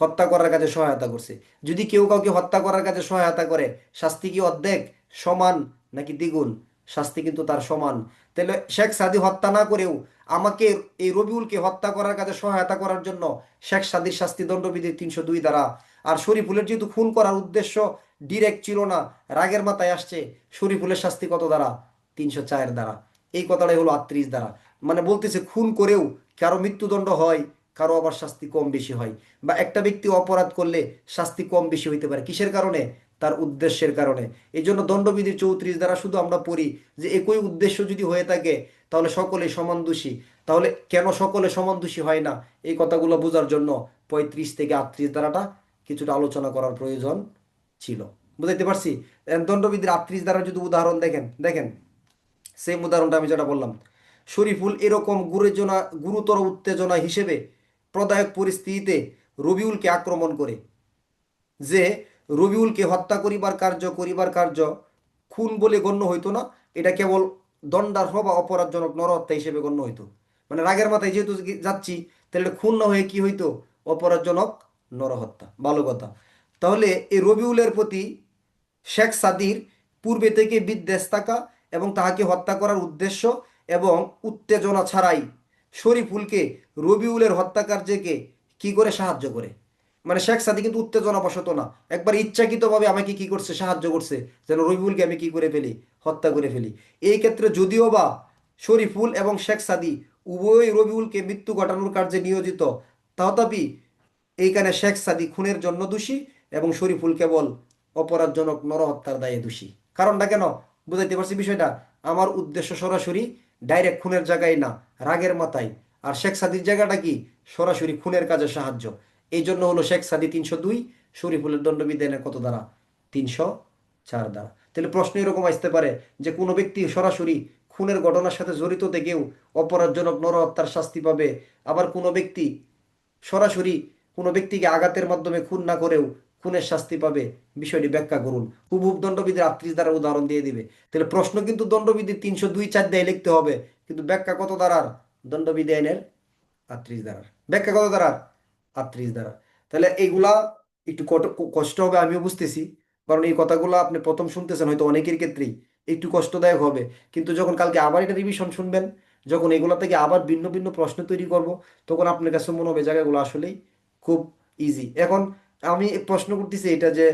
হত্যা করার কাজে সহায়তা করছে। যদি কেউ কাউকে হত্যা করার কাজে সহায়তা করে, শাস্তি কি অর্ধেক, সমান, নাকি দ্বিগুণ? শাস্তি কিন্তু তার সমান। তাহলে শেখ সাদি হত্যা না করেও আমাকে, এই রবিউলকে হত্যা করার কাজে সহায়তা করার জন্য শেখ সাদির শাস্তি দণ্ডবিধি 302 দ্বারা। আর শরীফুলের যেহেতু খুন করার উদ্দেশ্য ডিরেক্ট ছিল না, রাগের মাথায় আসছে, শরীফুলের শাস্তি কত দ্বারা? 304 দ্বারা। এই কথাটাই হলো 38 দ্বারা। মানে বলতেছে খুন করেও কারো মৃত্যুদণ্ড হয়, কারো আবার শাস্তি কম বেশি হয়। বা একটা ব্যক্তি অপরাধ করলে শাস্তি কম বেশি হইতে পারে, কিসের কারণে? তার উদ্দেশ্যের কারণে। এই জন্য দণ্ডবিধির 34 দ্বারা শুধু আমরা পড়ি যে একই উদ্দেশ্য যদি হয়ে থাকে তাহলে সকলে সমান দোষী। তাহলে কেন সকলে সমান দোষী হয় না, এই কথাগুলো বোঝার জন্য 35 থেকে 38 ধারাটা কিছুটা আলোচনা করার প্রয়োজন ছিল। বুঝাইতে পারছি? দণ্ডবিধির 38 দ্বারা যদি উদাহরণ দেখেন, দেখেন সেম উদাহরণটা আমি যেটা বললাম। শরীফুল এরকম গুরুতর উত্তেজনা হিসেবে প্রদায়ক পরিস্থিতিতে রবিউলকে আক্রমণ করে, যে রবিউলকে হত্যা করিবার কার্য খুন বলে গণ্য হইতো না, এটা কেবল দণ্ডার্হ বা অপরাধজনক নরহত্যা হিসেবে গণ্য হইতো। মানে রাগের মাথায় যেহেতু যাচ্ছি, তাহলে খুন না হয়ে কি হইতো? অপরাধজনক নরহত্যা। ভালো কথা। তাহলে এই রবিউলের প্রতি শেখ সাদির পূর্বে থেকে বিদ্বেষ থাকা এবং তাহাকে হত্যা করার উদ্দেশ্য এবং উত্তেজনা ছাড়াই শরীফুলকে রবিউলের হত্যাকার্যকে কি করে সাহায্য করে? মানে শেখ সাদি কিন্তু উত্তেজনা বশত না, একবার ইচ্ছাকৃতভাবে আমাকে কি করছে? সাহায্য করছে, যেন রবিউলকে আমি কি করে ফেলি? হত্যা করে ফেলি। এই ক্ষেত্রে যদিও বা শরীফুল এবং শেখ সাদি উভয়ই রবিউলকে মৃত্যু ঘটানোর কার্যে নিয়োজিত, তথাপি এইখানে শেখ সাদি খুনের জন্য দোষী এবং শরীফুল কেবল অপরাধজনক নরহত্যার দায়ে দোষী। কারণটা কেন? বুঝাইতে পারছি বিষয়টা? আমার উদ্দেশ্য সরাসরি ডাইরেক্ট খুনের জায়গায় না, রাগের মাথায়। আর শেখ সাদির জায়গাটা কি? সরাসরি খুনের কাজে সাহায্য। এই জন্য হলো শেখ সাদি 302, শরীফুলের দণ্ডবিধানের কত দ্বারা? 304 দ্বারা। তাহলে প্রশ্ন এরকম আসতে পারে যে কোনো ব্যক্তি সরাসরি খুনের ঘটনার সাথে জড়িত থেকেও অপরাধজনক নরহত্যার শাস্তি পাবে, আবার কোনো ব্যক্তি সরাসরি কোনো ব্যক্তিকে আঘাতের মাধ্যমে খুন না করেও খুনের শাস্তি পাবে। বিষয়টি ব্যাখ্যা করুন। হুবহুব দণ্ডবিধির 38 দ্বারা উদাহরণ দিয়ে দিবে। তাহলে প্রশ্ন কিন্তু দণ্ডবিধির 302-4 দিয়ে লিখতে হবে, কিন্তু ব্যাখ্যা কত দ্বারার? দণ্ডবিধি আইনের 38 দ্বারার। ব্যাখ্যা কত দ্বারার? 38 দ্বারা। তাহলে এইগুলা একটু কষ্ট হবে, আমিও বুঝতেছি, কারণ এই কথাগুলো আপনি প্রথম শুনতেছেন হয়তো অনেকের ক্ষেত্রেই একটু কষ্টদায়ক হবে। কিন্তু যখন কালকে আবার এটা রিভিশন শুনবেন, যখন এগুলা থেকে আবার ভিন্ন ভিন্ন প্রশ্ন তৈরি করব, তখন আপনার কাছে মনে হবে জায়গাগুলো আসলেই খুব ইজি। এখন আমি প্রশ্ন করতেছি এটা যে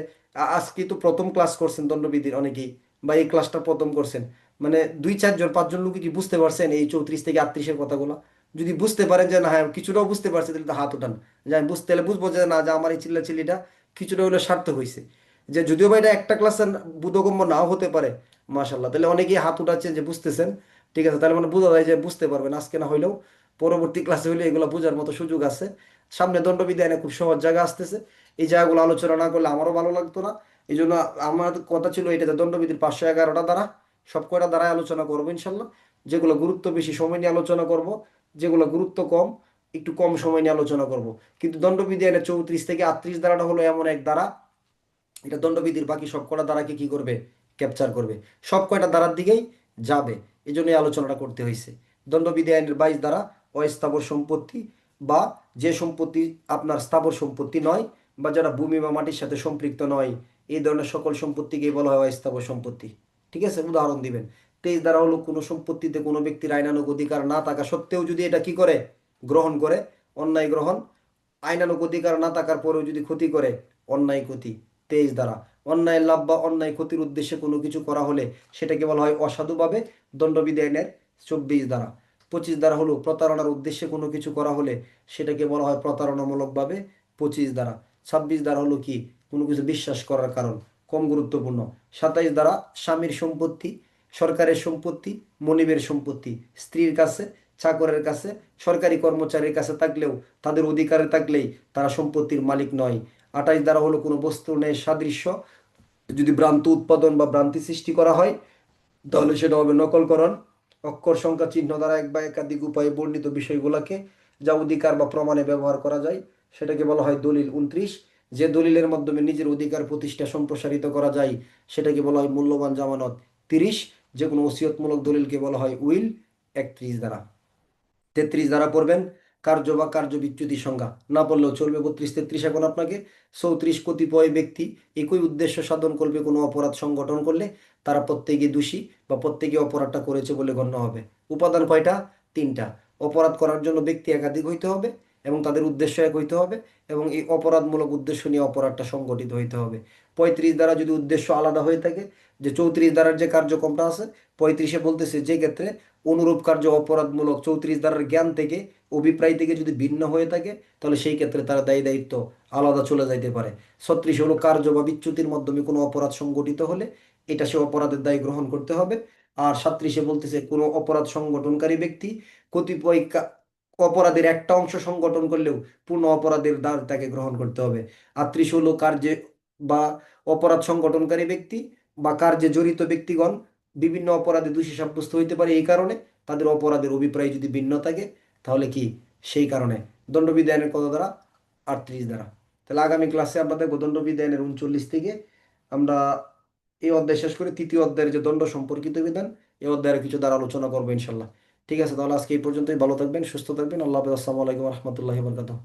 আজকে তো প্রথম ক্লাস করছেন দণ্ডবিধির অনেকেই, বা এই ক্লাসটা প্রথম করছেন, মানে 2 4 জন 5 জন লোকে কি বুঝতে পারছেন এই 34 থেকে 38-এর কথাগুলো? যদি বুঝতে পারেন যে না হ্যাঁ কিছুটাও বুঝতে পারছে, তাহলে তো হাত উঠান, যে আমি বুঝতে, তাহলে বুঝবো যে না, যে আমার এই চিল্লাচিল্লিটা কিছুটা হলেও সার্থক হয়েছে। যে যদিও বা এটা একটা ক্লাসের বোধগম্য নাও হতে পারে, মাশাল্লাহ, তাহলে অনেকেই হাত উঠাচ্ছেন যে বুঝতেছেন। ঠিক আছে, তাহলে মানে বোঝা যায় যে বুঝতে পারবেন, আজকে না হইলেও পরবর্তী ক্লাসে হইলে এগুলো বোঝার মতো সুযোগ আছে। সামনে দণ্ডবিধি আইনে খুব সহজ জায়গা আসতেছে, এই জায়গাগুলো আলোচনা না করলে আমারও ভালো লাগতো না। এই জন্য আমার কথা ছিল এটা যে দণ্ডবিধির 511টা দ্বারা সব কয়টা দ্বারাই আলোচনা করবো ইনশাল্লাহ। যেগুলো গুরুত্ব বেশি সময় নিয়ে আলোচনা করব, যেগুলো গুরুত্ব কম একটু কম সময় নিয়ে আলোচনা করব। কিন্তু দণ্ডবিধি আইনে 34 থেকে 38 ধারাটা হলো এমন এক ধারা, এটা দণ্ডবিধির বাকি সব কয়টা ধারাকে কি করবে, ক্যাপচার করবে, সব কয়টা ধারার দিকেই যাবে। এই জন্য এই আলোচনাটা করতে হয়েছে। দণ্ডবিধি আইনের 22 ধারা, অস্থাবর সম্পত্তি বা যে সম্পত্তি আপনার স্থাবর সম্পত্তি নয়, বা যারা ভূমি বা মাটির সাথে সম্পৃক্ত নয়, এই ধরনের সকল সম্পত্তিকেই বলা হয় অস্থাবর সম্পত্তি। ঠিক আছে, উদাহরণ দিবেন। 23 ধারা হলো কোনো সম্পত্তিতে কোনো ব্যক্তির আইনানুগ অধিকার না থাকা সত্ত্বেও যদি এটা কি করে, গ্রহণ করে, অন্যায় গ্রহণ, আইনানুগ অধিকার না থাকার পরেও যদি ক্ষতি করে, অন্যায় ক্ষতি। 23 ধারা, অন্যায় লাভ বা অন্যায় ক্ষতির উদ্দেশ্যে কোনো কিছু করা হলে সেটাকে বলা হয় অসাধুভাবে, দণ্ডবিধি আইনের 24 ধারা। 25 ধারা হলো প্রতারণার উদ্দেশ্যে কোনো কিছু করা হলে সেটাকে বলা হয় প্রতারণামূলকভাবে, 25 ধারা। 26 ধারা হলো কি, কোনো কিছু বিশ্বাস করার কারণ, কম গুরুত্বপূর্ণ। 27 ধারা, স্বামীর সম্পত্তি, সরকারের সম্পত্তি, মনিবের সম্পত্তি, স্ত্রীর কাছে, চাকরের কাছে, সরকারি কর্মচারীর কাছে থাকলেও তাদের অধিকারে থাকলেই তারা সম্পত্তির মালিক নয়। 28 ধারা হলো কোনো বস্তুর ন্যায় সাদৃশ্য যদি ভ্রান্ত উৎপাদন বা ভ্রান্তি সৃষ্টি করা হয়, তাহলে সেটা হবে নকলকরণ। অক্ষর সংখ্যা চিহ্ন দ্বারা এক বা একাধিক উপায়ে বর্ণিত বিষয়গুলোকে যা অধিকার বা প্রমাণে ব্যবহার করা যায় সেটাকে বলা হয় দলিল। 29, যে দলিলের মাধ্যমে নিজের অধিকার প্রতিষ্ঠা সম্প্রসারিত করা যায় সেটাকে বলা হয় মূল্যবান জামানত। 30, যে কোনো ওসিয়তমূলক দলিলকে বলা হয় উইল। 31 ধারা। 33 ধারা পড়বেন, কার্য বা কার্য বিচ্যুতি সংজ্ঞা, না পড়লেও চলবে। 32 33 এখন আপনাকে। 34, কতিপয় ব্যক্তি একই উদ্দেশ্য সাধন করবে কোনো অপরাধ সংগঠন করলে তারা প্রত্যেকে দোষী বা প্রত্যেকে অপরাধটা করেছে বলে গণ্য হবে। উপাদান কয়টা? 3টা। অপরাধ করার জন্য ব্যক্তি একাধিক হইতে হবে এবং তাদের উদ্দেশ্য এক হইতে হবে, এবং এই অপরাধমূলক উদ্দেশ্য নিয়ে অপরাধটা সংগঠিত হইতে হবে। 35 ধারা, যদি উদ্দেশ্য আলাদা হয়ে থাকে, যে 34 ধারার যে কার্যক্রমটা আছে, 35-এ বলতেছে যে ক্ষেত্রে অনুরূপ কার্য অপরাধমূলক 34 ধারার জ্ঞান থেকে, অভিপ্রায় থেকে যদি ভিন্ন হয়ে থাকে, তাহলে সেই ক্ষেত্রে তার দায়ী দায়িত্ব আলাদা চলে যাইতে পারে। 36 হলো কার্য বা বিচ্যুতির মাধ্যমে কোনো অপরাধ সংগঠিত হলে এটা সে অপরাধের দায় গ্রহণ করতে হবে। আর 37-এ বলতেছে কোনো অপরাধ সংগঠনকারী ব্যক্তি কতিপয় অপরাধের একটা অংশ সংগঠন করলেও পূর্ণ অপরাধের দায় তাকে গ্রহণ করতে হবে। 38 হলো কার্যে বা অপরাধ সংগঠনকারী ব্যক্তি বা কার্যে জড়িত ব্যক্তিগণ বিভিন্ন অপরাধে দোষী সাব্যস্ত হইতে পারে এই কারণে তাদের অপরাধের অভিপ্রায় যদি ভিন্ন থাকে, তাহলে কি সেই কারণে। দণ্ডবিধি আইনের কত দ্বারা? 38 ধারা। তাহলে আগামী ক্লাসে আমরা দেখবো দণ্ডবিধি আইনের 39 থেকে আমরা এই অধ্যায় শেষ করে তৃতীয় অধ্যায়ের যে দণ্ড সম্পর্কিত বিধান, এই অধ্যায়ের কিছু দ্বারা আলোচনা করবো ইনশাল্লাহ। ঠিক আছে, তাহলে আজকে এই পর্যন্তই। ভালো থাকবেন, সুস্থ থাকবেন। আল্লাহ হাফেজ। আসসালামু আলাইকুম রহমতুল্লাহি বরকাতুহ।